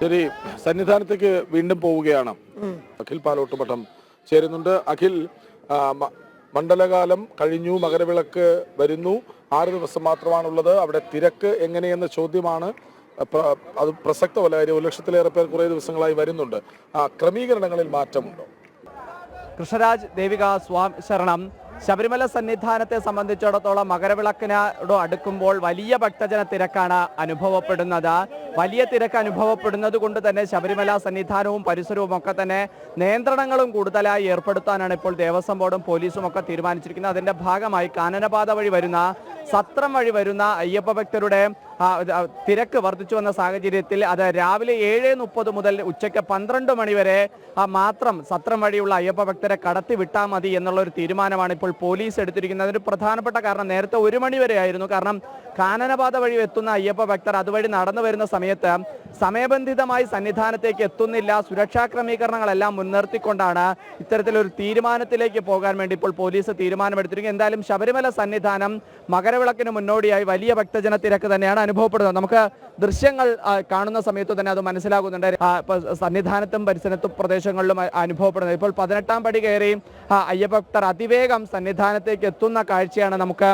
ശരി, സന്നിധാനത്തേക്ക് വീണ്ടും പോവുകയാണ്. അഖിൽ പാലോട്ടുമഠം ചേരുന്നുണ്ട്. അഖിൽ, മണ്ഡലകാലം കഴിഞ്ഞു, മകരവിളക്ക് വരുന്നു, 6 ദിവസം മാത്രമാണുള്ളത്. അവിടെ തിരക്ക് എങ്ങനെയെന്ന ചോദ്യമാണ്. അത് പ്രസക്തമല്ല, കാര്യം 1 ലക്ഷത്തിലേറെ പേർ കുറേ ദിവസങ്ങളായി വരുന്നുണ്ട്. ക്രമീകരണങ്ങളിൽ മാറ്റമുണ്ടോ? കൃഷ്ണരാജ്, ദേവിക സ്വാമി ശരണം. ശബരിമല സന്നിധാനത്തെ സംബന്ധിച്ചിടത്തോളം മകരവിളക്കിനോട് അടുക്കുമ്പോൾ വലിയ ഭക്തജന തിരക്കാണ് അനുഭവപ്പെടുന്നത്. വലിയ തിരക്ക് അനുഭവപ്പെടുന്നത് കൊണ്ട് തന്നെ ശബരിമല സന്നിധാനവും പരിസരവും ഒക്കെ തന്നെ നിയന്ത്രണങ്ങളും കൂടുതലായി ഏർപ്പെടുത്താനാണ് ഇപ്പോൾ ദേവസ്വം ബോർഡും പോലീസും ഒക്കെ തീരുമാനിച്ചിരിക്കുന്നത്. അതിന്റെ ഭാഗമായി കാനനപാത വഴി വരുന്ന, സത്രം വഴി വരുന്ന അയ്യപ്പ ഭക്തരുടെ തിരക്ക് വർദ്ധിച്ചു വന്ന സാഹചര്യത്തിൽ അത് രാവിലെ 7:30 മുതൽ ഉച്ചയ്ക്ക് 12 മണി വരെ മാത്രം സത്രം വഴിയുള്ള അയ്യപ്പ ഭക്തരെ കടത്തി വിട്ടാൽ മതി എന്നുള്ള ഒരു തീരുമാനമാണ് ഇപ്പോൾ പോലീസ് എടുത്തിരിക്കുന്നത്. അതിന് പ്രധാനപ്പെട്ട കാരണം നേരത്തെ 1 മണി വരെ ആയിരുന്നു. കാരണം കാനനപാത വഴി എത്തുന്ന അയ്യപ്പ ഭക്തർ അതുവഴി നടന്നു വരുന്ന സമയത്ത് സമയബന്ധിതമായി സന്നിധാനത്തേക്ക് എത്തുന്നില്ല. സുരക്ഷാ ക്രമീകരണങ്ങളെല്ലാം മുൻനിർത്തിക്കൊണ്ടാണ് ഇത്തരത്തിലൊരു തീരുമാനത്തിലേക്ക് പോകാൻ വേണ്ടി ഇപ്പോൾ പോലീസ് തീരുമാനമെടുത്തിരിക്കുന്നത്. എന്തായാലും ശബരിമല സന്നിധാനം മകരവിളക്കിന് മുന്നോടിയായി വലിയ ഭക്തജന തിരക്ക് തന്നെയാണ് അനുഭവപ്പെടുന്നത്. നമുക്ക് ദൃശ്യങ്ങൾ കാണുന്ന സമയത്ത് തന്നെ അത് മനസ്സിലാകുന്നുണ്ട്. സന്നിധാനത്തും പരിസരത്തും പ്രദേശങ്ങളിലും അനുഭവപ്പെടുന്നത്. ഇപ്പോൾ 18-ാം പടി കയറി അയ്യപ്പ ഭക്തർ അതിവേഗം സന്നിധാനത്തേക്ക് എത്തുന്ന കാഴ്ചയാണ് നമുക്ക്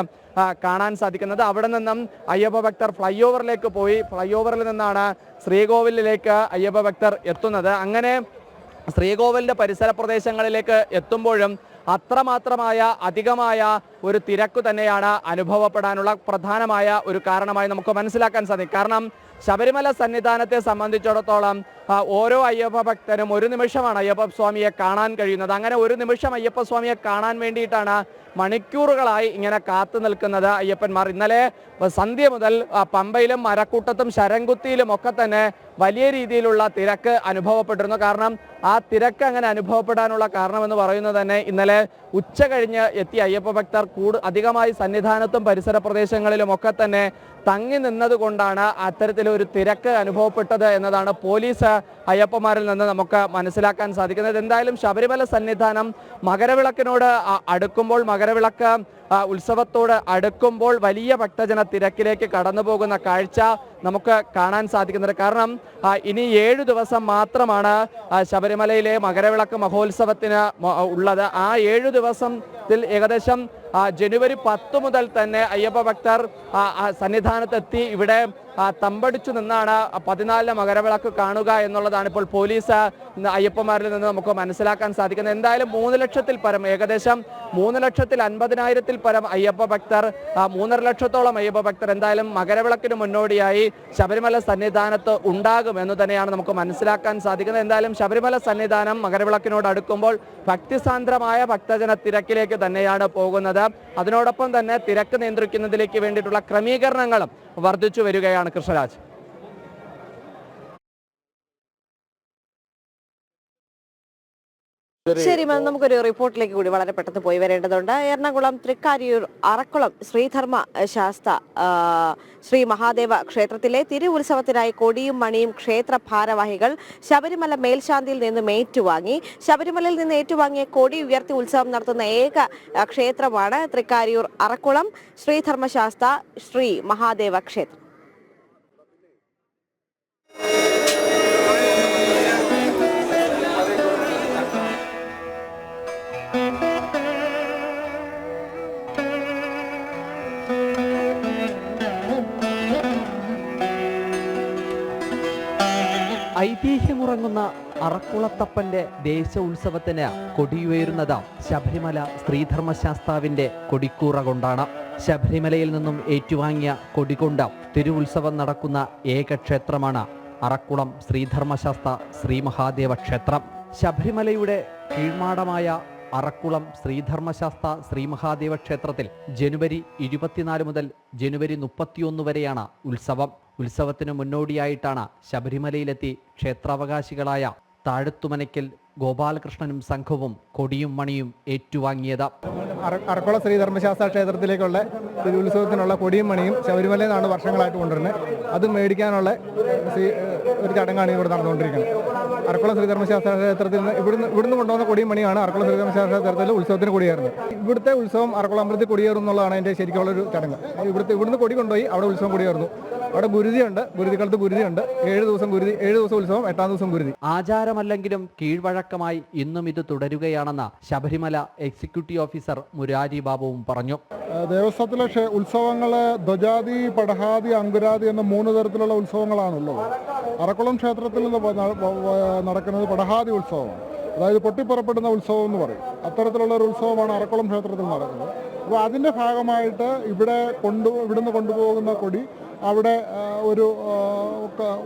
കാണാൻ സാധിക്കുന്നത്. അവിടെ നിന്നും അയ്യപ്പ ഭക്തർ ഫ്ലൈ ഓവറിലേക്ക് പോയി. ഫ്ലൈ ഓവറിൽ നിന്നാണ് ശ്രീകോവിലിലേക്ക് അയ്യപ്പ ഭക്തർ എത്തുന്നത്. അങ്ങനെ ശ്രീകോവിലിന്റെ പരിസര പ്രദേശങ്ങളിലേക്ക് എത്തുമ്പോഴും അത്രമാത്രമായ അധികമായ ഒരു തിരക്ക് തന്നെയാണ് അനുഭവപ്പെടാനുള്ള പ്രധാനമായ ഒരു കാരണമായി നമുക്ക് മനസ്സിലാക്കാൻ സാധിക്കും. കാരണം ശബരിമല സന്നിധാനത്തെ സംബന്ധിച്ചിടത്തോളം ഓരോ അയ്യപ്പ ഭക്തനും ഒരു നിമിഷമാണ് അയ്യപ്പ സ്വാമിയെ കാണാൻ കഴിയുന്നത്. അങ്ങനെ ഒരു നിമിഷം അയ്യപ്പ സ്വാമിയെ കാണാൻ വേണ്ടിയിട്ടാണ് മണിക്കൂറുകളായി ഇങ്ങനെ കാത്തു നിൽക്കുന്നത് അയ്യപ്പന്മാർ. ഇന്നലെ സന്ധ്യ മുതൽ പമ്പയിലും മരക്കൂട്ടത്തും ശരംകുത്തിയിലും ഒക്കെ തന്നെ വലിയ രീതിയിലുള്ള തിരക്ക് അനുഭവപ്പെട്ടിരുന്നു. കാരണം ആ തിരക്ക് അങ്ങനെ അനുഭവപ്പെടാനുള്ള കാരണമെന്ന് പറയുന്നത് തന്നെ ഇന്നലെ ഉച്ച കഴിഞ്ഞ് എത്തിയ അയ്യപ്പ ഭക്തർ അധികമായി സന്നിധാനത്തും പരിസര പ്രദേശങ്ങളിലും ഒക്കെ തന്നെ തങ്ങി നിന്നത് കൊണ്ടാണ് അത്തരത്തിലൊരു തിരക്ക് അനുഭവപ്പെട്ടത് എന്നതാണ് പോലീസ് അയ്യപ്പന്മാരിൽ നിന്ന് നമുക്ക് മനസ്സിലാക്കാൻ സാധിക്കുന്നത്. എന്തായാലും ശബരിമല സന്നിധാനം മകരവിളക്കിനോട് അടുക്കുമ്പോൾ, മകരവിളക്ക് ഉത്സവത്തോട് അടുക്കുമ്പോൾ വലിയ ഭക്തജന തിരക്കിലേക്ക് കടന്നു പോകുന്ന കാഴ്ച നമുക്ക് കാണാൻ സാധിക്കുന്നുണ്ട്. കാരണം ഇനി 7 ദിവസം മാത്രമാണ് ശബരിമലയിലെ മകരവിളക്ക് മഹോത്സവത്തിന് ഉള്ളത്. ആ 7 ദിവസത്തിൽ ഏകദേശം ജനുവരി 10 മുതൽ തന്നെ അയ്യപ്പ ഭക്തർ സന്നിധാനത്തെത്തി ഇവിടെ തമ്പടിച്ചു നിന്നാണ് 14 മകരവിളക്ക് കാണുക എന്നുള്ളതാണ് ഇപ്പോൾ പോലീസ് അയ്യപ്പന്മാരിൽ നിന്ന് നമുക്ക് മനസ്സിലാക്കാൻ സാധിക്കുന്നത്. എന്തായാലും 3 ലക്ഷത്തിൽ പരം, ഏകദേശം 3,50,000 പരം അയ്യപ്പ ഭക്തർ, 3.5 ലക്ഷത്തോളം അയ്യപ്പ ഭക്തർ എന്തായാലും മകരവിളക്കിന് മുന്നോടിയായി ശബരിമല സന്നിധാനത്ത് ഉണ്ടാകും എന്ന് തന്നെയാണ് നമുക്ക് മനസ്സിലാക്കാൻ സാധിക്കുന്നത്. എന്തായാലും ശബരിമല സന്നിധാനം മകരവിളക്കിനോട് അടുക്കുമ്പോൾ ഭക്തിസാന്ദ്രമായ ഭക്തജന തിരക്കിലേക്ക് തന്നെയാണ് പോകുന്നത്. അതിനോടൊപ്പം തന്നെ തിരക്ക് നിയന്ത്രിക്കുന്നതിലേക്ക് വേണ്ടിയിട്ടുള്ള ക്രമീകരണങ്ങളും വർദ്ധിച്ചു വരികയാണ്. കൃഷ്ണരാജ്. ശരി, നമുക്കൊരു റിപ്പോർട്ടിലേക്ക് കൂടി വളരെ പെട്ടെന്ന് പോയി വരേണ്ടതുണ്ട്. എറണാകുളം തൃക്കാരിയൂർ അറക്കുളം ശ്രീധർമ്മ ശാസ്ത ശ്രീ മഹാദേവ ക്ഷേത്രത്തിലെ തിരുവുത്സവത്തിനായി കൊടിയും മണിയും ക്ഷേത്ര ഭാരവാഹികൾ ശബരിമല മേൽശാന്തിയിൽ നിന്നും ഏറ്റുവാങ്ങി. ശബരിമലയിൽ നിന്ന് ഏറ്റുവാങ്ങിയ കൊടി ഉയർത്തി ഉത്സവം നടത്തുന്ന ഏക ക്ഷേത്രമാണ് തൃക്കാരിയൂർ അറക്കുളം ശ്രീധർമ്മശാസ്ത ശ്രീ മഹാദേവ ക്ഷേത്രം. ഐതിഹ്യമുറങ്ങുന്ന അറക്കുളത്തപ്പന്റെ ദേശ ഉത്സവത്തിന് കൊടിയുയരുന്നത് ശബരിമല ശ്രീധർമ്മശാസ്താവിന്റെ കൊടിക്കൂറ കൊണ്ടാണ്. ശബരിമലയിൽ നിന്നും ഏറ്റുവാങ്ങിയ കൊടികൊണ്ട് തിരുവുത്സവം നടക്കുന്ന ഏക ക്ഷേത്രമാണ് അറക്കുളം ശ്രീധർമ്മശാസ്ത ശ്രീ മഹാദേവ ക്ഷേത്രം. ശബരിമലയുടെ കീഴ്മാടമായ അറക്കുളം ശ്രീധർമ്മശാസ്ത ശ്രീ മഹാദേവ ക്ഷേത്രത്തിൽ ജനുവരി 24 മുതൽ ജനുവരി 31 വരെയാണ് ഉത്സവം. ഉത്സവത്തിന് മുന്നോടിയായിട്ടാണ് ശബരിമലയിലെത്തി ക്ഷേത്രാവകാശികളായ താഴത്തുമനയ്ക്കൽ ഗോപാലകൃഷ്ണനും സംഘവും കൊടിയും മണിയും ഏറ്റുവാങ്ങിയത്. അറക്കുളം ശ്രീധർമ്മശാസ്ത്ര ക്ഷേത്രത്തിലേക്കുള്ള തിരുവുത്സവത്തിനുള്ള കൊടിയും മണിയും ശബരിമലയിൽ നിന്നാണ് വർഷങ്ങളായിട്ട് കൊണ്ടുവരുന്നത്. അത് മേടിക്കാനുള്ള ഒരു ചടങ്ങാണ് ഇവിടെ നടന്നുകൊണ്ടിരിക്കുന്നത്. അറക്കുളം ശ്രീധർമ്മശാസ്ത്ര ക്ഷേത്രത്തിൽ നിന്ന് ഇവിടുന്ന് കൊണ്ടുവന്ന കൊടിയും മണിയാണ് അറക്കുളം ശ്രീധർമ്മശാസ്ത്ര ക്ഷേത്രത്തിൽ ഉത്സവത്തിന് കൊടിയേറുന്നത്. ഇവിടുത്തെ ഉത്സവം അറക്കുളം അമ്പലത്തിൽ കൊടിയേറും എന്നുള്ളതാണ് അതിൻ്റെ ശരിക്കുള്ളൊരു ചടങ്ങ്. ഇവിടുന്ന് കൊടി കൊണ്ടുപോയി അവിടെ ഉത്സവം കൊടിയേറുന്നു. അവിടെ ഗുരുതിയുണ്ട്, ഗുരുതികളത്ത് ഗുരുതിയുണ്ട്. 7 ദിവസം ഗുരുതി, 7 ദിവസം ഉത്സവം, 8ാം ദിവസം ഗുരുതി. ആചാരമല്ലെങ്കിലും കീഴ്വഴക്കമായി ഇന്നും ഇത് തുടരുകയാണെന്ന് ശബരിമല എക്സിക്യൂട്ടീവ് ഓഫീസർ മുരാരി ബാബുവും പറഞ്ഞു. ദേവസ്വത്തിലെ ഉത്സവങ്ങൾ ധ്വജാതി, പടഹാതി, അങ്കുരാതി എന്ന 3 തരത്തിലുള്ള ഉത്സവങ്ങളാണുള്ളത്. അറക്കുളം ക്ഷേത്രത്തിൽ നടക്കുന്നത് പടഹാതി ഉത്സവമാണ്. അതായത് പൊട്ടിപ്പുറപ്പെടുന്ന ഉത്സവം എന്ന് പറയും. അത്തരത്തിലുള്ള ഒരു ഉത്സവമാണ് അറക്കുളം ക്ഷേത്രത്തിൽ നടക്കുന്നത്. അപ്പോൾ അതിൻ്റെ ഭാഗമായിട്ട് ഇവിടുന്ന് കൊണ്ടുപോകുന്ന കൊടി അവിടെ ഒരു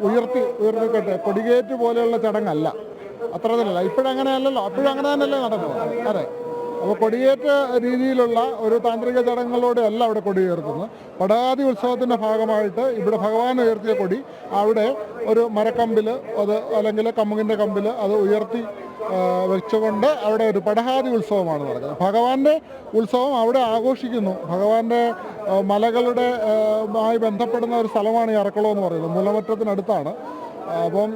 ഉയർത്തിക്കെട്ടെ കൊടികേറ്റ് പോലെയുള്ള ചടങ്ങല്ല. അത്തരത്തിലല്ല. ഇപ്പോഴങ്ങനെയല്ലല്ലോ, അപ്പോഴങ്ങനെ തന്നെയല്ലേ നടക്കുന്നത്. അതെ. അപ്പോൾ കൊടിയേറ്റ രീതിയിലുള്ള ഒരു താന്ത്രിക ചടങ്ങുകളോടെ അല്ല അവിടെ കൊടി ഉയർത്തുന്നത്. പടഹാതി ഉത്സവത്തിൻ്റെ ഭാഗമായിട്ട് ഇവിടെ ഭഗവാൻ ഉയർത്തിയ കൊടി അവിടെ ഒരു മരക്കമ്പിൽ അല്ലെങ്കിൽ കമുകിൻ്റെ കമ്പിൽ അത് ഉയർത്തി വെച്ചുകൊണ്ട് അവിടെ ഒരു പടഹാതി ഉത്സവമാണ് നടക്കുന്നത്. ഭഗവാന്റെ ഉത്സവം അവിടെ ആഘോഷിക്കുന്നു. ഭഗവാന്റെ മലകളുടെ മായി ബന്ധപ്പെടുന്ന ഒരു സ്ഥലമാണ് ഈ അറക്കുളം എന്ന് പറയുന്നത്. മൂലമറ്റത്തിനടുത്താണ്. അപ്പം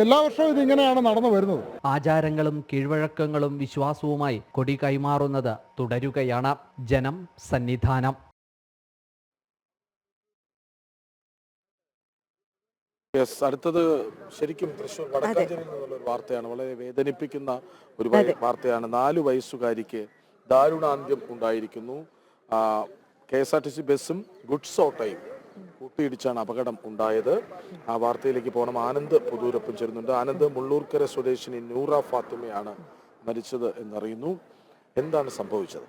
എല്ലാ വർഷവും ഇതിങ്ങനെയാണ് നടന്നു വരുന്നത്. ആചാരങ്ങളും കീഴ്വഴക്കങ്ങളും വിശ്വാസവുമായി കൊടി കൈമാറുന്നത് തുടരുകയാണ്. ജനം സന്നിധാനം. അടുത്തത് ശരിക്കും തൃശ്ശൂർ വടക്കാഞ്ചേരിയിൽ നിന്നുള്ള ഒരു വാർത്തയാണ്. വളരെ വേദനിപ്പിക്കുന്ന ഒരു വാർത്തയാണ്. 4 വയസ്സുകാരിക്ക് ദാരുണാന്ത്യം ഉണ്ടായിരിക്കുന്നു. KSRTC ബസ്സും ഗുഡ്സ് ഓട്ടോയും കൂട്ടിയിടിച്ചാണ് അപകടം ഉണ്ടായത്. ആ വാർത്തയിലേക്ക് പോകണം. ആനന്ദ് പുതൂരൊപ്പം ചേരുന്നുണ്ട്. ആനന്ദ്, മുള്ളൂർക്കര സ്വദേശിനി നൂറ ഫാത്തിമയാണ് മരിച്ചത് എന്നറിയുന്നു. എന്താണ് സംഭവിച്ചത്?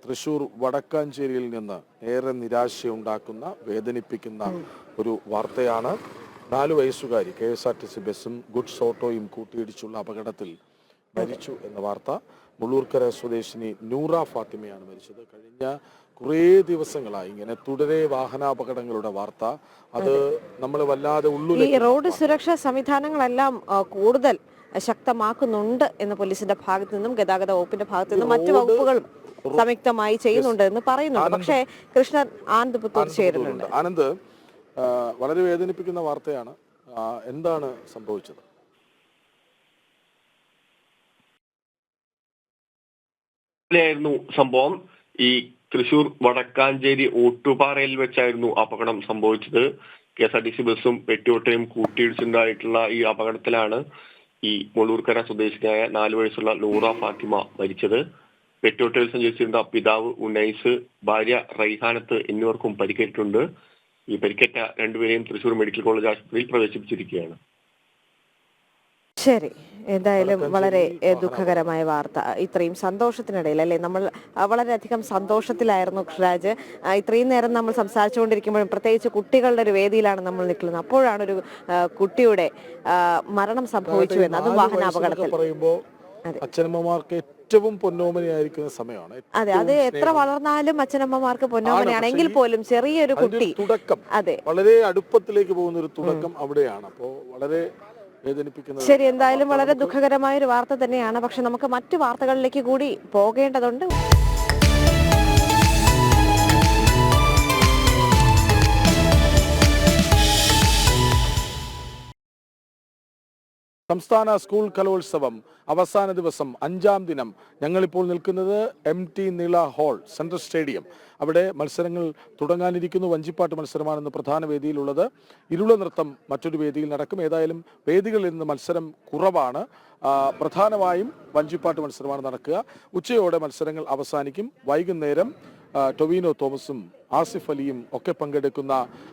തൃശൂർ വടക്കാഞ്ചേരിയിൽ നിന്ന് ഏറെ നിരാശയുണ്ടാക്കുന്ന വേദനിപ്പിക്കുന്ന ഒരു വാർത്തയാണ്. 4 വയസ്സുകാരി KSRTC ബസ്സും ഗുഡ്സ് ഓട്ടോയും കൂട്ടിയിടിച്ചുള്ള അപകടത്തിൽ മരിച്ചു എന്ന വാർത്ത. മുള്ളൂർക്കര സ്വദേശിനി നൂറ ഫാത്തിമയാണ് മരിച്ചത്. കഴിഞ്ഞ കുറേ ദിവസങ്ങളായി ഇങ്ങനെ തുടരെ വാഹനാപകടങ്ങളുടെ വാർത്ത. അത് നമ്മൾ വല്ലാതെ ഈ റോഡ് സുരക്ഷാ സംവിധാനങ്ങളെല്ലാം കൂടുതൽ ശക്തമാക്കുന്നുണ്ട് എന്ന് പോലീസിന്റെ ഭാഗത്തു നിന്നും ഗതാഗത വകുപ്പിന്റെ ഭാഗത്തു നിന്നും മറ്റു വകുപ്പുകളും സംയുക്തമായി ചെയ്യുന്നുണ്ട് എന്ന് പറയുന്നുണ്ട്. പക്ഷേ കൃഷ്ണൻ ആനന്ദ് പുത്തൂർ ചേരുന്നുണ്ട്. ആനന്ദ്, വളരെ വേദനിപ്പിക്കുന്ന വാർത്തയാണ്. എന്താണ് സംഭവിച്ചത്? സംഭവം ഈ തൃശൂർ വടക്കാഞ്ചേരി ഓട്ടുപാറയിൽ വെച്ചായിരുന്നു അപകടം സംഭവിച്ചത്. KSRTC ബസ്സും പെട്ടിയോട്ടയും കൂട്ടിയിടിച്ചുണ്ടായിട്ടുള്ള ഈ അപകടത്തിലാണ് ഈ മുള്ളൂർക്കര സ്വദേശിനിയായ 4 വയസ്സുള്ള നൂറ ഫാത്തിമ മരിച്ചത്. പെട്ടിയോട്ടയിൽ സഞ്ചരിച്ചിരുന്ന പിതാവ് ഉനൈസ്, ഭാര്യ റൈഹാനത്ത് എന്നിവർക്കും പരിക്കേറ്റിട്ടുണ്ട്. ഈ പരിക്കേറ്റ 2 പേരെയും തൃശൂർ മെഡിക്കൽ കോളേജ് ആശുപത്രിയിൽ പ്രവേശിപ്പിച്ചിരിക്കുകയാണ്. ശരി, എന്തായാലും വളരെ ദുഃഖകരമായ വാർത്ത. ഇത്രയും സന്തോഷത്തിനിടയിൽ അല്ലേ, നമ്മൾ വളരെയധികം സന്തോഷത്തിലായിരുന്നു കൃഷ്ണരാജ്. ഇത്രയും നേരം നമ്മൾ സംസാരിച്ചുകൊണ്ടിരിക്കുമ്പോഴും പ്രത്യേകിച്ച് കുട്ടികളുടെ ഒരു വേദിയിലാണ് നമ്മൾ നിൽക്കുന്നത്. അപ്പോഴാണ് ഒരു കുട്ടിയുടെ മരണം സംഭവിച്ചു എന്ന്, അതും വാഹനാപകടത്തിൽ. അച്ഛനമ്മമാർക്ക് ഏറ്റവും പൊന്നോമനയായിരിക്കുന്ന സമയമാണ്. അതെ, അത് എത്ര വളർന്നാലും അച്ഛനമ്മമാർക്ക് പൊന്നോമനയാണ്. എങ്കിൽ പോലും ചെറിയൊരു കുട്ടി തുടക്കം, അതെ, വളരെ അടുപ്പത്തിലേക്ക് പോകുന്ന ഒരു തുടക്കം അവിടെയാണ്. അപ്പോ വളരെ ശരി, എന്തായാലും വളരെ ദുഃഖകരമായ ഒരു വാർത്ത തന്നെയാണ്. പക്ഷെ നമുക്ക് മറ്റു വാർത്തകളിലേക്ക് കൂടി പോകേണ്ടതുണ്ട്. സംസ്ഥാന സ്കൂൾ കലോത്സവം അവസാന ദിവസം 5ാം ദിനം. ഞങ്ങളിപ്പോൾ നിൽക്കുന്നത് MT Nila hall, central stadium. അവിടെ മത്സരങ്ങൾ തുടങ്ങാനിരിക്കുന്നു. വഞ്ചിപ്പാട്ട് മത്സരമാണെന്ന് പ്രധാന വേദിയിലുള്ളത്. ഇരുള നൃത്തം മറ്റൊരു വേദിയിൽ നടക്കും. ഏതായാലും വേദികളിൽ നിന്ന് മത്സരം കുറവാണ്. പ്രധാനമായും വഞ്ചിപ്പാട്ട് മത്സരമാണ് നടക്കുക. ഉച്ചയോടെ മത്സരങ്ങൾ അവസാനിക്കും. വൈകുന്നേരം ടൊവിനോ തോമസും ആസിഫ് അലിയും ഒക്കെ പങ്കെടുക്കുന്ന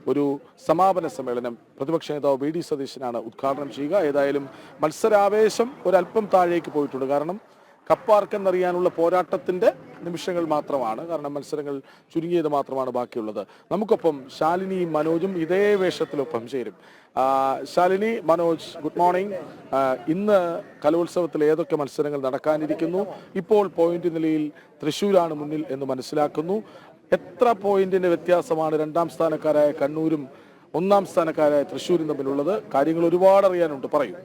ഒരു സമാപന സമ്മേളനം പ്രതിപക്ഷ നേതാവ് VD സതീശനാണ് ഉദ്ഘാടനം ചെയ്യുക. ഏതായാലും മത്സരാവേശം ഒരല്പം താഴേക്ക് പോയിട്ടുണ്ട്. കാരണം കപ്പാർക്കെന്നറിയാനുള്ള പോരാട്ടത്തിന്റെ നിമിഷങ്ങൾ മാത്രമാണ്. കാരണം മത്സരങ്ങൾ ചുരുങ്ങിയത് മാത്രമാണ് ബാക്കിയുള്ളത്. നമുക്കൊപ്പം ശാലിനിയും മനോജും ഇതേ വേഷത്തിലൊപ്പം ചേരും. Shalini, Manoj, good morning. ഇന്ന് കലോത്സവത്തിൽ ഏതൊക്കെ മത്സരങ്ങൾ നടക്കാനിരിക്കുന്നു? ഇപ്പോൾ പോയിന്റ് നിലയിൽ തൃശ്ശൂരാണ് മുന്നിൽ എന്ന് മനസ്സിലാക്കുന്നു. എത്ര പോയിന്റിന്റെ വ്യത്യാസമാണ് 2ാം സ്ഥാനക്കാരായ കണ്ണൂരും 1ാം സ്ഥാനക്കാരായ തൃശ്ശൂരും തമ്മിലുള്ളത്? കാര്യങ്ങൾ ഒരുപാട് അറിയാനുണ്ട്, പറയൂ.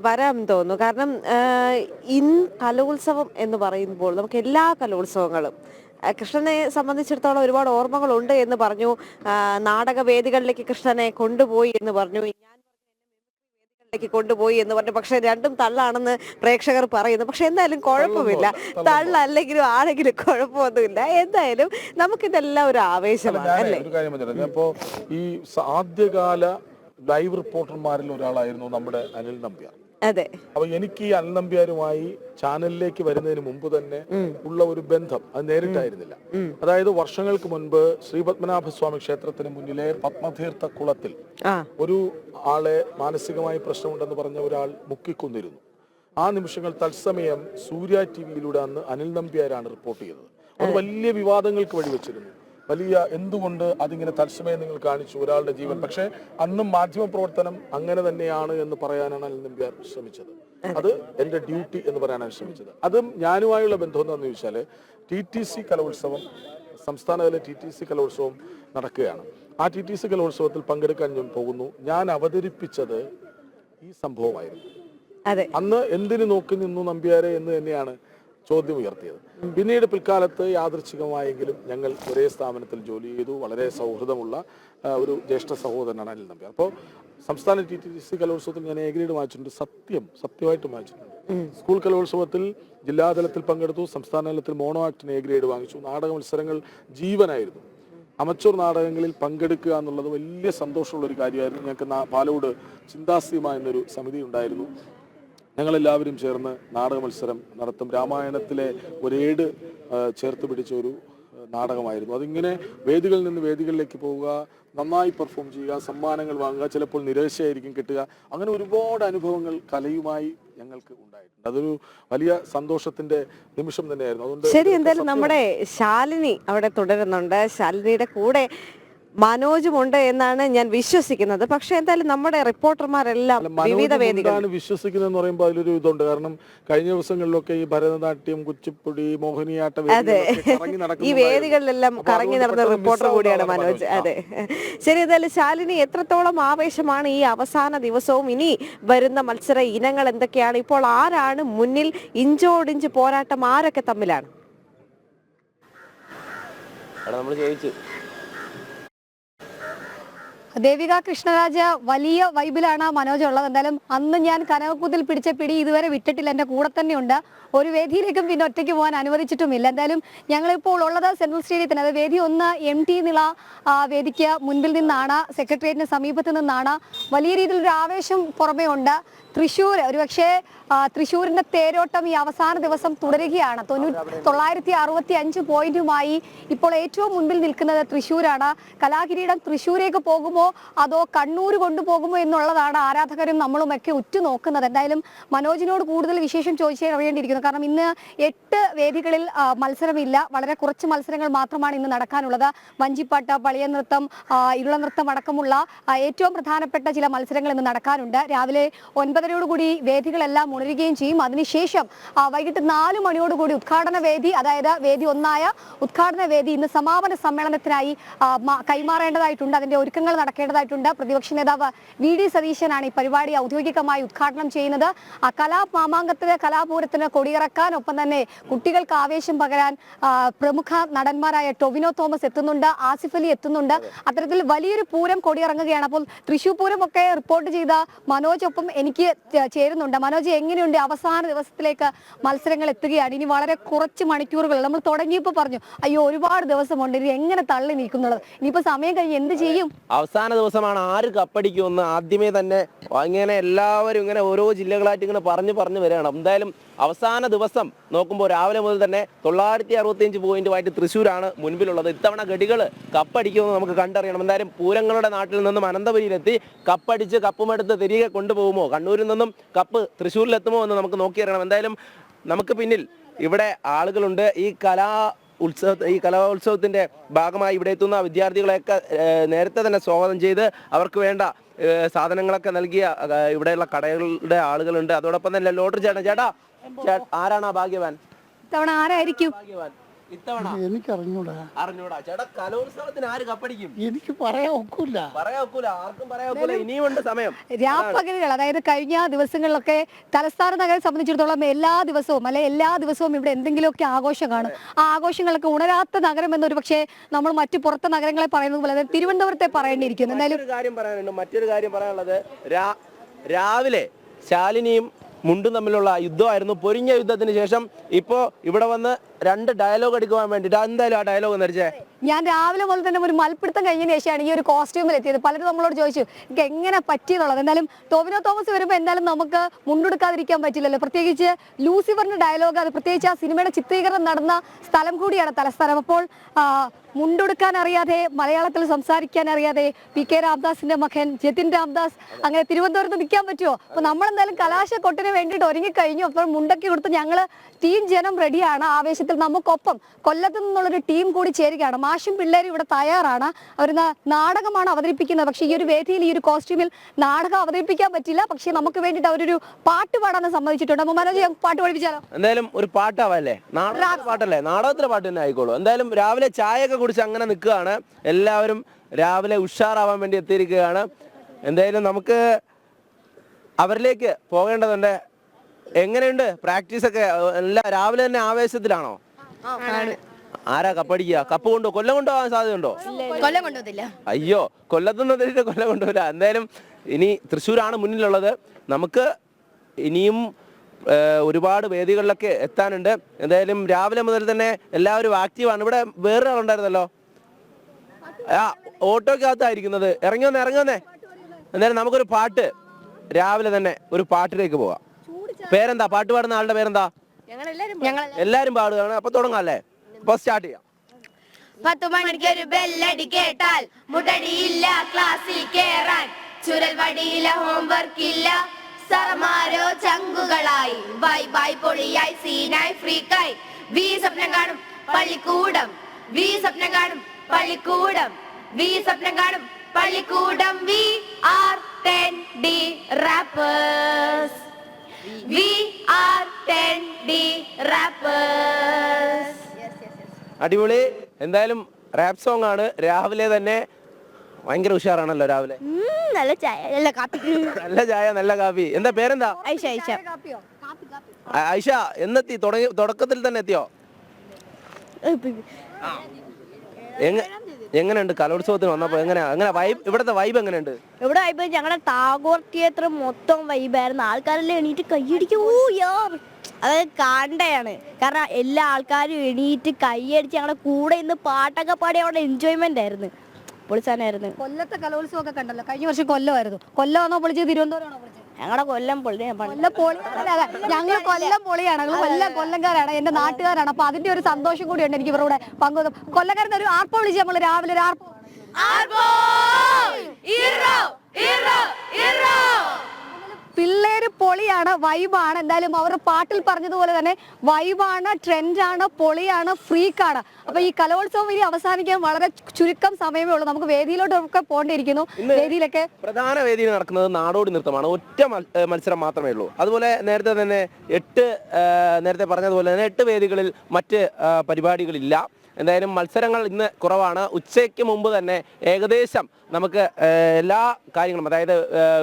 വരാൻ തോന്നുന്നു. കാരണം കലോത്സവം എന്ന് പറയുമ്പോൾ നമുക്ക് എല്ലാ കലോത്സവങ്ങളും കൃഷ്ണനെ സംബന്ധിച്ചിടത്തോളം ഒരുപാട് ഓർമ്മകളുണ്ട് എന്ന് പറഞ്ഞു. നാടകവേദികളിലേക്ക് കൃഷ്ണനെ കൊണ്ടുപോയി എന്ന് പറഞ്ഞു, കൊണ്ടുപോയി എന്ന് പറഞ്ഞു. പക്ഷെ രണ്ടും തള്ളാണെന്ന് പ്രേക്ഷകർ പറയുന്നു. പക്ഷെ എന്തായാലും കുഴപ്പമില്ല, തള്ളല്ലെങ്കിലും ആണെങ്കിലും കുഴപ്പമൊന്നുമില്ല. എന്തായാലും നമുക്കിതെല്ലാം ഒരു ആവേശമാണ് അല്ലേ? ഒരു കാര്യം പറഞ്ഞത്, അപ്പോ ഈ ആദ്യകാല ലൈവ് റിപ്പോർട്ടർമാരിൽ ഒരാളായിരുന്നു നമ്മുടെ അനിൽ നമ്പ്യാർ. അതെ. അപ്പൊ എനിക്ക് ഈ അനിൽ നമ്പ്യാരുമായി ചാനലിലേക്ക് വരുന്നതിന് മുമ്പ് തന്നെ ഉള്ള ഒരു ബന്ധം അത് നേരിട്ടായിരുന്നില്ല. അതായത് വർഷങ്ങൾക്ക് മുൻപ് ശ്രീ പത്മനാഭസ്വാമി ക്ഷേത്രത്തിന് മുന്നിലെ പത്മതീർത്ഥ കുളത്തിൽ ഒരു ആളെ മാനസികമായി പ്രശ്നമുണ്ടെന്ന് പറഞ്ഞ ഒരാൾ മുക്കിക്കൊന്നിരുന്നു. ആ നിമിഷങ്ങൾ തത്സമയം സൂര്യ ടിവിയിലൂടെ അന്ന് അനിൽ നമ്പ്യാരാണ് റിപ്പോർട്ട് ചെയ്തത്. അത് വലിയ വിവാദങ്ങൾക്ക് വഴിവെച്ചിരുന്നു. വലിയ എന്തുകൊണ്ട് അതിങ്ങനെ തത്സമയം നിങ്ങൾ കാണിച്ചു ഒരാളുടെ ജീവൻ. പക്ഷെ അന്നും മാധ്യമ പ്രവർത്തനം അങ്ങനെ തന്നെയാണ് എന്ന് പറയാനാണ് അനിൽ നമ്പ്യാർ ശ്രമിച്ചത്. അത് എന്റെ ഡ്യൂട്ടി എന്ന് പറയാനാണ് ശ്രമിച്ചത്. അതും ഞാനുമായുള്ള ബന്ധം എന്താണെന്ന് ചോദിച്ചാൽ, TTC കലോത്സവം, സംസ്ഥാനതല TTC കലോത്സവം നടക്കുകയാണ്. ആ TTC കലോത്സവത്തിൽ പങ്കെടുക്കാൻ ഞാൻ പോകുന്നു. ഞാൻ അവതരിപ്പിച്ചത് ഈ സംഭവമായിരുന്നു. അന്ന് എന്തിനു നോക്കി നിന്നു നമ്പ്യാരെ എന്ന് തന്നെയാണ് ചോദ്യം ഉയർത്തിയത്. പിന്നീട് പിൽക്കാലത്ത് യാദൃച്ഛികമായെങ്കിലും ഞങ്ങൾ ഒരേ സ്ഥാപനത്തിൽ ജോലി ചെയ്തു. വളരെ സൗഹൃദമുള്ള ഒരു ജ്യേഷ്ഠ സഹോദരനാണ് അനിൽ നമ്പ്യാർ. അപ്പോൾ സംസ്ഥാന TTC കലോത്സവത്തിൽ ഞാൻ A ഗ്രേഡ് വാങ്ങിച്ചിട്ടുണ്ട്. സത്യമായിട്ട് വാങ്ങിച്ചിട്ടുണ്ട്. സ്കൂൾ കലോത്സവത്തിൽ ജില്ലാതലത്തിൽ പങ്കെടുത്തു. സംസ്ഥാന തലത്തിൽ മോണോ ആക്ടിന് A ഗ്രേഡ് വാങ്ങിച്ചു. നാടക മത്സരങ്ങൾ ജീവനായിരുന്നു. അമച്ചൂർ നാടകങ്ങളിൽ പങ്കെടുക്കുക എന്നുള്ളത് വലിയ സന്തോഷമുള്ള ഒരു കാര്യമായിരുന്നു. ഞങ്ങൾക്ക് പാലോട് ചിന്താസീമ എന്നൊരു സമിതി ഉണ്ടായിരുന്നു. ഞങ്ങളെല്ലാവരും ചേർന്ന് നാടക മത്സരം നടത്തും. രാമായണത്തിലെ ഒരേട് ചേർത്ത് പിടിച്ച ഒരു നാടകമായിരുന്നു. അതിങ്ങനെ വേദികളിൽ നിന്ന് വേദികളിലേക്ക് പോവുക, നന്നായി പെർഫോം ചെയ്യുക, സമ്മാനങ്ങൾ വാങ്ങുക, ചിലപ്പോൾ നിരാശയായിരിക്കും കിട്ടുക. അങ്ങനെ ഒരുപാട് അനുഭവങ്ങൾ കലയുമായി ഞങ്ങൾക്ക് ഉണ്ടായിട്ടുണ്ട്. അതൊരു വലിയ സന്തോഷത്തിന്റെ നിമിഷം തന്നെയായിരുന്നു. അതുകൊണ്ട് ശരി, എന്തായാലും നമ്മുടെ ശാലിനി അവിടെ തുടരുന്നുണ്ട്. ശാലിനിയുടെ കൂടെ മനോജുമുണ്ട് എന്നാണ് ഞാൻ വിശ്വസിക്കുന്നത്. പക്ഷെ എന്തായാലും നമ്മുടെ റിപ്പോർട്ടർമാരെല്ലാം വിവിധ വേദികളാണ് വിശ്വസിക്കുന്നതെന്ന് പറയുമ്പോൾ അതിലൊരു ഇതുണ്ട്. കാരണം കഴിഞ്ഞ ദിവസങ്ങളിലൊക്കെ ഈ ഭരതനാട്യം, കുച്ചിപ്പുടി, മോഹിനിയാട്ടം ഈ വേദികളിലെല്ലാം കറങ്ങി നടന്ന റിപ്പോർട്ടർ കൂടിയാണ് മനോജ്. അതെ, ശരി. എന്തായാലും ശാലിനി, എത്രത്തോളം ആവേശമാണ് ഈ അവസാന ദിവസവും? ഇനി വരുന്ന മത്സര ഇനങ്ങൾ എന്തൊക്കെയാണ്? ഇപ്പോൾ ആരാണ് മുന്നിൽ? ഇഞ്ചോടിഞ്ച് പോരാട്ടം ആരൊക്കെ തമ്മിലാണ്? നമ്മൾ ജയിച്ചു. ദേവിക കൃഷ്ണരാജ് വലിയ വൈബിലാണ് മനോജ് ഉള്ളത്. എന്തായാലും അന്ന് ഞാൻ കനകക്കുത്തിൽ പിടിച്ച പിടി ഇതുവരെ വിട്ടിട്ടില്ല, എൻ്റെ കൂടെ തന്നെയുണ്ട്. ഒരു വേദിയിലേക്കും പിന്നെ ഒറ്റയ്ക്ക് പോകാൻ അനുവദിച്ചിട്ടുമില്ല. എന്തായാലും ഞങ്ങളിപ്പോൾ ഉള്ളത് സെൻട്രൽ സ്റ്റേഡിയത്തിന്, അത് വേദി 1 MT നിള വേദിക്ക് മുൻപിൽ നിന്നാണ്, സെക്രട്ടേറിയറ്റിന് സമീപത്ത് നിന്നാണ്. വലിയ രീതിയിലൊരു ആവേശം പുറമേ ഉണ്ട്. തൃശ്ശൂർ, ഒരുപക്ഷെ തൃശ്ശൂരിന്റെ തേരോട്ടം ഈ അവസാന ദിവസം തുടരുകയാണ്. 965 പോയിന്റുമായി ഇപ്പോൾ ഏറ്റവും മുൻപിൽ നിൽക്കുന്നത് തൃശ്ശൂരാണ്. കലാകിരീടം തൃശ്ശൂരേക്ക് പോകുമോ അതോ കണ്ണൂർ കൊണ്ടുപോകുമോ എന്നുള്ളതാണ് ആരാധകരും നമ്മളുമൊക്കെ ഉറ്റുനോക്കുന്നത്. എന്തായാലും മനോജിനോട് കൂടുതൽ വിശേഷം ചോദിച്ചേ അറിയേണ്ടിയിരിക്കുന്നു. കാരണം ഇന്ന് 8 വേദികളിൽ മത്സരമില്ല, വളരെ കുറച്ച് മത്സരങ്ങൾ മാത്രമാണ് ഇന്ന് നടക്കാനുള്ളത്. വഞ്ചിപ്പാട്ട്, പളിയനൃത്തം, ഇരുളനൃത്തം അടക്കമുള്ള ഏറ്റവും പ്രധാനപ്പെട്ട ചില മത്സരങ്ങൾ ഇന്ന് നടക്കാനുണ്ട്. രാവിലെ 9:30 വേദികളെല്ലാം ഉണരുകയും ചെയ്യും. അതിനുശേഷം വൈകിട്ട് 4 മണിയോടുകൂടി ഉദ്ഘാടന വേദി, അതായത് വേദി 1 ഉദ്ഘാടന വേദി ഇന്ന് സമാപന സമ്മേളനത്തിനായി കൈമാറേണ്ടതായിട്ടുണ്ട്. അതിന്റെ ഒരുക്കങ്ങൾ നടക്കേണ്ടതായിട്ടുണ്ട്. പ്രതിപക്ഷ നേതാവ് VD സതീശനാണ് ഈ പരിപാടി ഔദ്യോഗികമായി ഉദ്ഘാടനം ചെയ്യുന്നത്. ആ കലാമാമാങ്കത്തിന്, കലാപൂരത്തിന് കൊടിയിറക്കാൻ, ഒപ്പം തന്നെ കുട്ടികൾക്ക് ആവേശം പകരാൻ പ്രമുഖ നടന്മാരായ ടൊവിനോ തോമസ് എത്തുന്നുണ്ട്, ആസിഫ് അലി എത്തുന്നുണ്ട്. അത്തരത്തിൽ വലിയൊരു പൂരം കൊടിയിറങ്ങുകയാണ്. അപ്പോൾ തൃശ്ശൂർ പൂരം ഒക്കെ റിപ്പോർട്ട് ചെയ്ത മനോജ് ഒപ്പം എനിക്ക് ചേരുന്നുണ്ട്. മനോജ്, എങ്ങനെയുണ്ട്? അവസാന ദിവസത്തിലേക്ക് മത്സരങ്ങൾ എത്തുകയാണ്. ഇനി വളരെ കുറച്ച് മണിക്കൂറുകൾ. നമ്മൾ തുടങ്ങിയപ്പോൾ പറഞ്ഞു അയ്യോ ഒരുപാട് ദിവസമുണ്ട്, ഇനി എങ്ങനെ തള്ളി നീക്കുന്നുള്ളത്. ഇനിയിപ്പോ സമയം കഴിഞ്ഞ് എന്ത് ചെയ്യും? അവസാന ദിവസമാണ്, ആര് കപ്പടിക്കുമെന്ന് ആദ്യമേ തന്നെ ഇങ്ങനെ എല്ലാവരും ഇങ്ങനെ ഓരോ ജില്ലകളായിട്ട് ഇങ്ങനെ പറഞ്ഞു വരികയാണ്. എന്തായാലും അവസാന ദിവസം നോക്കുമ്പോൾ രാവിലെ മുതൽ തന്നെ 965 പോയിന്റുമായിട്ട് തൃശ്ശൂരാണ് മുൻപിലുള്ളത്. ഇത്തവണ ഗഡികൾ കപ്പടിക്കുമെന്ന് നമുക്ക് കണ്ടറിയണം. എന്തായാലും പൂരങ്ങളുടെ നാട്ടിൽ നിന്നും അനന്തപുരിയിലെത്തി കപ്പടിച്ച് കപ്പുമെടുത്ത് തിരികെ കൊണ്ടുപോകുമോ, കണ്ണൂരിൽ നിന്നും കപ്പ് തൃശ്ശൂരിലെത്തുമോ എന്ന് നമുക്ക് നോക്കിയറിയണം. എന്തായാലും നമുക്ക് പിന്നിൽ ഇവിടെ ആളുകളുണ്ട്. ഈ കലോത്സവത്തിന്റെ ഭാഗമായി ഇവിടെ എത്തുന്ന വിദ്യാർത്ഥികളെയൊക്കെ നേരത്തെ തന്നെ സ്വാഗതം ചെയ്ത് അവർക്ക് വേണ്ട സാധനങ്ങളൊക്കെ നൽകിയ ഇവിടെയുള്ള കടകളുടെ ആളുകളുണ്ട്. അതോടൊപ്പം തന്നെ ലോട്ടറി ചേട്ടാ ആരാണ് ആ ഭാഗ്യവാൻ? ഇത്തവണ ആരായിരിക്കും? ഇത്തവണ എനിക്കറിഞ്ഞൂടാ. അറിഞ്ഞൂടാ ചേട്ടാ, കലോത്സവത്തിന് ആര് കപ്പടിക്കും? എനിക്ക് പറയാൻ ഒക്കില്ല. പറയാൻ ഒക്കൂല, ആർക്കും പറയാൻ ഒക്കൂല. ഇനിയുമുണ്ട് സമയം. രാപ്പകലുകൾ, അതായത് കഴിഞ്ഞ ദിവസങ്ങളിലൊക്കെ തലസ്ഥാന നഗരം സംബന്ധിച്ചിടത്തോളം എല്ലാ ദിവസവും എല്ലാ ദിവസവും ഇവിടെ എന്തെങ്കിലുമൊക്കെ ആഘോഷം കാണും. ആ ആഘോഷങ്ങളൊക്കെ ഉണരാത്ത നഗരം എന്നൊരു പക്ഷേ നമ്മൾ മറ്റു പുറത്തെ നഗരങ്ങളെ പറയുന്നത് പോലെ അതായത് തിരുവനന്തപുരത്തെ പറയേണ്ടിയിരിക്കുന്നു. എന്തായാലും മറ്റൊരു കാര്യം പറയാനുള്ളത്, രാവിലെ ശാലിനിയും മുണ്ടും തമ്മിലുള്ള യുദ്ധമായിരുന്നു. പൊരിഞ്ഞ യുദ്ധത്തിന് ശേഷം ഇപ്പോ ഇവിടെ വന്ന് 2 ഡയലോഗ് എടുക്കുവാൻ വേണ്ടിട്ട് എന്തായാലും ആ ഡയലോഗ് നടിച്ചേ. ഞാൻ രാവിലെ മുതൽ തന്നെ ഒരു മൽപ്പിടുത്തം കഴിഞ്ഞതിന് ശേഷമാണ് ഈ ഒരു കോസ്റ്റ്യൂമിൽ എത്തിയത്. പലരും നമ്മളോട് ചോദിച്ചു എനിക്ക് എങ്ങനെ പറ്റിയെന്നുള്ളത്. എന്തായാലും ടോവിനോ തോമസ് വരുമ്പോൾ എന്തായാലും നമുക്ക് മുണ്ടെടുക്കാതിരിക്കാൻ പറ്റില്ലല്ലോ. പ്രത്യേകിച്ച് ലൂസിഫറിന്റെ ഡയലോഗ്, അത് പ്രത്യേകിച്ച് ആ സിനിമയുടെ ചിത്രീകരണം നടന്ന സ്ഥലം കൂടിയാണ് തലസ്ഥാനം. അപ്പോൾ മുണ്ടെടുക്കാൻ അറിയാതെ, മലയാളത്തിൽ സംസാരിക്കാൻ അറിയാതെ PK രാംദാസിന്റെ മകൻ ജതിൻ രാംദാസ് അങ്ങനെ തിരുവനന്തപുരത്ത് നിൽക്കാൻ പറ്റുമോ? അപ്പൊ നമ്മളെന്തായാലും കലാശക്കൊട്ടിന് വേണ്ടിയിട്ട് ഒരുങ്ങിക്കഴിഞ്ഞു. അപ്പോൾ മുണ്ടൊക്കെ കൊടുത്ത് ഞങ്ങള് ടീം ജനം റെഡിയാണ്. ആവേശത്തിൽ നമുക്കൊപ്പം കൊല്ലത്ത് നിന്നുള്ളൊരു ടീം കൂടി ചേരുകയാണ്. മാഷും പിള്ളേരും ഇവിടെ തയ്യാറാണ്. അവർ നാടകമാണ് അവതരിപ്പിക്കുന്നത്. പക്ഷേ ഈ ഒരു വേദിയിൽ ഈ ഒരു കോസ്റ്റ്യൂമിൽ നാടകം അവതരിപ്പിക്കാൻ പറ്റില്ല. പക്ഷേ നമുക്ക് വേണ്ടിയിട്ട് അവരൊരു പാട്ട് പാടാൻ സമ്മതിച്ചിട്ടുണ്ട്. അപ്പൊ മനോജ് പാട്ട് പഠിപ്പിച്ചാലോ? എന്തായാലും ഒരു പാട്ടാവല്ലേ, നാടകത്തിലെ പാട്ടല്ലേ, നാടകത്തിലെ പാട്ട് തന്നെ ആയിക്കോളൂ. എന്തായാലും രാവിലെ ചായയൊക്കെ കുടിച്ച് അങ്ങനെ നിൽക്കുകയാണ്. എല്ലാവരും രാവിലെ ഉഷാറാവാൻ വേണ്ടി എത്തിയിരിക്കുകയാണ്. എന്തായാലും നമുക്ക് അവരിലേക്ക് പോകേണ്ടതുണ്ട്. എങ്ങനെയുണ്ട് പ്രാക്ടീസ് ഒക്കെ? എല്ലാം രാവിലെ തന്നെ ആവേശത്തിലാണോ? ആരാ കപ്പടിക്കുക? കപ്പ് കൊണ്ടോ? കൊല്ലം കൊണ്ടുപോകാൻ സാധ്യതയുണ്ടോ? കൊല്ലം കൊണ്ടുപോകത്തില്ല. അയ്യോ, കൊല്ലത്തുനിന്ന് കൊല്ലം കൊണ്ടുപോകില്ല. എന്തായാലും ഇനി തൃശ്ശൂരാണ് മുന്നിലുള്ളത്. നമുക്ക് ഇനിയും ഒരുപാട് വേദികളിലൊക്കെ എത്താനുണ്ട്. എന്തായാലും രാവിലെ മുതൽ തന്നെ എല്ലാവരും ആക്റ്റീവാണ്. ഇവിടെ വേറൊരാളുണ്ടായിരുന്നല്ലോ, ഓട്ടോക്കകത്തായിരിക്കുന്നത്. ഇറങ്ങി വന്നേ. എന്തായാലും നമുക്കൊരു പാട്ട്, രാവിലെ തന്നെ ഒരു പാട്ടിലേക്ക് പോകാം. പേരെന്താ? പാട്ട് പാടുന്ന ആളുടെ പേരെന്താ? എല്ലാരും പാടുകയാണ്. അപ്പൊ തുടങ്ങാം അല്ലേ? അപ്പൊ സ്റ്റാർട്ട് ചെയ്യാം. 10 മണിക്കൊരു ബെല്ലടി കേട്ടാൽ മുടടിയില്ല ക്ലാസ്സിൽ കേറാൻ, ചുരൽ വടിയില്ല ഹോംവർക്ക് ഇല്ല, സറമാരോ ചങ്കുകളായി ബൈ ബൈ പൊളിയായി സീനായി ഫ്രീക്കായി. വി സ്വപ്നം കാണും പള്ളിക്കൂടം, വി സ്വപ്നം കാണും പള്ളിക്കൂടം, വി സ്വപ്നം കാണും പള്ളിക്കൂടം. We are 10D rappers, we are 10D rappers. അടിപൊളി. എന്തായാലും റാപ്പ് സോങ് ആണ്. രാവിലെ തന്നെ ഭയങ്കര ഉഷാറാണല്ലോ രാവിലെ. നല്ല ചായ, നല്ല കാപ്പി. നല്ല ചായ, നല്ല കാപ്പി. എന്താ പേരെന്താ? ഐഷ. ഐഷ എന്നെത്തി? തുടക്കത്തിൽ തന്നെ എത്തിയോ? എങ്ങനെയുണ്ട് കലോത്സവത്തിന് വന്നപ്പോ? എങ്ങനെ വൈബ്? ഇവിടുത്തെ വൈബ് എങ്ങനെയുണ്ട്? ഇവിടെ വൈബ് ഞങ്ങളുടെ ടാഗോർ തിയേറ്റർ മൊത്തം വൈബായിരുന്നു. ആൾക്കാരെല്ലാം എണീറ്റ് കൈയടിക്കും. അത് കാണണ്ടയാണ്. കാരണം എല്ലാ ആൾക്കാരും എണീറ്റ് കൈയടിച്ച് ഞങ്ങളുടെ കൂടെ ഇന്ന് പാട്ടൊക്കെ പാടി അവിടെ എൻജോയ്മെന്റ് ആയിരുന്നു. പൊളിച്ചാനായിരുന്നു. കൊല്ലത്തെ കലോത്സവം ഒക്കെ കണ്ടല്ലോ. കഴിഞ്ഞ വർഷം കൊല്ലമായിരുന്നു. കൊല്ലമാണോ പൊളിച്ചത്? തിരുവനന്തപുരമാണോ പൊളിച്ചത്? ഞങ്ങളുടെ കൊല്ലം പൊളി. ഞങ്ങൾ കൊല്ലം പൊളിയാണ്. ഞങ്ങൾ കൊല്ലംകാരാണ്, എന്റെ നാട്ടുകാരാണ്. അപ്പൊ അതിന്റെ ഒരു സന്തോഷം കൂടിയുണ്ട് എനിക്ക് ഇവരുടെ പങ്കു. കൊല്ലംകാരൻ ഒരു ആർപ്പോ വിളിച്ച് നമ്മൾ രാവിലെ ഒരു ആർപ്പോ. പിള്ളേര് പൊളിയാണ്, വൈബാണ്. എന്തായാലും അവർ പാട്ടിൽ പറഞ്ഞതുപോലെ തന്നെ വൈബാണ്, ട്രെൻഡാണ്, പൊളിയാണ്, ഫ്രീക്കാണ്. അപ്പൊ ഈ കലോത്സവം ഇനി അവസാനിക്കാൻ വളരെ ചുരുക്കം സമയമേ ഉള്ളൂ. നമുക്ക് വേദിയിലോട്ടൊക്കെ പോകേണ്ടിയിരിക്കുന്നു. വേദിയിലൊക്കെ പ്രധാന വേദിയിൽ നടക്കുന്നത് നാടോടി നൃത്തമാണ്. ഒറ്റ മത്സരം മാത്രമേ ഉള്ളൂ. അതുപോലെ നേരത്തെ പറഞ്ഞതുപോലെ തന്നെ 8 വേദികളിൽ മറ്റ് പരിപാടികളില്ല. എന്തായാലും മത്സരങ്ങൾ ഇന്ന് കുറവാണ്. ഉച്ചയ്ക്ക് മുമ്പ് തന്നെ ഏകദേശം നമുക്ക് എല്ലാ കാര്യങ്ങളും, അതായത്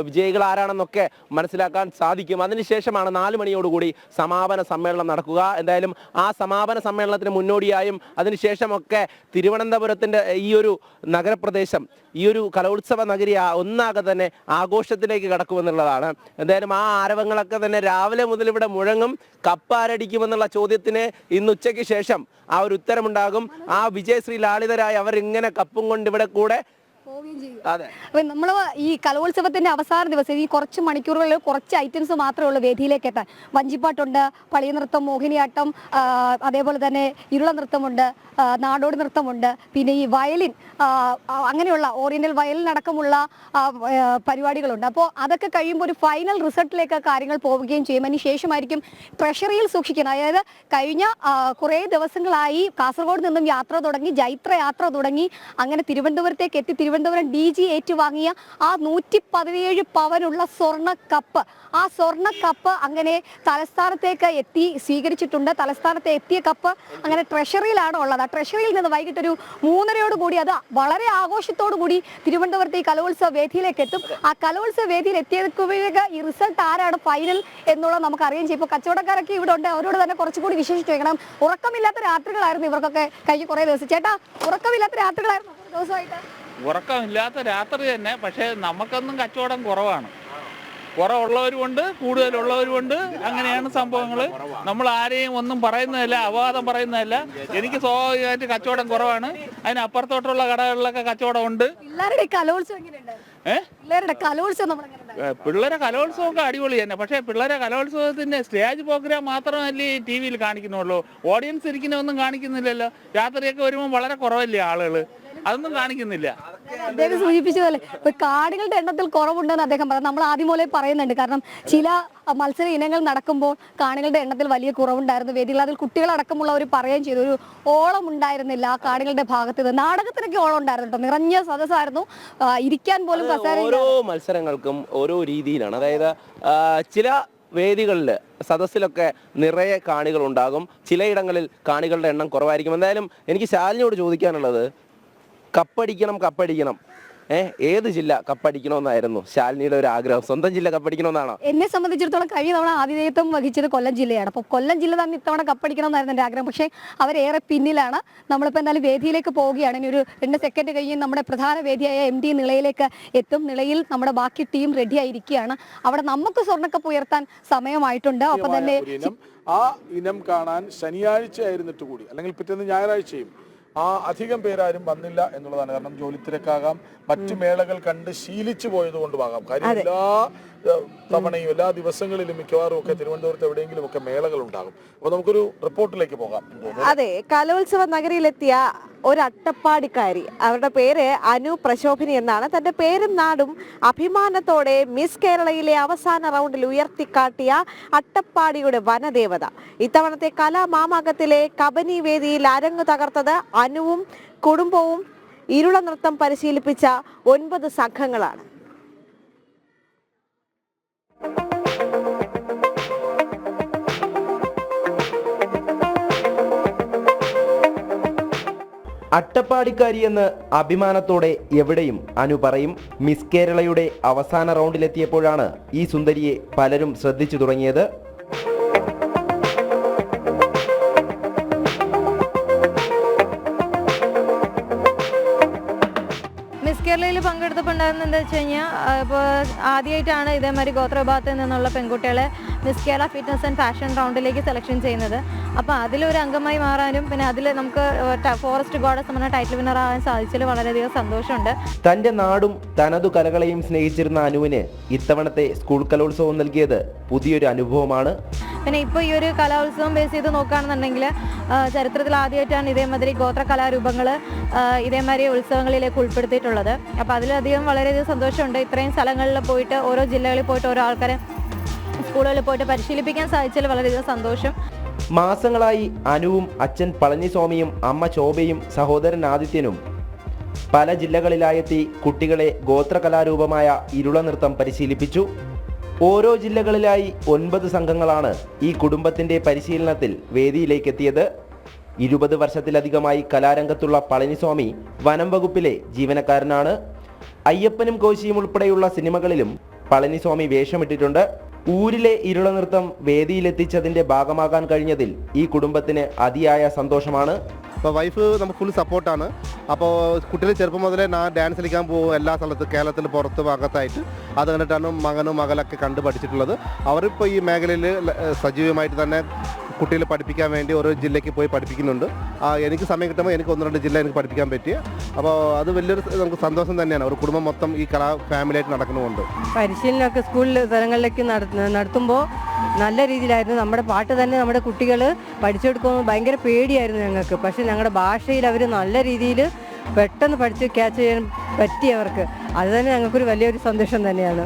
വിജയികൾ ആരാണെന്നൊക്കെ മനസ്സിലാക്കാൻ സാധിക്കും. അതിനുശേഷമാണ് 4 മണിയോടുകൂടി സമാപന സമ്മേളനം നടക്കുക. എന്തായാലും ആ സമാപന സമ്മേളനത്തിന് മുന്നോടിയായും അതിനുശേഷമൊക്കെ തിരുവനന്തപുരത്തിൻ്റെ ഈ ഒരു നഗരപ്രദേശം, ഈ ഒരു കലോത്സവ നഗരി ഒന്നാകെ തന്നെ ആഘോഷത്തിലേക്ക് കടക്കുമെന്നുള്ളതാണ്. എന്തായാലും ആ ആരവങ്ങളൊക്കെ തന്നെ രാവിലെ മുതൽ ഇവിടെ മുഴങ്ങും. കപ്പാരടിക്കുമെന്നുള്ള ചോദ്യത്തിന് ഇന്ന് ഉച്ചയ്ക്ക് ശേഷം ആ ഒരു ഉത്തരമുണ്ടാകും. ആ വിജയശ്രീ ലാളിതരായി അവർ ഇങ്ങനെ കപ്പും കൊണ്ട് ഇവിടെ കൂടെ. അപ്പൊ നമ്മള് ഈ കലോത്സവത്തിന്റെ അവസാന ദിവസം ഈ കുറച്ച് മണിക്കൂറുകളിൽ കുറച്ച് ഐറ്റംസ് മാത്രമേ ഉള്ളൂ വേദിയിലേക്ക് എത്താൻ. വഞ്ചിപ്പാട്ടുണ്ട്, പളിയ നൃത്തം, മോഹിനിയാട്ടം, അതേപോലെ തന്നെ ഇരുള നൃത്തമുണ്ട്, നാടോടി നൃത്തമുണ്ട്, പിന്നെ ഈ വയലിൻ, അങ്ങനെയുള്ള ഓറിയന്റൽ വയലിൻ അടക്കമുള്ള പരിപാടികളുണ്ട്. അപ്പോൾ അതൊക്കെ കഴിയുമ്പോൾ ഒരു ഫൈനൽ റിസൾട്ടിലേക്ക് കാര്യങ്ങൾ പോവുകയും ചെയ്യും. അതിന് ശേഷമായിരിക്കും ട്രഷറിയിൽ സൂക്ഷിക്കുന്നത്. അതായത് കഴിഞ്ഞ കുറേ ദിവസങ്ങളായി കാസർഗോഡ് നിന്നും യാത്ര തുടങ്ങി, ജൈത്ര യാത്ര തുടങ്ങി, അങ്ങനെ തിരുവനന്തപുരത്തേക്ക് എത്തി തിരുവനന്തപുരം DG ഏറ്റുവാങ്ങിയ ആ 117 പവനുള്ള സ്വർണ്ണ കപ്പ്, ആ സ്വർണ്ണ കപ്പ് അങ്ങനെ തലസ്ഥാനത്തേക്ക് എത്തി സ്വീകരിച്ചിട്ടുണ്ട്. തലസ്ഥാനത്ത് എത്തിയ കപ്പ് അങ്ങനെ ട്രഷറിയിലാണ് ഉള്ളത്. ആ ട്രഷറിയിൽ നിന്ന് വൈകിട്ടൊരു 3:30 കൂടി അത് വളരെ ആഘോഷത്തോടു കൂടി തിരുവനന്തപുരത്തെ ഈ കലോത്സവ വേദിയിലേക്ക് എത്തും. ആ കലോത്സവ വേദിയിൽ എത്തിയതിലേക്ക് ഈ റിസൾട്ട് ആരാണ് ഫൈനൽ എന്നുള്ളത് നമുക്ക് അറിയാൻ ചെയ്യും. ഇപ്പോൾ കച്ചവടക്കാരൊക്കെ ഇവിടെ ഉണ്ട്, അവരോട് തന്നെ കുറച്ചുകൂടി വിശേഷിച്ച് വെക്കണം. ഉറക്കമില്ലാത്ത രാത്രികളായിരുന്നു ഇവർക്കൊക്കെ കഴിഞ്ഞ കുറേ ദിവസം. ചേട്ടാ, ഉറക്കമില്ലാത്ത രാത്രികളായിരുന്നു ദിവസമായിട്ട്? ഉറക്കമില്ലാത്ത രാത്രി തന്നെ, പക്ഷേ നമുക്കൊന്നും കച്ചവടം കുറവാണ്. കുറവുള്ളവരുമുണ്ട്, കൂടുതലുള്ളവരുമുണ്ട്. അങ്ങനെയാണ് സംഭവങ്ങൾ. നമ്മൾ ആരെയും ഒന്നും പറയുന്നതല്ല, അപവാദം പറയുന്നതല്ല. എനിക്ക് സ്വാഭാവികമായിട്ട് കച്ചവടം കുറവാണ്. അതിനപ്പുറത്തോട്ടുള്ള കടകളിലൊക്കെ കച്ചവടം ഉണ്ട്. പിള്ളേരുടെ കലോത്സവം എങ്ങനെയുണ്ട്? പിള്ളേരുടെ കലോത്സവം പിള്ളേരെ കലോത്സവമൊക്കെ അടിപൊളി തന്നെ. പക്ഷേ പിള്ളേരെ കലോത്സവത്തിന്റെ സ്റ്റേജ് പ്രോഗ്രാം മാത്രമല്ലേ TV-യിൽ കാണിക്കുന്നുള്ളൂ. ഓഡിയൻസ് ഇരിക്കുന്നൊന്നും കാണിക്കുന്നില്ലല്ലോ. രാത്രിയൊക്കെ വരുമ്പോൾ വളരെ കുറവല്ലേ ആളുകൾ, അതൊന്നും കാണിക്കുന്നില്ല. അദ്ദേഹം സൂചിപ്പിച്ചതല്ലേ കാണികളുടെ എണ്ണത്തിൽ കുറവുണ്ടെന്ന് അദ്ദേഹം പറഞ്ഞു. നമ്മൾ ആദ്യം മുതലേ പറയുന്നുണ്ട്. കാരണം ചില മത്സര ഇനങ്ങൾ നടക്കുമ്പോൾ കാണികളുടെ എണ്ണത്തിൽ വലിയ കുറവുണ്ടായിരുന്നു വേദികൾ. അതിൽ കുട്ടികളടക്കമുള്ളവർ പറയുകയും ചെയ്തു, ഒരു ഓളം ഉണ്ടായിരുന്നില്ല ആ കാണികളുടെ ഭാഗത്ത് നിന്ന്. നാടകത്തിനൊക്കെ ഓളം ഉണ്ടായിരുന്നു കേട്ടോ, നിറഞ്ഞ സദസ്സായിരുന്നു, ഇരിക്കാൻ പോലും ഓരോ മത്സരങ്ങൾക്കും ഓരോ രീതിയിലാണ്. അതായത് ചില വേദികളിൽ സദസ്സിലൊക്കെ നിറയെ കാണികൾ ഉണ്ടാകും, ചിലയിടങ്ങളിൽ കാണികളുടെ എണ്ണം കുറവായിരിക്കും. എന്തായാലും എനിക്ക് ശാലിനിയോട് ചോദിക്കാനുള്ളത്, കപ്പടിക്കണം, ഏത് ജില്ല കപ്പടിക്കണമെന്നായിരുന്നു ശാലിനിയുടെ ഒരു ആഗ്രഹം? സ്വന്തം ജില്ല കപ്പടിക്കണമെന്നാണോ? എന്നെ സംബന്ധിച്ചിടത്തോളം കഴിഞ്ഞ തവണ ആതിഥേയത്വം വഹിച്ചത് കൊല്ലം ജില്ലയാണ്. അപ്പോൾ കൊല്ലം ജില്ല തന്നെ ഇത്തവണ കപ്പടിക്കണമെന്നായിരുന്നു എൻ്റെ ആഗ്രഹം. പക്ഷേ അവരേറെ പിന്നിലാണ്. നമ്മളിപ്പോൾ എന്തായാലും വേദിയിലേക്ക് പോവുകയാണ്. ഇനി ഒരു 2 സെക്കൻഡ് കഴിഞ്ഞ് നമ്മുടെ പ്രധാന വേദിയായ MD നിളയിലേക്ക് എത്തും. നിളയിൽ നമ്മുടെ ബാക്കി ടീം റെഡി ആയിരിക്കുകയാണ്. അവിടെ നമുക്ക് സ്വർണ്ണക്കപ്പ് ഉയർത്താൻ സമയമായിട്ടുണ്ട്. ഒപ്പം തന്നെ ആ ഇനം കാണാൻ ശനിയാഴ്ച ആയിരുന്നിട്ട് കൂടി, അല്ലെങ്കിൽ പിറ്റേന്ന് ഞായറാഴ്ചയും അധികം പേരാരും വന്നില്ല എന്നുള്ളതാണ്. കാരണം ജോലി തിരക്കാകാം, മറ്റു മേളകൾ കണ്ട് ശീലിച്ചു പോയതുകൊണ്ടുമാകാം. കാര്യം എല്ലാ തവണയും എല്ലാ ദിവസങ്ങളിലും മിക്കവാറും ഒക്കെ തിരുവനന്തപുരത്ത് എവിടെയെങ്കിലും ഒക്കെ മേളകൾ ഉണ്ടാകും. അപ്പൊ നമുക്കൊരു റിപ്പോർട്ടിലേക്ക് പോകാം. അതെ, കലോത്സവ നഗരിയിലെത്തിയ ഒരു അട്ടപ്പാടിക്കാരി, അവരുടെ പേര് അനു പ്രശോഭിനി എന്നാണ്. തന്റെ പേരും നാടും അഭിമാനത്തോടെ മിസ് കേരളയിലെ അവസാന റൗണ്ടിൽ ഉയർത്തിക്കാട്ടിയ അട്ടപ്പാടിയുടെ വനദേവത. ഇത്തവണത്തെ കലാമാമാകത്തിലെ കബനി വേദിയിൽ അരങ്ങു തകർത്തത് അനുവും കുടുംബവും ഇരുള നൃത്തം പരിശീലിപ്പിച്ച 9 സംഘങ്ങളാണ്. അട്ടപ്പാടിക്കാരിയെന്ന് അഭിമാനത്തോടെ എവിടെയും അനു പറയും. മിസ് കേരളയുടെ അവസാന റൗണ്ടിലെത്തിയപ്പോഴാണ് ഈ സുന്ദരിയെ പലരും ശ്രദ്ധിച്ചു തുടങ്ങിയത്. മിസ് കേരളയിൽ പങ്കെടുത്തപ്പോൾ ഉണ്ടായിരുന്നത് എന്താ വെച്ച് കഴിഞ്ഞാൽ, ഇപ്പോൾ ആദ്യമായിട്ടാണ് ഇതേമാതിരി ഗോത്രവിഭാഗത്തിൽ നിന്നുള്ള പെൺകുട്ടികളെ miss Kerala fitness and fashion റൗണ്ടിലേക്ക് സെലക്ഷൻ ചെയ്യുന്നത്. അപ്പോൾ അതിലൊരു അംഗമായി മാറാനും പിന്നെ അതിൽ നമുക്ക് ഫോറസ്റ്റ് ഗോഡസ് എന്ന ടൈറ്റിൽ വിന്നർ ആവാൻ സാധിച്ചതിൽ വളരെയധികം സന്തോഷമുണ്ട്. തൻ്റെ നാടും തനതു കലകളെയും സ്നേഹിച്ചിരുന്ന അനുവിന് ഇത്തവണത്തെ സ്കൂൾ കലോത്സവം നൽകിയത് പുതിയൊരു അനുഭവമാണ്. പിന്നെ ഇപ്പോൾ ഈ ഒരു കലോത്സവം ബേസ് ചെയ്ത് നോക്കുകയാണെന്നുണ്ടെങ്കിൽ ചരിത്രത്തിൽ ആദ്യമായിട്ടാണ് ഇതേമാതിരി ഗോത്ര കലാരൂപങ്ങൾ ഇതേമാതിരി ഉത്സവങ്ങളിലേക്ക് ഉൾപ്പെടുത്തിയിട്ടുള്ളത്. അപ്പോൾ അതിലധികം വളരെയധികം സന്തോഷമുണ്ട്. ഇത്രയും സ്ഥലങ്ങളിൽ പോയിട്ട് ഓരോ ജില്ലകളിൽ പോയിട്ട് ഓരോ ആൾക്കാരെ സ്കൂളുകളിൽ പോയിട്ട് പരിശീലിപ്പിക്കാൻ സാധിച്ചതിൽ വളരെയധികം സന്തോഷം. മാസങ്ങളായി അനുവും അച്ഛൻ പളനിസ്വാമിയും അമ്മ ശോഭയും സഹോദരൻ ആദിത്യനും പല ജില്ലകളിലായെത്തി കുട്ടികളെ ഗോത്രകലാരൂപമായ ഇരുള നൃത്തം പരിശീലിപ്പിച്ചു. ഓരോ ജില്ലകളിലായി 9 സംഘങ്ങളാണ് ഈ കുടുംബത്തിൻ്റെ പരിശീലനത്തിൽ വേദിയിലേക്കെത്തിയത്. 20 വർഷത്തിലധികമായി കലാരംഗത്തുള്ള പളനിസ്വാമി വനം വകുപ്പിലെ ജീവനക്കാരനാണ്. അയ്യപ്പനും കോശിയും ഉൾപ്പെടെയുള്ള സിനിമകളിലും പളനിസ്വാമി വേഷമിട്ടിട്ടുണ്ട്. ഊരിലെ ഇരുള നൃത്തം വേദിയിലെത്തിച്ചതിൻ്റെ ഭാഗമാകാൻ കഴിഞ്ഞതിൽ ഈ കുടുംബത്തിന് അതിയായ സന്തോഷമാണ്. അപ്പോൾ വൈഫ് നമുക്ക് ഫുൾ സപ്പോർട്ടാണ്. അപ്പോൾ കുട്ടികൾ ചെറുപ്പം മുതലേ ഞാൻ ഡാൻസ് കളിക്കാൻ പോകും എല്ലാ സ്ഥലത്തും, കേരളത്തിൽ പുറത്ത് ഭാഗത്തായിട്ട്. അത് കണ്ടിട്ടാണ് മകനും മകളൊക്കെ കണ്ട് പഠിച്ചിട്ടുള്ളത്. അവരിപ്പോൾ ഈ മേഖലയിൽ സജീവമായിട്ട് തന്നെ കുട്ടികളെ പഠിപ്പിക്കാൻ വേണ്ടി ഓരോ ജില്ലയ്ക്ക് പോയി പഠിപ്പിക്കുന്നുണ്ട്. എനിക്ക് സമയം കിട്ടുമ്പോൾ എനിക്ക് 1-2 ജില്ല എനിക്ക് പഠിപ്പിക്കാൻ പറ്റിയ, അപ്പോൾ അത് വലിയൊരു നമുക്ക് സന്തോഷം തന്നെയാണ്. ഒരു കുടുംബം മൊത്തം ഈ കലാ ഫാമിലിയായിട്ട് നടക്കുന്നുണ്ട്. പരിശീലനമൊക്കെ സ്കൂളിൽ തലങ്ങളിലേക്ക് നടത്തുമ്പോൾ നല്ല രീതിയിലായിരുന്നു. നമ്മുടെ പാട്ട് തന്നെ നമ്മുടെ കുട്ടികൾ പഠിച്ചെടുക്കുമ്പോൾ ഭയങ്കര പേടിയായിരുന്നു ഞങ്ങൾക്ക്. പക്ഷേ ഞങ്ങളുടെ ഭാഷയിൽ അവർ നല്ല രീതിയിൽ പെട്ടെന്ന് പഠിച്ച് ക്യാച്ച് ചെയ്യാൻ പറ്റിയവർക്ക് അത് തന്നെ ഞങ്ങൾക്കൊരു വലിയൊരു സന്തോഷം തന്നെയാണ്.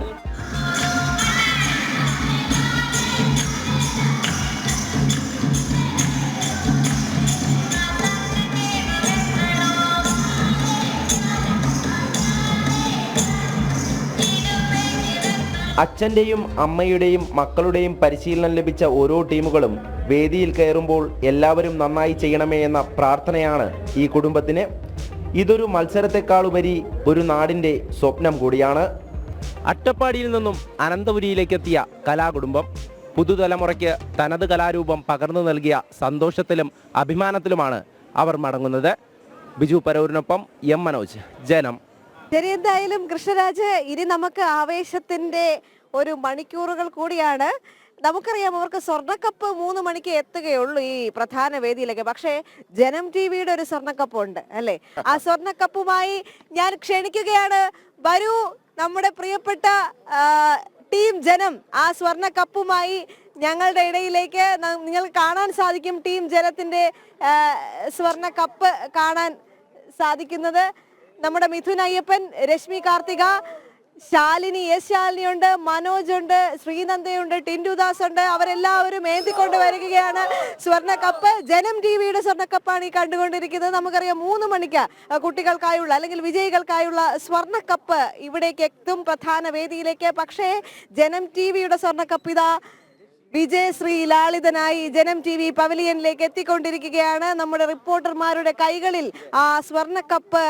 അച്ഛൻ്റെയും അമ്മയുടെയും മക്കളുടെയും പരിശീലനം ലഭിച്ച ഓരോ ടീമുകളും വേദിയിൽ കയറുമ്പോൾ എല്ലാവരും നന്നായി ചെയ്യണമേ എന്ന പ്രാർത്ഥനയാണ് ഈ കുടുംബത്തിന്. ഇതൊരു മത്സരത്തെക്കാളുപരി ഒരു നാടിൻ്റെ സ്വപ്നം കൂടിയാണ്. അട്ടപ്പാടിയിൽ നിന്നും അനന്തപുരിയിലേക്കെത്തിയ കലാകുടുംബം പുതുതലമുറയ്ക്ക് തനത് കലാരൂപം പകർന്നു നൽകിയ സന്തോഷത്തിലും അഭിമാനത്തിലുമാണ് അവർ മടങ്ങുന്നത്. ബിജു പരൂരിനൊപ്പം എം മനോജ്, ജനം. ശരി, എന്തായാലും കൃഷ്ണരാജ്, ഇനി നമുക്ക് ആവേശത്തിന്റെ ഒരു മണിക്കൂറുകൾ കൂടിയാണ്. നമുക്കറിയാം അവർക്ക് സ്വർണ്ണക്കപ്പ് 3 മണിക്ക് എത്തുകയുള്ളൂ ഈ പ്രധാന വേദിയിലേക്ക്. പക്ഷേ ജനം ടിവിയുടെ ഒരു സ്വർണ്ണക്കപ്പ് ഉണ്ട് അല്ലേ? ആ സ്വർണ്ണക്കപ്പുമായി ഞാൻ ക്ഷണിക്കുകയാണ്. വരൂ നമ്മുടെ പ്രിയപ്പെട്ട ടീം ജനം. ആ സ്വർണ്ണക്കപ്പുമായി ഞങ്ങളുടെ ഇടയിലേക്ക് നിങ്ങൾക്ക് കാണാൻ സാധിക്കും. ടീം ജനത്തിന്റെ സ്വർണ്ണക്കപ്പ് കാണാൻ സാധിക്കുന്നത് നമ്മുടെ മിഥുൻ അയ്യപ്പൻ, രശ്മി കാർത്തിക, ശാലിനി, ശാലിനി ഉണ്ട്, മനോജ് ഉണ്ട്, ശ്രീനന്ദയുണ്ട്, ടിൻഡുദാസ് ഉണ്ട്. അവരെല്ലാവരും ഏന്തിക്കൊണ്ട് വരികയാണ് സ്വർണ്ണക്കപ്പ്. ജനം ടിവിയുടെ സ്വർണ്ണക്കപ്പാണ് ഈ കണ്ടുകൊണ്ടിരിക്കുന്നത്. നമുക്കറിയാം 3 മണിക്ക് കുട്ടികൾക്കായുള്ള അല്ലെങ്കിൽ വിജയികൾക്കായുള്ള സ്വർണ്ണക്കപ്പ് ഇവിടേക്ക് എത്തും, പ്രധാന വേദിയിലേക്ക്. പക്ഷേ ജനം ടിവിയുടെ സ്വർണ്ണക്കപ്പ് ഇതാ വിജയശ്രീ ലാളിതനായി ജനം ടി വി പവലിയനിലേക്ക് എത്തിക്കൊണ്ടിരിക്കുകയാണ്. നമ്മുടെ റിപ്പോർട്ടർമാരുടെ കൈകളിൽ ആ സ്വർണ്ണക്കപ്പ്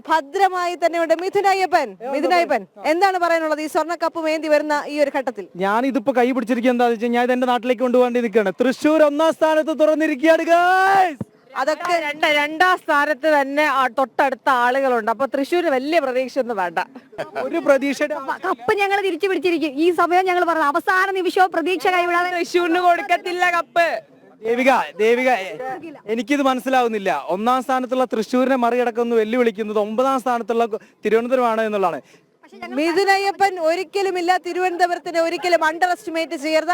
ഭദ്രമായി തന്നെ ഉണ്ട്. മിഥുൻ അയ്യപ്പൻ, എന്താണ് പറയാനുള്ളത് ഈ സ്വർണ്ണക്കപ്പ് വേണ്ടി വരുന്ന ഈ ഒരു ഘട്ടത്തിൽ? ഞാൻ ഇതിപ്പോ കൈ പിടിച്ചിരിക്കുന്നത് എന്താണെന്ന് വെച്ചാൽ ഞാൻ എന്റെ നാട്ടിലേക്ക് കൊണ്ടുപോകേണ്ടി നിൽക്കുകയാണ്. തൃശ്ശൂർ 1ാം സ്ഥാനത്ത് തുറന്നിരിക്കുകയാണ്. അതൊക്കെ 2ാം സ്ഥാനത്ത് തന്നെ തൊട്ടടുത്ത ആളുകളുണ്ട്. അപ്പൊ തൃശ്ശൂര് വലിയ പ്രതീക്ഷ ഒന്നും വേണ്ട. ഒരു പ്രതീക്ഷ കപ്പ് ഞങ്ങൾ തിരിച്ചു പിടിച്ചിരിക്കും. ഈ സമയം ഞങ്ങൾ പറഞ്ഞു അവസാന നിമിഷവും പ്രതീക്ഷ കൈവിടാതെ തൃശ്ശൂരിന് കൊടുക്കത്തില്ല കപ്പ്. ദേവിക എനിക്കിത് മനസ്സിലാവുന്നില്ല. 1ാം സ്ഥാനത്തുള്ള തൃശ്ശൂരിനെ മറികടക്കുന്നു വെല്ലുവിളിക്കുന്നത് 9ാം സ്ഥാനത്തുള്ള തിരുവനന്തപുരമാണ് എന്നുള്ളതാണ്. മിഥുൻ അയ്യപ്പൻ ഒരിക്കലുമില്ല, തിരുവനന്തപുരത്തിന് ഒരിക്കലും അണ്ടർ എസ്റ്റിമേറ്റ് ചെയ്യരുത്.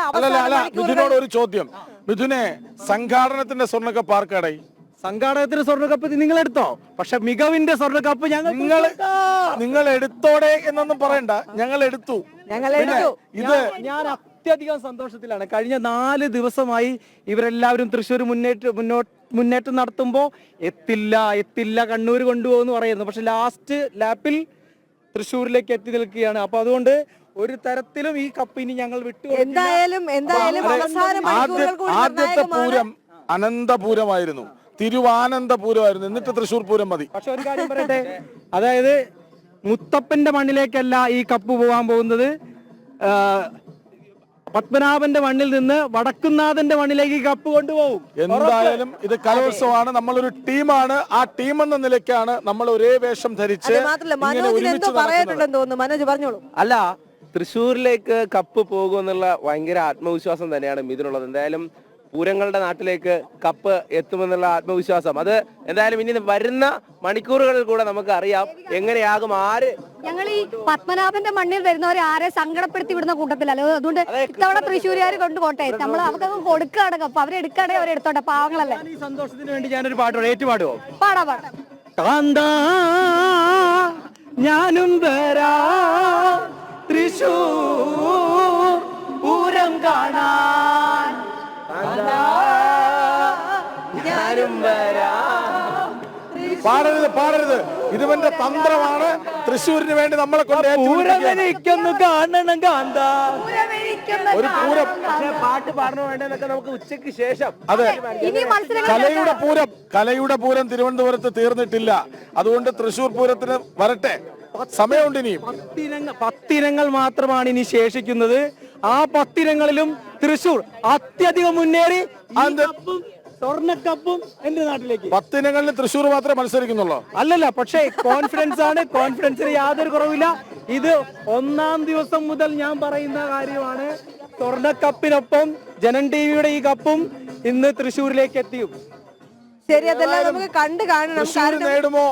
മിഥുനോട് ഒരു ചോദ്യം. മിഥുനെ, സംഘാടനത്തിന്റെ സ്വർണ്ണക്കപ്പ് ആർക്കാടായി? സംഘാടകത്തിന് സ്വർണ്ണക്കപ്പ് നിങ്ങൾ എടുത്തോ, പക്ഷെ മികവിന്റെ സ്വർണ്ണക്കപ്പ് നിങ്ങൾ എടുത്തോടെ എന്നൊന്നും പറയണ്ട, ഞങ്ങൾ എടുത്തു. ഇത് ഞാൻ അത്യധികം സന്തോഷത്തിലാണ്. കഴിഞ്ഞ 4 ദിവസമായി ഇവരെല്ലാവരും തൃശ്ശൂർ മുന്നേറ്റം നടത്തുമ്പോൾ എത്തില്ല കണ്ണൂർ കൊണ്ടുപോകുന്നു പറയുന്നു. പക്ഷെ ലാസ്റ്റ് ലാപ്പിൽ തൃശ്ശൂരിലേക്ക് എത്തി നിൽക്കുകയാണ്. അപ്പൊ അതുകൊണ്ട് ഒരു തരത്തിലും ഈ കപ്പ് ഇനി ഞങ്ങൾ വിട്ടു. എന്തായാലും ആദ്യത്തെ പൂരം അനന്തപൂരമായിരുന്നു, തിരുവാനന്തപൂരമായിരുന്നു, എന്നിട്ട് തൃശ്ശൂർ പൂരം മതി. പക്ഷെ ഒരു കാര്യം പറയട്ടെ, അതായത് മുത്തപ്പന്റെ മണ്ണിലേക്കല്ല ഈ കപ്പ് പോകാൻ പോകുന്നത്, പത്മനാഭന്റെ മണ്ണിൽ നിന്ന് വടക്കുന്നാഥന്റെ മണ്ണിലേക്ക് കപ്പ് കൊണ്ടുപോകും. എന്തായാലും ഇത് കലോത്സവമാണ്, നമ്മളൊരു ടീമാണ്. ആ ടീം എന്ന നിലയ്ക്കാണ് നമ്മൾ ഒരേ വേഷം ധരിച്ച് അല്ല തൃശ്ശൂരിലേക്ക് കപ്പ് പോകുമെന്നുള്ള ഭയങ്കര ആത്മവിശ്വാസം തന്നെയാണ് ഇതിനുള്ളത്. എന്തായാലും പൂരങ്ങളുടെ നാട്ടിലേക്ക് കപ്പ് എത്തുമെന്നുള്ള ആത്മവിശ്വാസം അത് എന്തായാലും ഇനി വരുന്ന മണിക്കൂറുകളിൽ കൂടെ നമുക്ക് അറിയാം എങ്ങനെയാകും. ഞങ്ങൾ ഈ പത്മനാഭന്റെ മണ്ണിൽ വരുന്നവരെ ആരെ സങ്കടപ്പെടുത്തി വിടുന്ന കൂട്ടത്തിലല്ലോ. അതുകൊണ്ട് ഇത്തവണ തൃശ്ശൂരുകാർ കൊണ്ടുപോട്ടെ, നമ്മൾ അവർക്ക് കൊടുക്കുകയാണ് കപ്പ്, അവരെടുക്കണേ അവരെടുത്തോട്ടെ, പാവങ്ങളല്ലേ. ഈ സന്തോഷത്തിന് വേണ്ടി ഞാനൊരു പാട്ടോ ഏറ്റുപാടുവോ? പാടാ. കാന്താ ഞാനും വരാ തൃശ്ശൂർ പൂരം കാണാൻ, പാടരുത്. ഇതിവന്റെ തന്ത്രമാണ്. തൃശ്ശൂരിന് വേണ്ടി നമ്മളെ കൊണ്ട് കാണണം കാന്താ. ഒരു പൂരം പാട്ട് പാടണോ വേണ്ടെന്നൊക്കെ നമുക്ക് ഉച്ചയ്ക്ക് ശേഷം. അതെ, കലയുടെ പൂരം തിരുവനന്തപുരത്ത് തീർന്നിട്ടില്ല. അതുകൊണ്ട് തൃശ്ശൂർ പൂരത്തിന് വരട്ടെ, സമയമുണ്ട്. ഇനിയും 10 ഇനങ്ങൾ മാത്രമാണ് ഇനി ശേഷിക്കുന്നത്. ആ 10 ഇനങ്ങളിലും തൃശ്ശൂർ അത്യധികം മുന്നേറി സ്വർണ്ണക്കപ്പും എന്റെ നാട്ടിലേക്ക്. 10 ഇനങ്ങളിൽ തൃശ്ശൂർ മാത്രമേ മത്സരിക്കുന്നുള്ളൂ. അല്ലല്ല, പക്ഷേ കോൺഫിഡൻസ് ആണ്, കോൺഫിഡൻസിന് യാതൊരു കുറവില്ല. ഇത് 1ാം ദിവസം മുതൽ ഞാൻ പറയുന്ന കാര്യമാണ്. സ്വർണ്ണക്കപ്പിനൊപ്പം ജനം ടിവിയുടെ ഈ കപ്പും ഇന്ന് തൃശ്ശൂരിലേക്ക് എത്തിയും. ശരി, അതെല്ലാം നമുക്ക് കണ്ടു കാണണം. തൃശ്ശൂർ നേടുമോ,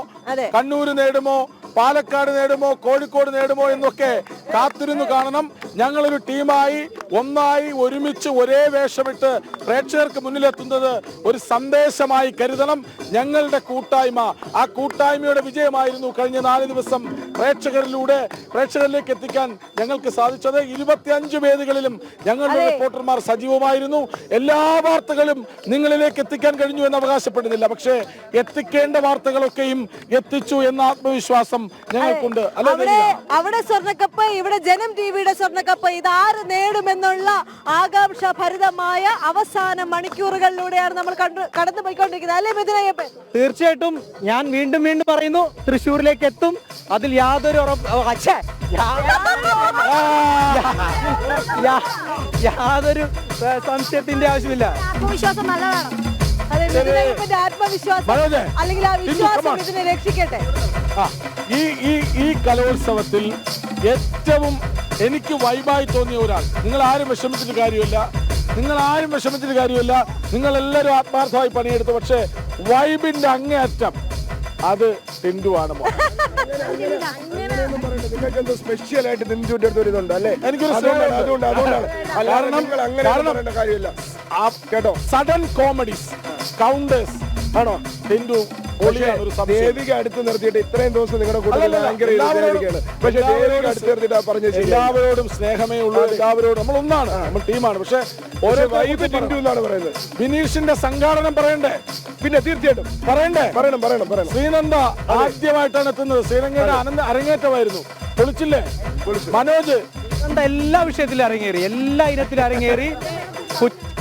കണ്ണൂര് നേടുമോ, പാലക്കാട് നേടുമോ, കോഴിക്കോട് നേടുമോ എന്നൊക്കെ കാത്തിരുന്നു കാണണം. ഞങ്ങളൊരു ടീമായി ഒന്നായി ഒരുമിച്ച് ഒരേ വേഷമിട്ട് പ്രേക്ഷകർക്ക് മുന്നിലെത്തുന്നത് ഒരു സന്ദേശമായി കരുതണം. ഞങ്ങളുടെ കൂട്ടായ്മ, ആ കൂട്ടായ്മയുടെ വിജയമായിരുന്നു കഴിഞ്ഞ 4 ദിവസം പ്രേക്ഷകരിലേക്ക് എത്തിക്കാൻ ഞങ്ങൾക്ക് സാധിച്ചത്. 25 വേദികളിലും ഞങ്ങളുടെ റിപ്പോർട്ടർമാർ സജീവമായിരുന്നു. എല്ലാ വാർത്തകളും നിങ്ങളിലേക്ക് എത്തിക്കാൻ കഴിഞ്ഞു എന്ന് അവകാശപ്പെടുന്നില്ല, പക്ഷേ എത്തിക്കേണ്ട വാർത്തകളൊക്കെയും എത്തിച്ചു എന്ന ആത്മവിശ്വാസം ഞങ്ങൾക്കുണ്ട്. അവിടെ സ്വർണ്ണക്കപ്പ് ഇവിടെ ജനം ടിവിയുടെ സ്വർണ്ണക്കപ്പ് ഇതാര് നേടുമെന്നുള്ള ആകാംക്ഷ ഭരിതമായ അവസാന മണിക്കൂറുകളിലൂടെയാണ് നമ്മൾ കടന്നു പോയിക്കൊണ്ടിരിക്കുന്നത്, അല്ലേ മിഥുനയ്യപ്പൻ? തീർച്ചയായിട്ടും ഞാൻ വീണ്ടും വീണ്ടും പറയുന്നു, തൃശ്ശൂരിലേക്ക് എത്തും. അതിൽ യാതൊരു യാതൊരു സംശയത്തിന്റെ ആവശ്യമില്ല. ആത്മവിശ്വാസം നല്ലതാണ്. അതെ, മിഥുനയ്യപ്പന്റെ ആത്മവിശ്വാസം അല്ലെങ്കിൽ ആ വിശ്വാസം ഇതിനെ രക്ഷിക്കട്ടെ. ഈ കലോത്സവത്തിൽ ഏറ്റവും എനിക്ക് വൈബായി തോന്നിയ ഒരാൾ, നിങ്ങൾ ആരും വിഷമിച്ചിട്ട് കാര്യമില്ല, നിങ്ങൾ എല്ലാവരും ആത്മാർത്ഥമായി പണിയെടുത്തു. പക്ഷേ വൈബിന്റെ അങ്ങേയറ്റം അത് ടിൻഡുവാണ്. നിങ്ങൾക്ക് എന്തോ സ്പെഷ്യൽ ആയിട്ട് ടിൻഡുവിന്റെ അടുത്ത് ഒരു ഇതുണ്ട് അല്ലേ? എനിക്കൊരു കാര്യമില്ല കേട്ടോ. സഡൻ കോമഡീസ് കൗണ്ടേഴ്സ് ആണോ ടിൻഡു? ദേവിക അടുത്ത് നിർത്തിയിട്ട് ഇത്രയും ദിവസം നിങ്ങളുടെ കൂടെ പക്ഷേ ദേവിക അടുത്ത് നിർത്തിയിട്ട് പറഞ്ഞു എല്ലാവരോടും സ്നേഹമേ ഉള്ളൂ, എല്ലാവരോടും നമ്മൾ ഒന്നാണ്, നമ്മൾ ടീമാണ്. പക്ഷെ ഓരോ വൈബ് ടിൻഡു എന്നാണ് പറയുന്നത്. ബിനീഷിന്റെ സംഘാടനം പറയണ്ടേ? പിന്നെ തീർച്ചയായിട്ടും പറയണം. ശ്രീനന്ദ ആദ്യമായിട്ടാണ് എത്തുന്നത്. ശ്രീലങ്കയുടെ അരങ്ങേറ്റമായിരുന്നു, പൊളിച്ചില്ലേ? മനോജ് എല്ലാ വിഷയത്തിലും അരങ്ങേറി, എല്ലാ ഇനത്തിലും അരങ്ങേറി.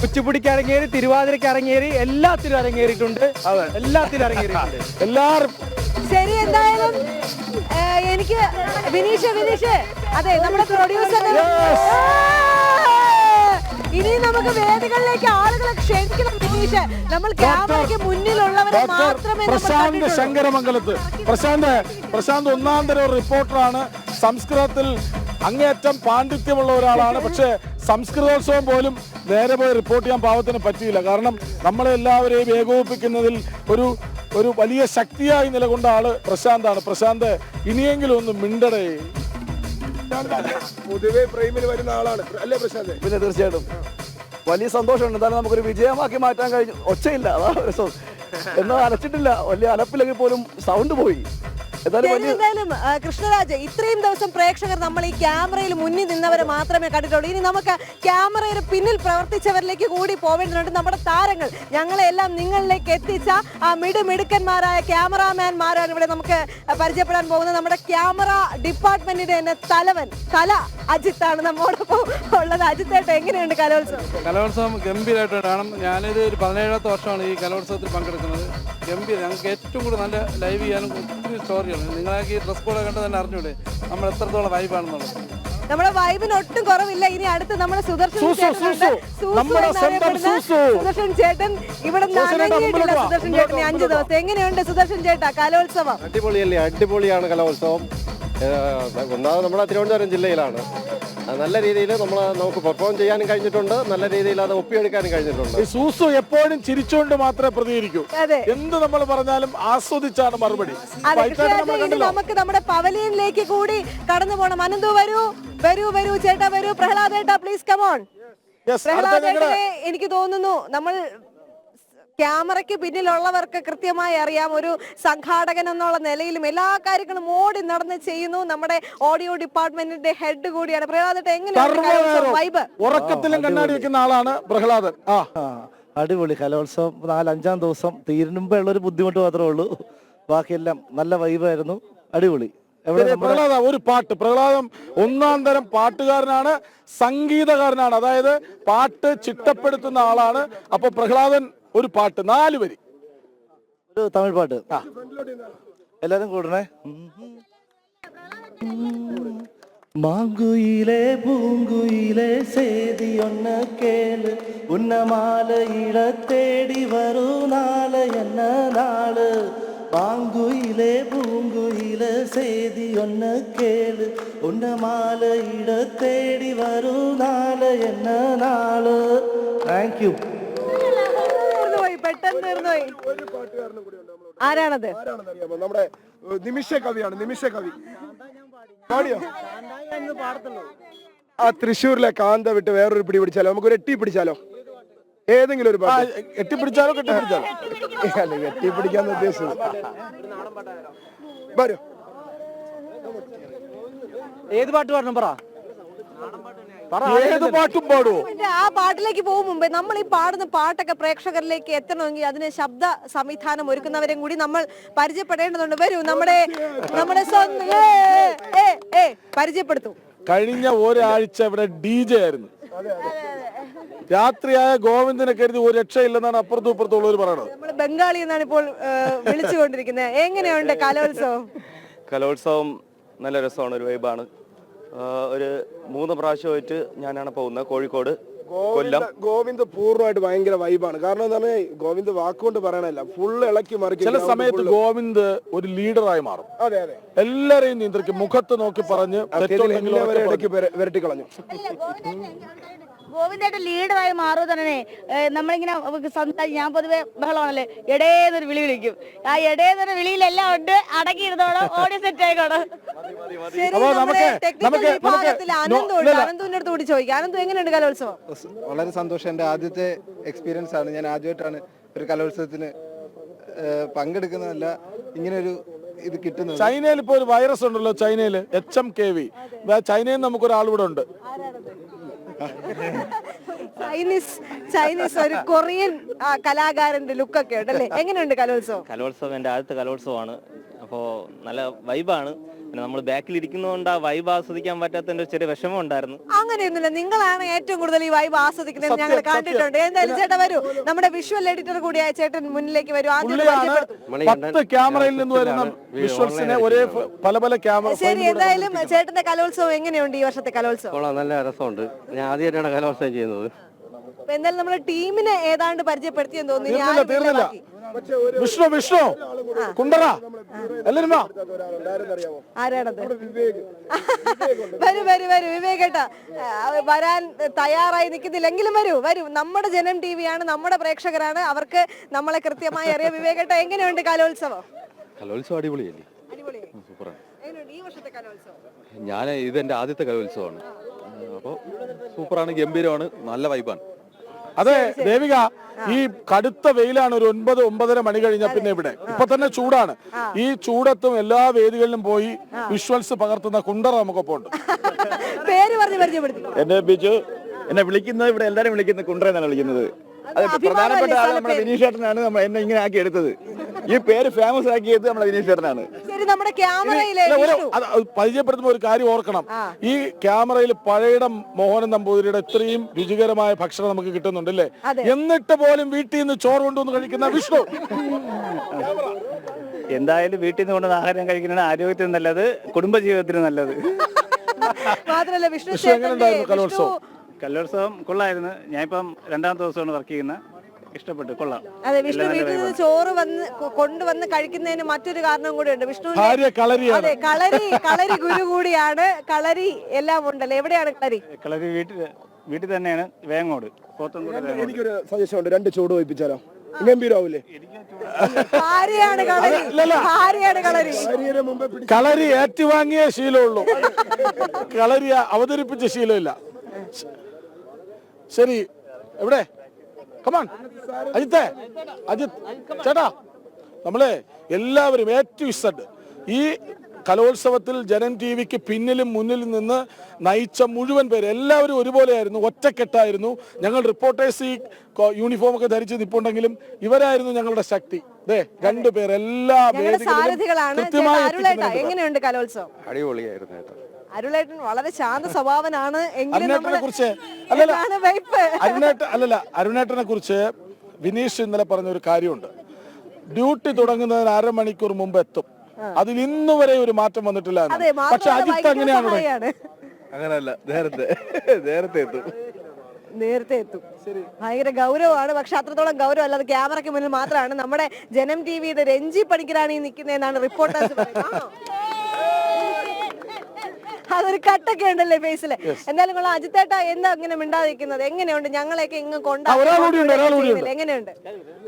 കുച്ചിപ്പുടിക്ക് അരങ്ങേറി, തിരുവാതിരക്ക് അരങ്ങേറി, എല്ലാത്തിലും അരങ്ങേറിയിട്ടുണ്ട്. എല്ലാവരും ശരി. എന്തായാലും എനിക്ക് വിനീഷ് അതെ, നമ്മുടെ പ്രൊഡ്യൂസർ, ഇനി നമുക്ക് വേദികളിലേക്ക് ആളുകളെ ക്ഷണിക്കണം. വിനീഷ്, നമ്മൾ ക്യാമറയ്ക്ക് മുന്നിലുള്ളവരെ മാത്രമേ പ്രശാന്ത് ശങ്കരമംഗലത്ത്. പ്രശാന്ത് ഒന്നാം തരം റിപ്പോർട്ടറാണ്. സംസ്കൃതത്തിൽ അങ്ങേയറ്റം പാണ്ഡിത്യമുള്ള ഒരാളാണ്. പക്ഷേ സംസ്കൃതോത്സവം പോലും നേരെ പോയി റിപ്പോർട്ട് ചെയ്യാൻ പാവത്തിന് പറ്റിയില്ല. കാരണം നമ്മളെ എല്ലാവരെയും ഏകോപിപ്പിക്കുന്നതിൽ ഒരു വലിയ ശക്തിയായി നിലകൊണ്ട ആള് പ്രശാന്താണ്. പ്രശാന്ത്, ഇനിയെങ്കിലും ഒന്ന് മിണ്ടടേ. പൊതുവെ പ്രേമിൽ വരുന്ന ആളാണ് അല്ലേ പ്രശാന്ത്? പിന്നെ തീർച്ചയായിട്ടും വലിയ സന്തോഷമുണ്ട്. എന്തായാലും നമുക്കൊരു വിജയമാക്കി മാറ്റാൻ കഴിഞ്ഞു. ഒച്ചയില്ല, അതാണ് രസം. എന്നാൽ അലച്ചിട്ടില്ല, വലിയ അലപ്പില്ലെങ്കിൽ പോലും സൗണ്ട് പോയി. എന്തായാലും കൃഷ്ണരാജ്, ഇത്രയും ദിവസം പ്രേക്ഷകർ നമ്മൾ ഈ ക്യാമറയിൽ മുന്നിൽ നിന്നവരെ മാത്രമേ കണ്ടിട്ടുള്ളൂ. ഇനി നമുക്ക് ക്യാമറയുടെ പിന്നിൽ പ്രവർത്തിച്ചവരിലേക്ക് കൂടി പോവേണ്ടതുണ്ട്. നമ്മുടെ താരങ്ങൾ, ഞങ്ങളെല്ലാം നിങ്ങളിലേക്ക് എത്തിച്ച ആ മിടുക്കന്മാരായ ക്യാമറാമാൻമാരാണ് ഇവിടെ നമുക്ക് പരിചയപ്പെടാൻ പോകുന്നത്. നമ്മുടെ ക്യാമറ ഡിപ്പാർട്ട്മെന്റിന്റെ തന്നെ തലവൻ അജിത്താണ് നമ്മോടൊപ്പം ഉള്ളത്. അജിത്തായിട്ട് എങ്ങനെയുണ്ട് കലോത്സവം? കലോത്സവം ഗംഭീരമായിട്ടുണ്ട്. കാരണം ഞാനിത് ഒരു 17ാമത്തെ വർഷമാണ് ഈ കലോത്സവത്തിൽ പങ്കെടുക്കുന്നത്. ഗംഭീരം. ഞങ്ങൾക്ക് ഏറ്റവും കൂടുതൽ നല്ല ലൈവ് ചെയ്യാനും ഒത്തിരി സ്റ്റോറിയാണ്. നിങ്ങൾക്ക് ഈ ഡ്രസ് കോഡ് കണ്ട് തന്നെ അറിഞ്ഞൂടെ നമ്മൾ എത്രത്തോളം വൈബാണെന്നുള്ളത്. നമ്മുടെ വൈബിന് ഒട്ടും കുറവില്ല. ഇനി അടുത്ത് നമ്മുടെ സുദർശൻ ചേട്ടൻ ഇവിടെ അനങ്ങിയിട്ടില്ല. സുദർശൻ ചേട്ടന് 5 ദിവസം. എങ്ങനെയുണ്ട് സുദർശൻ ചേട്ടാ കലോത്സവം? അടിപൊളിയല്ലേ? അടിപൊളിയാണ് കലോത്സവം. ഒന്നാമത് നമ്മുടെ തിരുവനന്തപുരം ജില്ലയിലാണ്. നല്ല രീതിയിൽ നമുക്ക് പെർഫോം ചെയ്യാനും കഴിഞ്ഞിട്ടുണ്ട്, നല്ല രീതിയിൽ അത് ഒപ്പിയെടുക്കാനും കഴിഞ്ഞിട്ടുണ്ട്. സൂസു എപ്പോഴും ചിരിച്ചുകൊണ്ട് മാത്രമേ പ്രതികരിക്കൂ. എന്ത് നമ്മൾ പറഞ്ഞാലും ആസ്വദിച്ചാണ് മറുപടി. നമുക്ക് നമ്മുടെ പവലിയനിലേക്ക് കൂടി കടന്നു പോകണം. അനന്തു വരൂ ചേട്ടാ, വരൂ. പ്രഹ്ലാദേട്ടാ, പ്ലീസ് കം ഓൺ. പ്രഹ്ലാദേട്ടനെ എനിക്ക് തോന്നുന്നു നമ്മൾ ക്യാമറയ്ക്ക് പിന്നിലുള്ളവർക്ക് കൃത്യമായി അറിയാം. ഒരു സംഘാടകൻ എന്നുള്ള നിലയിലും എല്ലാ കാര്യങ്ങളും ഓടി നടന്ന് ചെയ്യുന്നു. നമ്മുടെ ഓഡിയോ ഡിപ്പാർട്ട്മെന്റിന്റെ ഹെഡ് കൂടിയാണ് പ്രഹ്ലാദൻ. എങ്ങനെയാണ് വൈബ്? ഉറക്കത്തിലും കണ്ണാടി വെക്കുന്ന ആളാണ് പ്രഹ്ലാദൻ. അടിപൊളി കലോത്സവം. 4-5 ദിവസം തീരുമ്പോ ഉള്ളൊരു ബുദ്ധിമുട്ട് മാത്രമേ ഉള്ളൂ. ബാക്കിയെല്ലാം നല്ല വൈബായിരുന്നു. അടിപൊളി. ഒരു പാട്ട്, പ്രഹ്ലാദം ഒന്നാം തരം പാട്ടുകാരനാണ്, സംഗീതകാരനാണ്. അതായത് പാട്ട് ചിട്ടപ്പെടുത്തുന്ന ആളാണ്. അപ്പൊ പ്രഹ്ലാദൻ ഒരു പാട്ട്, 4 വരി, ഒരു തമിഴ് പാട്ട്. എല്ലാരും കൂടണേ. മാങ്കുയിലേ പൂങ്കുയിലേ சேதி ஒன்னு கேளு, உன்ன மாலையிட தேடி வரும் நாளை என்ன நாளு. மாங்குயிலே பூங்குயிலே சேதி ஒன்னு கேளு, உன்ன மாலையிட தேடி வரும் நாளை என்ன நாளு. Thank you. പെട്ടെന്ന് ആരാണത്? നമ്മുടെ നിമിഷ കവിയാണ്. നിമിഷ കവി പാടിയോ? ആ തൃശ്ശൂരിലെ കാന്ത വിട്ട് വേറൊരു പിടി പിടിച്ചാലോ? നമുക്കൊരു എട്ടി പിടിച്ചാലോ? ഏതെങ്കിലും ഒരു പാട്ട്. എട്ടിപ്പിടിച്ചാലോ കെട്ടിപ്പിടിച്ചാലോ? അല്ല, എട്ടിപ്പിടിക്കാന്ന് ഉദ്ദേശിച്ചത്. വരൂ. ഏത് പാട്ട് പാടണം പറ. ഏത് പാട്ടും പാടുവോ? ആ പാട്ടിലേക്ക് പോകും മുമ്പേ നമ്മൾ ഈ പാടുന്ന പാട്ടൊക്കെ പ്രേക്ഷകരിലേക്ക് എത്തണമെങ്കിൽ അതിന് ശബ്ദ സംവിധാനം ഒരുക്കുന്നവരെയും കൂടി നമ്മൾ പരിചയപ്പെടേണ്ടതുണ്ട്. വരൂ, നമ്മുടെ പരിചയപ്പെടുത്തു. കഴിഞ്ഞ ഒരാഴ്ച ഇവിടെ DJ ആയിരുന്നു. രാത്രിയായ ഗോവിന്ദനെ കരുതി ഒരു രക്ഷയില്ലെന്നാണ് അപ്പുറത്തും ഇപ്പുറത്തുള്ളവർ പറയുന്നത്. നമ്മൾ ബംഗാളി എന്നാണ് ഇപ്പോൾ വിളിച്ചുകൊണ്ടിരിക്കുന്നത്. എങ്ങനെയുണ്ട് കലോത്സവം? കലോത്സവം നല്ല രസമാണ്, ഒരു വൈബാണ്. ഒരു 3 പ്രാവശ്യമായിട്ട് ഞാനാണ് പോകുന്നത്, കോഴിക്കോട്, കൊല്ലം. ഗോവിന്ദ് പൂർണ്ണമായിട്ട് ഭയങ്കര വൈബാണ്. കാരണം എന്താണ്, ഗോവിന്ദ് വാക്കുകൊണ്ട് പറയണല്ല, ഫുള്ള് ഇളക്കി മറിക്കും. ചില സമയത്ത് ഗോവിന്ദ് ഒരു ലീഡറായി മാറും. അതെ അതെ, എല്ലാരെയും നിയന്ത്രിക്കും, മുഖത്ത് നോക്കി പറഞ്ഞ് ഇടയ്ക്ക് വിരട്ടി കളഞ്ഞു. ഗോവിന്ദേട്ടൻ ലീഡറായി മാറുക തന്നെ. നമ്മളിങ്ങനെ ഞാൻ പൊതുവെ ബഹളമാണല്ലേ, എടേന്നൊരു വിളി വിളിക്കും. ആ എടേന്നൊരു വിളിയിലെല്ലാം ഉണ്ട്, അടങ്ങിയിരുന്നോളോ, ഓടി സെറ്റ് ആയിക്കോളോ. എങ്ങനെയുണ്ട് കലോത്സവം? വളരെ സന്തോഷം. എൻ്റെ ആദ്യത്തെ എക്സ്പീരിയൻസ് ആണ്. ഞാൻ ആദ്യമായിട്ടാണ് ഒരു കലോത്സവത്തിന് പങ്കെടുക്കുന്നതല്ല, ഇങ്ങനൊരു ഇത് കിട്ടുന്നത്. ചൈനയിൽ ഇപ്പോൾ ഒരു വൈറസ് ഉണ്ടല്ലോ, ചൈനയിൽ HMKV. ചൈനയിൽ നമുക്കൊരാൾ ഇവിടെ ഉണ്ട്. ചൈനീസ് ഒരു കൊറിയൻ കലാകാരന്റെ ലുക്കൊക്കെ ഉണ്ടല്ലേ. എങ്ങനെയുണ്ട് കലോത്സവം? കലോത്സവം എൻ്റെ ആദ്യത്തെ കലോത്സവമാണ്. അപ്പോൾ നല്ല വൈബാണ്. പിന്നെ നമ്മൾ ബാക്കിൽ ഇരിക്കുന്നതുകൊണ്ട് ആ വൈബ് ആസ്വദിക്കാൻ പറ്റാത്തതിന്റെ ഒരു ചെറിയ വിഷമം ഉണ്ടായിരുന്നു. അങ്ങനെയൊന്നുമില്ല, നിങ്ങളാണ് ഏറ്റവും കൂടുതൽ ഈ വൈബ് ആസ്വദിക്കുന്നത് ഞങ്ങൾ കണ്ടിട്ടുണ്ട്. എന്തായാലും ചേട്ടൻ വരൂ, നമ്മുടെ വിഷ്വൽ എഡിറ്റർ കൂടിയായ ചേട്ടൻ മുന്നിലേക്ക് വരൂ. ആദ്യം ക്യാമറയിൽ നിന്ന് വരുന്ന വിഷ്വൽസിനെ ഒരേ പല ക്യാമറ. ശരി, എന്തായാലും ചേട്ടന്റെ കലോത്സവം എങ്ങനെയുണ്ട് ഈ വർഷത്തെ കലോത്സവം? നല്ല രസമുണ്ട്. ഞാൻ ആദ്യമായിട്ടാണ് കലോത്സവം ചെയ്യുന്നത്. എന്തായാലും നമ്മുടെ ടീമിനെ ഏതാണ്ട് പരിചയപ്പെടുത്തിയെന്ന് തോന്നുന്നു. വിഷ്ണു കുണ്ടറ എല്ലാരും ആരാണത്? വരൂ വിവേകേട്ടാ, വരാൻ തയ്യാറായി നിൽക്കുന്നില്ലെങ്കിലും വരൂ. നമ്മുടെ ജനം TV ആണ്, നമ്മുടെ പ്രേക്ഷകരാണ്, അവർക്ക് നമ്മളെ കൃത്യമായി അറിയാം. വിവേകേട്ടാ, എങ്ങനെയുണ്ട് കലോത്സവം? കലോത്സവം അടിപൊളിയല്ലേ, സൂപ്പറാണ്. ഈ വർഷത്തെ കലോത്സവം ഇതെന്റെ ആദ്യത്തെ കലോത്സവമാണ്. അപ്പോൾ സൂപ്പറാണ്, ഗംഭീരമാണ്, നല്ല വൈബാണ്. അതെ ദേവിക, ഈ കടുത്ത വെയിലാണ്. ഒരു 9-9:30 മണി കഴിഞ്ഞ പിന്നെ ഇവിടെ ഇപ്പൊ തന്നെ ചൂടാണ്. ഈ ചൂടത്തും എല്ലാ വേദികളിലും പോയി വിഷ്വൽസ് പകർത്തുന്ന കുണ്ടറ നമുക്കൊപ്പം ഉണ്ട്. പേര് പറഞ്ഞ് പരിചയപ്പെടുത്തി. എന്റെ ബിജു, എന്നെ വിളിക്കുന്നത് ഇവിടെ എല്ലാരും വിളിക്കുന്നത് കുണ്ടറ എന്നാണ് വിളിക്കുന്നത്. അത് പ്രധാനപ്പെട്ട ആൾ നമ്മുടെ വിനീഷ് ചേട്ടനാണ് എന്നെ ഇങ്ങനെ ആക്കി എടുത്തത്. ഈ പേര് ഫേമസ് ആക്കിയത് നമ്മുടെ വിനീഷ് ചേട്ടനാണ്. നമ്മുടെ ക്യാമറയിലെ പരിചയപ്പെടുത്തുമ്പോൾ ഒരു കാര്യം ഓർക്കണം, ഈ ക്യാമറയിൽ പഴയിടം മോഹനൻ നമ്പൂതിരിയുടെ ഇത്രയും രുചികരമായ ഭക്ഷണം നമുക്ക് കിട്ടുന്നുണ്ടല്ലേ, എന്നിട്ട് പോലും വീട്ടിൽ നിന്ന് ചോറ് കൊണ്ടുവന്ന് കഴിക്കുന്ന വിഷ്ണു. എന്തായാലും വീട്ടിൽ നിന്ന് കൊണ്ടുവന്ന് ആഹാരം കഴിക്കുന്നതാണ് ആരോഗ്യത്തിന് നല്ലത്, കുടുംബജീവിതത്തിന് നല്ലത്. മാത്രമല്ല വിഷ്ണു കലോത്സവം കൊള്ളായിരുന്നു. ഞാനിപ്പം 2ാമത്തെ ദിവസമാണ് വർക്ക് ചെയ്യുന്നത്. ഇഷ്ടപ്പെട്ടു, കൊള്ളാം. അതെ, വിഷ്ണു വീട്ടിൽ നിന്ന് ചോറ് കൊണ്ടുവന്ന് കഴിക്കുന്നതിന് മറ്റൊരു കാരണം കൂടി ഉണ്ട്. വിഷ്ണു അതെ, കളരി ഗുരു കൂടിയാണ്. കളരി എല്ലാം ഉണ്ടല്ലോ. എവിടെയാണ് കളരി? കളരി വീട്ടിൽ തന്നെയാണ്, വേങ്ങോട്. എനിക്കൊരു സജഷൻ ഉണ്ട്, 2 ചൂട് വയ്പ്പിച്ചാലോ, ഗംഭീരാവൂലേ? കളരി ഏറ്റുവാങ്ങിയ ശീലമുള്ളൂ, കളരി അവതരിപ്പിച്ച ശീലമില്ല. ശരി, എവിടെ അജിത് ചേട്ടാ, നമ്മള് എല്ലാവരും A-Z ഈ കലോത്സവത്തിൽ ജനം TVക്ക് പിന്നിലും മുന്നിലും നിന്ന് നയിച്ച മുഴുവൻ പേര് എല്ലാവരും ഒരുപോലെയായിരുന്നു, ഒറ്റക്കെട്ടായിരുന്നു. ഞങ്ങൾ റിപ്പോർട്ടേഴ്സ് ഈ യൂണിഫോം ഒക്കെ ധരിച്ച് നിൽപ്പുണ്ടെങ്കിലും ഇവരായിരുന്നു ഞങ്ങളുടെ ശക്തി. 2 പേർ എല്ലാ വേദികളും. എങ്ങനെയുണ്ട് കലോത്സവം? അടിപൊളിയായിരുന്നു. അരുളേട്ടൻ വളരെ ശാന്ത സ്വഭാവനാണ്. അരുണേട്ടനെ കുറിച്ച് വിനീഷ് ഇന്നലെ പറഞ്ഞൊരു കാര്യമുണ്ട്. ഡ്യൂട്ടി തുടങ്ങുന്നതിന് 1/2 മണിക്കൂർ മുമ്പ് എത്തും. അതിൽ ഇന്നു വരെ ഒരു മാറ്റം വന്നിട്ടില്ല. പക്ഷെ അജിത്ത് അങ്ങനെയാണ്. അങ്ങനല്ല, നേരത്തെ എത്തും. ഭയങ്കര ഗൗരവമാണ്. പക്ഷെ അത്രത്തോളം ഗൗരവം അല്ലാതെ ക്യാമറയ്ക്ക് മുന്നിൽ മാത്രമാണ്. നമ്മുടെ ജനം TVയുടെ രഞ്ജി പണിക്കരാണ് ഈ നിൽക്കുന്നതെന്നാണ് റിപ്പോർട്ടേഴ്സ് പറയുന്നത്. അതൊരു കട്ടൊക്കെ ഉണ്ടല്ലേ ഫേസില്. എന്തായാലും കൊള്ളാം. അജിത്തേട്ടാ, എന്താ ഇങ്ങനെ മിണ്ടാതിരിക്കുന്നത്? എങ്ങനെയുണ്ട്? ഞങ്ങളെയൊക്കെ ഇങ്ങ് കൊണ്ടുപോകുന്നത് എങ്ങനെയുണ്ട്?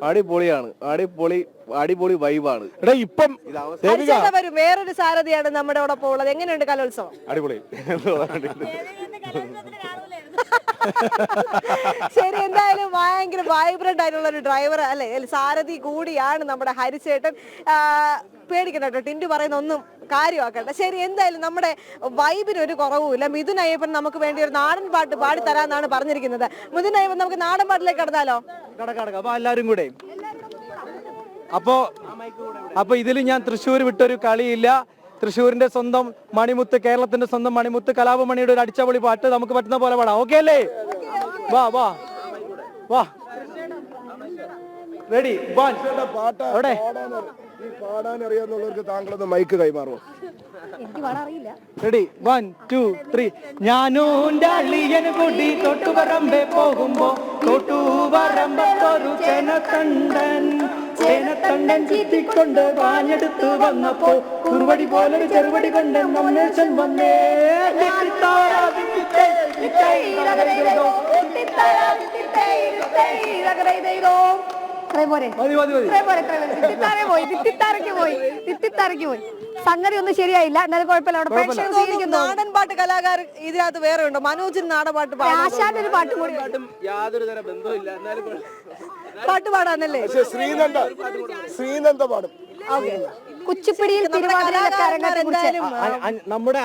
അടിപൊളിയാണ്, അടിപൊളി വൈബാണ്. ഇപ്പം വരും, വേറൊരു സാരഥിയാണ് നമ്മുടെ അവിടെ ഉള്ളത്. എങ്ങനെയുണ്ട് കലോത്സവം? അടിപൊളി. ശരി, എന്തായാലും ഭയങ്കര വൈബ്രന്റ് ആയിട്ടുള്ള ഒരു ഡ്രൈവർ അല്ലെ, സാരഥി കൂടിയാണ് നമ്മുടെ ഹരിച്ചേട്ടൻ. പേടിക്കണ്ട കേട്ടോ, ടിൻഡു പറയുന്ന ഒന്നും കാര്യമാക്കണ്ട. ശരി, എന്തായാലും നമ്മുടെ വൈബിന് ഒരു കുറവുമില്ല. മിഥുൻ അയ്യപ്പൻ നമുക്ക് വേണ്ടി ഒരു നാടൻ പാട്ട് പാടി തരാന്നാണ് പറഞ്ഞിരിക്കുന്നത്. മിഥുൻ അയ്യപ്പൻ, നമുക്ക് നാടൻ പാട്ടിലേക്ക് കടന്നാലോ? അപ്പൊ എല്ലാരും കൂടെ അപ്പൊ ഇതിൽ ഞാൻ തൃശ്ശൂർ വിട്ടൊരു കളിയില്ല. തൃശ്ശൂരിന്റെ സ്വന്തം മണിമുത്ത്, കേരളത്തിന്റെ സ്വന്തം മണിമുത്ത് കലാപമണിയുടെ ഒരു അടിച്ചപൊളി പാട്ട് നമുക്ക് പറ്റുന്ന പോലെ പാടാം. ഓക്കെ അല്ലേ? വാ വാ വാ, റെഡി? പാട്ട് പാടാൻ അറിയാന്നുള്ളവർക്ക് താങ്കളൊന്ന് മൈക്ക് കൈമാറുമോ? റെഡി? 1 2 3. ഞാനൂന്റെ അളിയന് കൂടി തൊട്ടുപറമ്പെ പോകുമ്പോ തൊട്ടുപറമ്പത്തൊരു ചേനത്തണ്ടൻ ചീറ്റിക്കൊണ്ട് വാഞ്ഞെടുത്ത് വന്നപ്പോ കുറുവടി പോലൊരു ചെറുപടി കൊണ്ട് നമ്മേശൻ വന്നേ. സംഗതി ഒന്നും ശരിയായില്ല, എന്നാലും കുഴപ്പമില്ല. നാടൻ പാട്ട് കലാകാരൻ ഇതിനകത്ത് വേറെ ഉണ്ടോ? മനോജിന് നാടൻ പാട്ട് ആശാന്റെ ഒരു പാട്ട് കൂടി യാതൊരു തരം ബന്ധമില്ല, എന്നാലും പാട്ട് പാടാനല്ലേ? ശ്രീനന്ദ പാടും. കുച്ചിപ്പിടിയിൽ നമ്മുടെ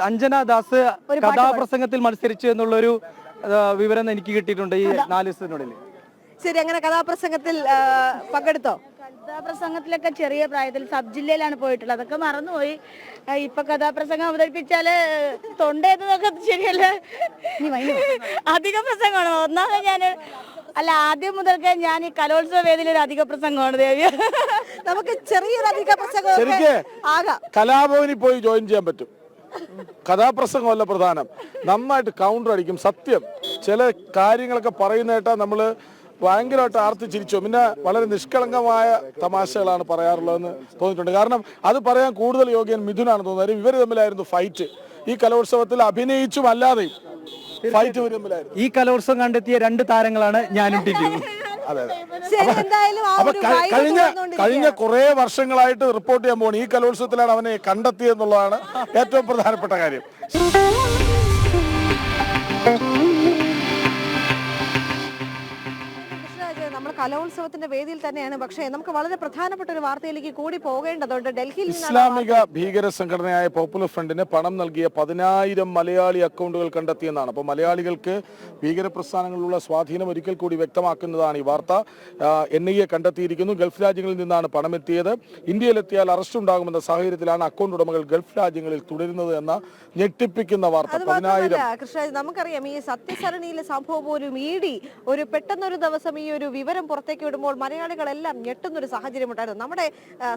അഞ്ജന ദാസ് കഥാപ്രസംഗത്തിൽ മത്സരിച്ചു എന്നുള്ളൊരു വിവരം എനിക്ക് കിട്ടിയിട്ടുണ്ട് ഈ 4 ദിവസത്തിനുള്ളിൽ. ശരി, അങ്ങനെ കഥാപ്രസംഗത്തിൽ പങ്കെടുത്തോ? കഥാപ്രസംഗത്തിലൊക്കെ ചെറിയ പ്രായത്തിൽ സബ് ജില്ലയിലാണ് പോയിട്ടുള്ളത്, അതൊക്കെ മറന്നുപോയി. ഇപ്പൊ കഥാപ്രസംഗം അവതരിപ്പിച്ചാല് തൊണ്ടേന്നതൊക്കെ ശരിയല്ല, അധിക പ്രസംഗമാണ്. ഒന്നാമത് ഞാൻ ആദ്യം മുതൽക്ക് ഞാൻ ഈ കലോത്സവ വേദിയിൽ ഒരു അധിക പ്രസംഗമാണ് ദേവി. നമുക്ക് ചെറിയൊരു അധിക പ്രസംഗം ആകാം. കലാഭവനിൽ പോയി ജോയിൻ ചെയ്യാൻ പറ്റും. കഥാപ്രസംഗമല്ല പ്രധാനം, നന്നായിട്ട് കൗണ്ടർ അടിക്കും. സത്യം, ചില കാര്യങ്ങളൊക്കെ പറയുന്ന കേട്ടാ നമ്മള് ഭയങ്കരമായിട്ട് ആർത്തിച്ചിരിച്ചു. പിന്നെ വളരെ നിഷ്കളങ്കമായ തമാശകളാണ് പറയാറുള്ളതെന്ന് തോന്നിയിട്ടുണ്ട്. കാരണം അത് പറയാൻ കൂടുതൽ യോഗ്യൻ മിഥുനാണ് തോന്നുന്നത്. ഇവർ തമ്മിലായിരുന്നു ഫൈറ്റ്. ഈ കലോത്സവത്തിൽ അഭിനയിച്ചും അല്ലാതെയും ഫൈറ്റ് ഇവർ തമ്മിലായിരുന്നു. ഈ കലോത്സവം കണ്ടെത്തിയ 2 താരങ്ങളാണ് ഞാനും ടിന്റു. അതെ കഴിഞ്ഞ കുറെ വർഷങ്ങളായിട്ട് റിപ്പോർട്ട് ചെയ്യാൻ പോകണം. ഈ കലോത്സവത്തിലാണ് അവനെ കണ്ടെത്തിയെന്നുള്ളതാണ് ഏറ്റവും പ്രധാനപ്പെട്ട കാര്യം. നമ്മൾ കലോത്സവത്തിന്റെ വേദിയിൽ തന്നെയാണ്, പക്ഷേ നമുക്ക് വളരെ പ്രധാനപ്പെട്ട ഒരു വാർത്തയിലേക്ക് കൂടി പോകേണ്ടതുണ്ട്. ഡൽഹിയിൽ ഇസ്ലാമിക ഭീകര സംഘടനയായ പോപ്പുലർ ഫ്രണ്ടിന് പണം നൽകിയ 10,000 മലയാളി അക്കൗണ്ടുകൾ കണ്ടെത്തിയെന്നാണ്. അപ്പോൾ മലയാളികൾക്ക് ഭീകര പ്രസ്ഥാനങ്ങളിലുള്ള സ്വാധീനം ഒരിക്കൽ കൂടി വ്യക്തമാക്കുന്നതാണ് ഈ വാർത്ത. NIA കണ്ടെത്തിയിരിക്കുന്നു. ഗൾഫ് രാജ്യങ്ങളിൽ നിന്നാണ് പണമെത്തിയത്. ഇന്ത്യയിലെത്തിയാൽ അറസ്റ്റ് ഉണ്ടാകുമെന്ന സാഹചര്യത്തിലാണ് അക്കൗണ്ട് ഉടമകൾ ഗൾഫ് രാജ്യങ്ങളിൽ തുടരുന്നത് എന്ന ഞെട്ടിപ്പിക്കുന്ന വാർത്ത. 10,000. കൃഷ്ണരാജ്, നമുക്കറിയാം ഈ സത്യസരണിയിലെ സംഭവം പോലും ഒരു പെട്ടെന്നൊരു ദിവസം ഈ ഒരു വിവരം പുറത്തേക്ക് വിടുമ്പോൾ മലയാളികളെല്ലാം ഞെട്ടുന്നൊരു സാഹചര്യം ഉണ്ടായിരുന്നു. നമ്മുടെ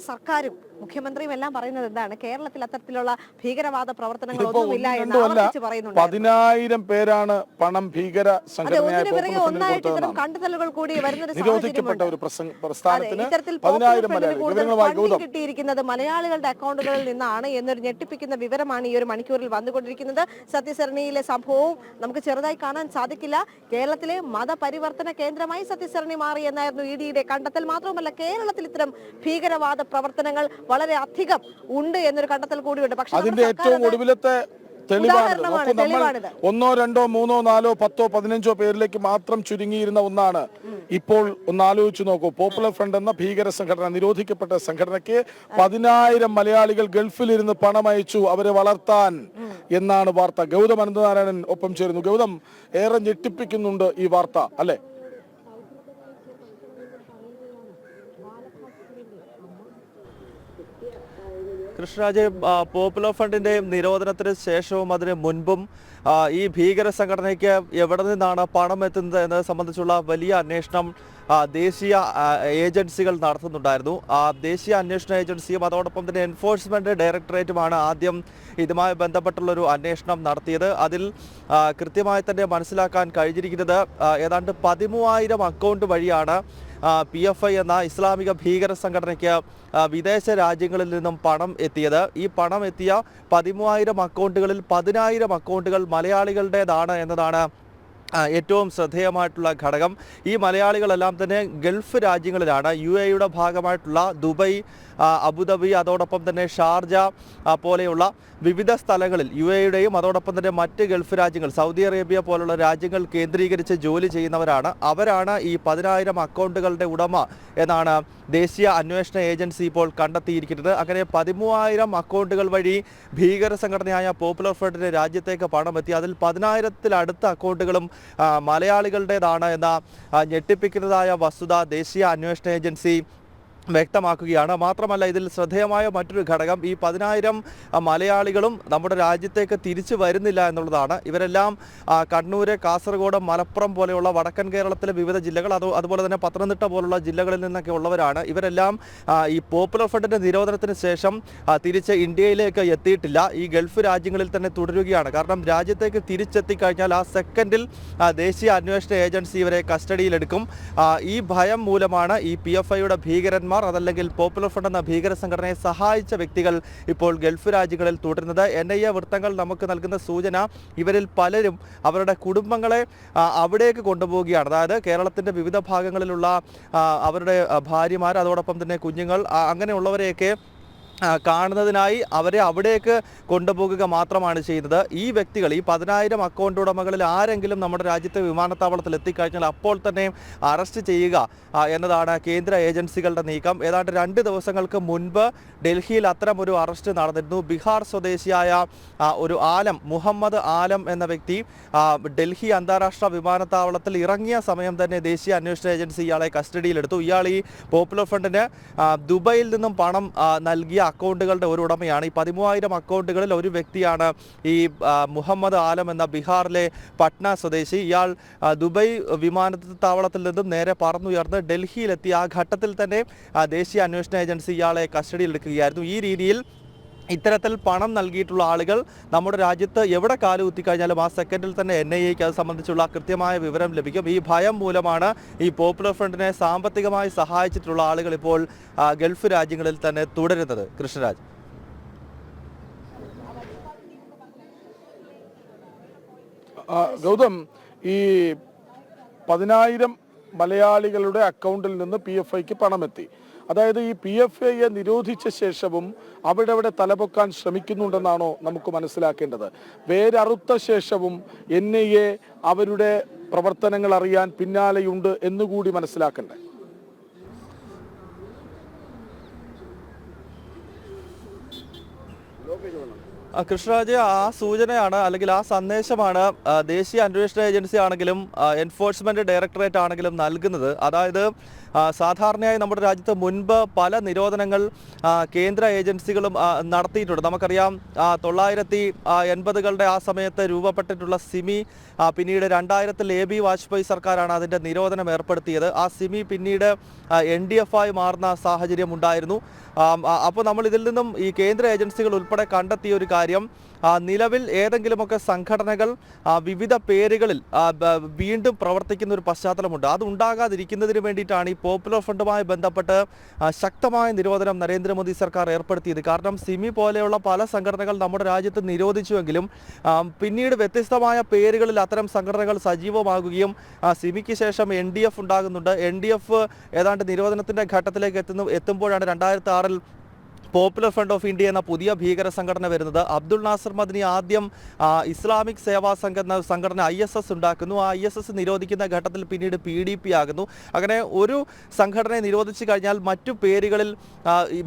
സർക്കാരും മുഖ്യമന്ത്രിയും എല്ലാം പറയുന്നത് എന്താണ്? കേരളത്തിൽ അത്തരത്തിലുള്ള ഭീകരവാദ പ്രവർത്തനങ്ങളൊന്നുമില്ല എന്ന് ആവർത്തിച്ച് പറയുന്നുണ്ട്. 10,000 പേരാണ് പണം ഭീകര സംഘടനയായ ഒന്നായിട്ട് ഇത്തരം കണ്ടെത്തലുകൾ കൂടി വരുന്നൊരു നിരോധിക്കപ്പെട്ട ഒരു പ്രസ്ഥാനത്തിന് 10,000 കിട്ടിയിരിക്കുന്നത് മലയാളികളുടെ അക്കൗണ്ടുകളിൽ നിന്നാണ് എന്നൊരു ഞെട്ടിപ്പിക്കുന്ന വിവരമാണ് ഈ ഒരു മണിക്കൂറിൽ വന്നുകൊണ്ടിരിക്കുന്നത്. സത്യസരണിയിലെ സംഭവവും നമുക്ക് ചെറുതായി കാണാൻ സാധിക്കില്ല. കേരളത്തിലെ മതപരിവർത്തന കേന്ദ്രമായി സത്യസരണി മാറി എന്നായിരുന്നു EDയുടെ കണ്ടെത്തൽ. മാത്രമല്ല, കേരളത്തിൽ ഇത്തരം ഭീകരവാദ പ്രവർത്തനങ്ങൾ വളരെ അധികം ഉണ്ട് എന്നൊരു കണ്ടെത്തൽ കൂടിയുണ്ട്. പക്ഷേ അതിന്റെ ഏറ്റവും ഒടുവിലത്തെ തെളിവാണ്. നമ്മൾ 1, 2, 3, 4, 10, 15 പേരിലേക്ക് മാത്രം ചുരുങ്ങിയിരുന്ന ഒന്നാണ്. ഇപ്പോൾ ഒന്ന് ആലോചിച്ച് നോക്കൂ. പോപ്പുലർ ഫ്രണ്ട് എന്ന ഭീകര സംഘടന, നിരോധിക്കപ്പെട്ട സംഘടനയ്ക്ക് 10,000 മലയാളികൾ ഗൾഫിലിരുന്ന് പണം അയച്ചു അവരെ വളർത്താൻ എന്നാണ് വാർത്ത. ഗൗതം അനന്തനാരായണൻ ഒപ്പം ചേരുന്നു. ഗൗതം, ഏറെ ഞെട്ടിപ്പിക്കുന്നുണ്ട് ഈ വാർത്ത, അല്ലെ? കൃഷ്ണരാജ്, പോപ്പുലർ ഫ്രണ്ടിന്റെ നിരോധനത്തിന് ശേഷവും അതിന് മുൻപും ഈ ഭീകര സംഘടനയ്ക്ക് എവിടെ നിന്നാണ് പണം എത്തുന്നത് എന്നത് സംബന്ധിച്ചുള്ള വലിയ അന്വേഷണം ദേശീയ ഏജൻസികൾ നടത്തുന്നുണ്ടായിരുന്നു. ദേശീയ അന്വേഷണ ഏജൻസിയും അതോടൊപ്പം തന്നെ എൻഫോഴ്സ്മെന്റ് ഡയറക്ടറേറ്റുമാണ് ആദ്യം ഇതുമായി ബന്ധപ്പെട്ടുള്ളൊരു അന്വേഷണം നടത്തിയത്. അതിൽ കൃത്യമായി തന്നെ മനസ്സിലാക്കാൻ കഴിഞ്ഞിരിക്കുന്നത് ഏതാണ്ട് 13,000 അക്കൗണ്ട് വഴിയാണ് PFI എന്ന ഇസ്ലാമിക ഭീകര സംഘടനയ്ക്ക് വിദേശ രാജ്യങ്ങളിൽ നിന്നും പണം എത്തിയത്. ഈ പണം എത്തിയ 13,000 അക്കൗണ്ടുകളിൽ 10,000 അക്കൗണ്ടുകൾ മലയാളികളുടേതാണ് എന്നതാണ് ഏറ്റവും ശ്രദ്ധേയമായിട്ടുള്ള ഘടകം. ഈ മലയാളികളെല്ലാം തന്നെ ഗൾഫ് രാജ്യങ്ങളിലാണ്. UAEയുടെ ഭാഗമായിട്ടുള്ള ദുബൈ, അബുദാബി, അതോടൊപ്പം തന്നെ ഷാർജ പോലെയുള്ള വിവിധ സ്ഥലങ്ങളിൽ UAEയുടെയും അതോടൊപ്പം തന്നെ മറ്റ് ഗൾഫ് രാജ്യങ്ങൾ, സൗദി അറേബ്യ പോലുള്ള രാജ്യങ്ങൾ കേന്ദ്രീകരിച്ച് ജോലി ചെയ്യുന്നവരാണ്. അവരാണ് ഈ 10,000 അക്കൗണ്ടുകളുടെ ഉടമ എന്നാണ് ദേശീയ അന്വേഷണ ഏജൻസി ഇപ്പോൾ കണ്ടെത്തിയിരിക്കുന്നത്. അങ്ങനെ 13,000 അക്കൗണ്ടുകൾ വഴി ഭീകര സംഘടനയായ പോപ്പുലർ ഫ്രണ്ടിന് രാജ്യത്തേക്ക് പണമെത്തി. അതിൽ 10,000-ത്തിലടുത്ത അക്കൗണ്ടുകളും മലയാളികളുടേതാണ് എന്ന ഞെട്ടിപ്പിക്കുന്നതായ വസ്തുത ദേശീയ അന്വേഷണ ഏജൻസി വ്യക്തമാക്കുകയാണ്. മാത്രമല്ല ഇതിൽ ശ്രദ്ധേയമായ മറ്റൊരു ഘടകം ഈ 10,000 മലയാളികളും നമ്മുടെ രാജ്യത്തേക്ക് തിരിച്ചു വരുന്നില്ല എന്നുള്ളതാണ്. ഇവരെല്ലാം കണ്ണൂര്, കാസർഗോഡ്, മലപ്പുറം പോലെയുള്ള വടക്കൻ കേരളത്തിലെ വിവിധ ജില്ലകൾ അതുപോലെ തന്നെ പത്തനംതിട്ട പോലുള്ള ജില്ലകളിൽ നിന്നൊക്കെ ഉള്ളവരാണ്. ഇവരെല്ലാം ഈ പോപ്പുലർ ഫ്രണ്ടിന്റെ നിരോധനത്തിന് ശേഷം തിരിച്ച് ഇന്ത്യയിലേക്ക് എത്തിയിട്ടില്ല. ഈ ഗൾഫ് രാജ്യങ്ങളിൽ തന്നെ തുടരുകയാണ്. കാരണം രാജ്യത്തേക്ക് തിരിച്ചെത്തിക്കഴിഞ്ഞാൽ ആ സെക്കൻഡിൽ ദേശീയ അന്വേഷണ ഏജൻസി ഇവരെ കസ്റ്റഡിയിലെടുക്കും. ഈ ഭയം മൂലമാണ് ഈ PFIയുടെ ഭീകരന്മാർ അതല്ലെങ്കിൽ പോപ്പുലർ ഫ്രണ്ട് എന്ന ഭീകര സംഘടനയെ സഹായിച്ച വ്യക്തികൾ ഇപ്പോൾ ഗൾഫ് രാജ്യങ്ങളിൽ തുടരുന്നത്. NIA വൃത്തങ്ങൾ നമുക്ക് നൽകുന്ന സൂചന ഇവരിൽ പലരും അവരുടെ കുടുംബങ്ങളെ അവിടേക്ക് കൊണ്ടുപോവുകയാണ്. അതായത് കേരളത്തിൻ്റെ വിവിധ ഭാഗങ്ങളിലുള്ള അവരുടെ ഭാര്യമാർ, അതോടൊപ്പം തന്നെ കുഞ്ഞുങ്ങൾ, അങ്ങനെയുള്ളവരെയൊക്കെ കാണുന്നതിനായി അവരെ അവിടേക്ക് കൊണ്ടുപോകുക മാത്രമാണ് ചെയ്യുന്നത്. ഈ വ്യക്തികൾ, ഈ 10,000 അക്കൗണ്ട് ഉടമകളിൽ ആരെങ്കിലും നമ്മുടെ രാജ്യത്തെ വിമാനത്താവളത്തിൽ എത്തിക്കഴിഞ്ഞാൽ അപ്പോൾ തന്നെ അറസ്റ്റ് ചെയ്യുക എന്നതാണ് കേന്ദ്ര ഏജൻസികളുടെ നീക്കം. ഏതാണ്ട് 2 ദിവസങ്ങൾക്ക് മുൻപ് ഡൽഹിയിൽ അത്തരം ഒരു അറസ്റ്റ് നടന്നിരുന്നു. ബീഹാർ സ്വദേശിയായ ഒരു മുഹമ്മദ് ആലം എന്ന വ്യക്തി ഡൽഹി അന്താരാഷ്ട്ര വിമാനത്താവളത്തിൽ ഇറങ്ങിയ സമയം തന്നെ ദേശീയ അന്വേഷണ ഏജൻസി ഇയാളെ കസ്റ്റഡിയിലെടുത്തു. ഇയാൾ ഈ പോപ്പുലർ ഫ്രണ്ടിന് ദുബൈയിൽ നിന്നും പണം നൽകിയ അക്കൗണ്ടുകളുടെ ഒരു ഉടമയാണ്. ഈ 13,000 അക്കൗണ്ടുകളിൽ ഒരു വ്യക്തിയാണ് ഈ മുഹമ്മദ് ആലം എന്ന ബീഹാറിലെ പട്ന സ്വദേശി. ഇയാൾ ദുബൈ വിമാനത്താവളത്തിൽ നിന്നും നേരെ പറന്നുയർന്ന് ഡൽഹിയിലെത്തി. ആ ഘട്ടത്തിൽ തന്നെ ദേശീയ അന്വേഷണ ഏജൻസി ഇയാളെ കസ്റ്റഡിയിലെടുക്കുകയായിരുന്നു. ഈ രീതിയിൽ ഇത്തരത്തിൽ പണം നൽകിയിട്ടുള്ള ആളുകൾ നമ്മുടെ രാജ്യത്ത് എവിടെ കാലുകുത്തിക്കഴിഞ്ഞാലും ആ സെക്കൻഡിൽ തന്നെ NIAക്ക് അത് സംബന്ധിച്ചുള്ള കൃത്യമായ വിവരം ലഭിക്കും. ഈ ഭയം മൂലമാണ് ഈ പോപ്പുലർ ഫ്രണ്ടിനെ സാമ്പത്തികമായി സഹായിച്ചിട്ടുള്ള ആളുകൾ ഇപ്പോൾ ഗൾഫ് രാജ്യങ്ങളിൽ തന്നെ തുടരുന്നത്. കൃഷ്ണരാജ്. ഗൗതം, ഈ 10,000 മലയാളികളുടെ അക്കൗണ്ടിൽ നിന്ന് PFIക്ക് പണമെത്തി. അതായത് ഈ PFIയെ നിരോധിച്ച ശേഷവും അവിടെ തലപൊക്കാൻ ശ്രമിക്കുന്നുണ്ടെന്നാണോ നമുക്ക് മനസ്സിലാക്കേണ്ടത്? വേരറുത്ത ശേഷവും NIA അവരുടെ പ്രവർത്തനങ്ങൾ അറിയാൻ പിന്നാലെയുണ്ട് എന്നുകൂടി മനസ്സിലാക്കണ്ടേ? കൃഷ്ണരാജ്, ആ സൂചനയാണ് അല്ലെങ്കിൽ ആ സന്ദേശമാണ് ദേശീയ അന്വേഷണ ഏജൻസി ആണെങ്കിലും എൻഫോഴ്സ്മെന്റ് ഡയറക്ടറേറ്റ് ആണെങ്കിലും നൽകുന്നത്. അതായത് സാധാരണയായി നമ്മുടെ രാജ്യത്ത് മുൻപ് പല നിരോധനങ്ങൾ കേന്ദ്ര ഏജൻസികളും നടത്തിയിട്ടുണ്ട്. നമുക്കറിയാം 1980കളുടെ ആ സമയത്ത് രൂപപ്പെട്ടിട്ടുള്ള സിമി, പിന്നീട് 2000-ൽ AB വാജ്പേയി സർക്കാരാണ് അതിൻ്റെ നിരോധനം ഏർപ്പെടുത്തിയത്. ആ സിമി പിന്നീട് NDF ആയി മാറുന്ന സാഹചര്യം ഉണ്ടായിരുന്നു. അപ്പോൾ നമ്മൾ ഇതിൽ നിന്നും ഈ കേന്ദ്ര ഏജൻസികൾ ഉൾപ്പെടെ കണ്ടെത്തിയ ഒരു കാര്യം, നിലവിൽ ഏതെങ്കിലുമൊക്കെ സംഘടനകൾ വിവിധ പേരുകളിൽ വീണ്ടും പ്രവർത്തിക്കുന്ന ഒരു പശ്ചാത്തലമുണ്ട്. അത് ഉണ്ടാകാതിരിക്കുന്നതിന് വേണ്ടിയിട്ടാണ് ഈ പോപ്പുലർ ഫ്രണ്ടുമായി ബന്ധപ്പെട്ട് ശക്തമായ നിരോധനം നരേന്ദ്രമോദി സർക്കാർ ഏർപ്പെടുത്തിയത്. കാരണം സിമി പോലെയുള്ള പല സംഘടനകൾ നമ്മുടെ രാജ്യത്ത് നിരോധിച്ചുവെങ്കിലും പിന്നീട് വ്യത്യസ്തമായ പേരുകളിൽ അത്തരം സംഘടനകൾ സജീവമാകുകയും സിമിക്ക് ശേഷം NDF ഉണ്ടാകുന്നുണ്ട്. NDF ഏതാണ്ട് നിരോധനത്തിൻ്റെ ഘട്ടത്തിലേക്ക് എത്തുമ്പോഴാണ് 2006-ൽ പോപ്പുലർ ഫ്രണ്ട് ഓഫ് ഇന്ത്യ എന്ന പുതിയ ഭീകര സംഘടന വരുന്നത്. അബ്ദുൾ നാസർ മദനി ആദ്യം ഇസ്ലാമിക് സേവാ സംഘടന ISS ഉണ്ടാക്കുന്നു. ആ ISS നിരോധിക്കുന്ന ഘട്ടത്തിൽ പിന്നീട് PDP ആകുന്നു. അങ്ങനെ ഒരു സംഘടനയെ നിരോധിച്ചു കഴിഞ്ഞാൽ മറ്റു പേരുകളിൽ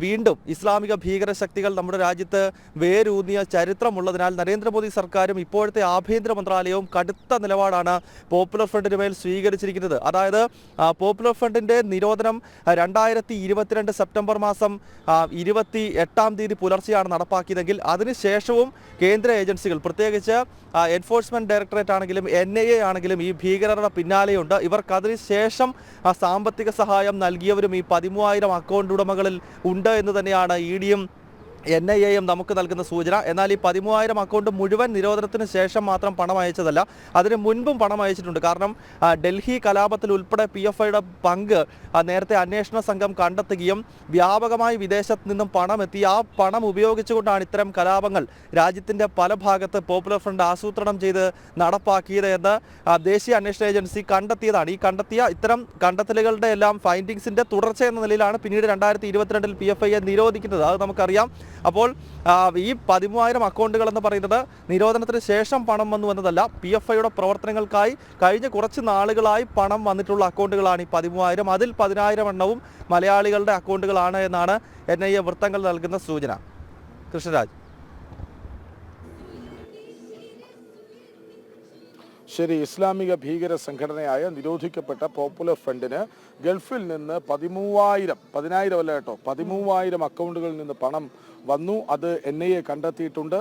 വീണ്ടും ഇസ്ലാമിക ഭീകര ശക്തികൾ നമ്മുടെ രാജ്യത്ത് വേരൂന്നിയ ചരിത്രമുള്ളതിനാൽ നരേന്ദ്രമോദി സർക്കാരും ഇപ്പോഴത്തെ ആഭ്യന്തര മന്ത്രാലയവും കടുത്ത നിലപാടാണ് പോപ്പുലർ ഫ്രണ്ടിന് മേൽ സ്വീകരിച്ചിരിക്കുന്നത്. അതായത് പോപ്പുലർ ഫ്രണ്ടിൻ്റെ നിരോധനം 2022 സെപ്റ്റംബർ മാസം 28-ാം തീയതി പുലർച്ചെയാണ് നടപ്പാക്കിയതെങ്കിൽ അതിനുശേഷവും കേന്ദ്ര ഏജൻസികൾ, പ്രത്യേകിച്ച് എൻഫോഴ്സ്മെന്റ് ഡയറക്ടറേറ്റ് ആണെങ്കിലും NIA ആണെങ്കിലും ഈ ഭീകരരുടെ പിന്നാലെയുണ്ട്. ഇവർക്ക് അതിനുശേഷം സാമ്പത്തിക സഹായം നൽകിയവരും ഈ 13,000 അക്കൗണ്ട് ഉടമകളിൽ ഉണ്ട് എന്ന് തന്നെയാണ് EDയും NIAയും നമുക്ക് നൽകുന്ന സൂചന. എന്നാൽ ഈ 13,000 അക്കൗണ്ട് മുഴുവൻ നിരോധനത്തിന് ശേഷം മാത്രം പണം അയച്ചതല്ല, അതിന് മുൻപും പണം അയച്ചിട്ടുണ്ട്. കാരണം ഡൽഹി കലാപത്തിൽ ഉൾപ്പെടെ PFIയുടെ പങ്ക് നേരത്തെ അന്വേഷണ സംഘം കണ്ടെത്തുകയും വ്യാപകമായി വിദേശത്ത് നിന്നും പണം എത്തി ആ പണം ഉപയോഗിച്ചുകൊണ്ടാണ് ഇത്തരം കലാപങ്ങൾ രാജ്യത്തിൻ്റെ പല ഭാഗത്ത് പോപ്പുലർ ഫ്രണ്ട് ആസൂത്രണം ചെയ്ത് നടപ്പാക്കിയത് എന്ന് ദേശീയ അന്വേഷണ ഏജൻസി കണ്ടെത്തിയതാണ്. ഈ ഇത്തരം കണ്ടെത്തലുകളുടെ എല്ലാം ഫൈൻഡിങ്സിൻ്റെ തുടർച്ച എന്ന നിലയിലാണ് പിന്നീട് 2022-ൽ PFIയെ നിരോധിക്കുന്നത്. അത് നമുക്കറിയാം. അപ്പോൾ ഈ 13,000 അക്കൗണ്ടുകൾ എന്ന് പറയുന്നത് നിരോധനത്തിന് ശേഷം പണം വന്നു എന്നതല്ല, PFIയുടെ പ്രവർത്തനങ്ങൾക്കായി കഴിഞ്ഞ കുറച്ച് നാളുകളായി പണം വന്നിട്ടുള്ള അക്കൗണ്ടുകളാണ് ഈ 13,000. അതിൽ 10,000 എണ്ണവും മലയാളികളുടെ അക്കൗണ്ടുകളാണ് എന്നാണ് NIA വൃത്തങ്ങൾ നൽകുന്ന സൂചന. കൃഷ്ണരാജ്. ശരി, ഇസ്ലാമിക ഭീകര സംഘടനയായ നിരോധിക്കപ്പെട്ട പോപ്പുലർ ഫ്രണ്ടിന് ഗൾഫിൽ നിന്ന് 13,000 അല്ല കേട്ടോ, 13,000 അക്കൗണ്ടുകളിൽ നിന്ന് പണം വന്നു. അത് NIA കണ്ടെത്തിയിട്ടുണ്ട്.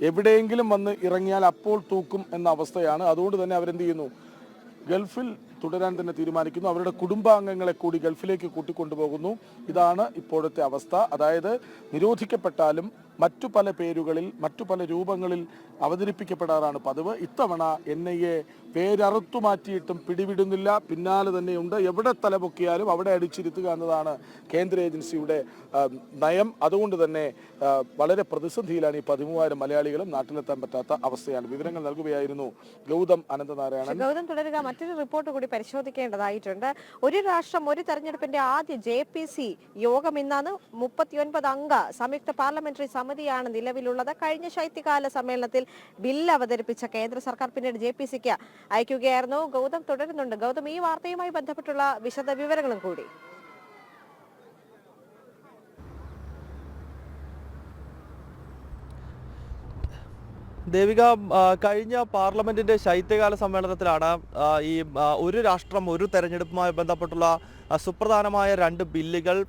എവിടെയെങ്കിലും വന്ന് ഇറങ്ങിയാൽ അപ്പോൾ തൂക്കും എന്ന അവസ്ഥയാണ്. അതുകൊണ്ട് തന്നെ അവരെന്ത് ചെയ്യുന്നു, ഗൾഫിൽ തുടരാൻ തന്നെ തീരുമാനിക്കുന്നു. അവരുടെ കുടുംബാംഗങ്ങളെ കൂടി ഗൾഫിലേക്ക് കൂട്ടിക്കൊണ്ടുപോകുന്നു. ഇതാണ് ഇപ്പോഴത്തെ അവസ്ഥ. അതായത് നിരോധിക്കപ്പെട്ടാലും മറ്റു പല പേരുകളിൽ മറ്റു പല രൂപങ്ങളിൽ അവതരിപ്പിക്കപ്പെടാറാണ് പതിവ്. ഇത്തവണ NIA പേരറുത്തു മാറ്റിയിട്ടും പിടിവിടുന്നില്ല, പിന്നാലെ തന്നെയുണ്ട്. എവിടെ തലപൊക്കിയാലും അവിടെ അടിച്ചിരുത്തുക എന്നതാണ് കേന്ദ്ര ഏജൻസിയുടെ നയം. അതുകൊണ്ട് തന്നെ വളരെ പ്രതിസന്ധിയിലാണ് ഈ 13,000 മലയാളികളും നാട്ടിലെത്താൻ പറ്റാത്ത അവസ്ഥയാണ്. വിവരങ്ങൾ നൽകുകയായിരുന്നു ഗൗതം അനന്തനാരായണൻ. ഗൗതം തുടരുക. മറ്റൊരു റിപ്പോർട്ട് കൂടി പരിശോധിക്കേണ്ടതായിട്ടുണ്ട്. ഒരു രാഷ്ട്രം ഒരു തെരഞ്ഞെടുപ്പിന്റെ ആദ്യ JPC യോഗം ഇന്നാണ്. 39 അംഗ സംയുക്ത പാർലമെന്ററി സമിതിയാണ് നിലവിലുള്ളത്. കഴിഞ്ഞ ശൈത്യകാല സമ്മേളനത്തിൽ ബില്ല് അവതരിപ്പിച്ച കേന്ദ്ര സർക്കാർ പിന്നീട് JPCക്ക് അയക്കുകയായിരുന്നു. ഗൗതം തുടരുന്നുണ്ട്. ഗൗതം, ഈ വാർത്തയുമായി ബന്ധപ്പെട്ടുള്ള വിശദ വിവരങ്ങളും കൂടി. ദേവിക, കഴിഞ്ഞ പാർലമെന്റിന്റെ ശൈത്യകാല സമ്മേളനത്തിലാണ് ഈ ഒരു രാഷ്ട്രം ഒരു തെരഞ്ഞെടുപ്പുമായി ബന്ധപ്പെട്ടുള്ള സുപ്രധാനമായ 2 ബില്ലുകൾ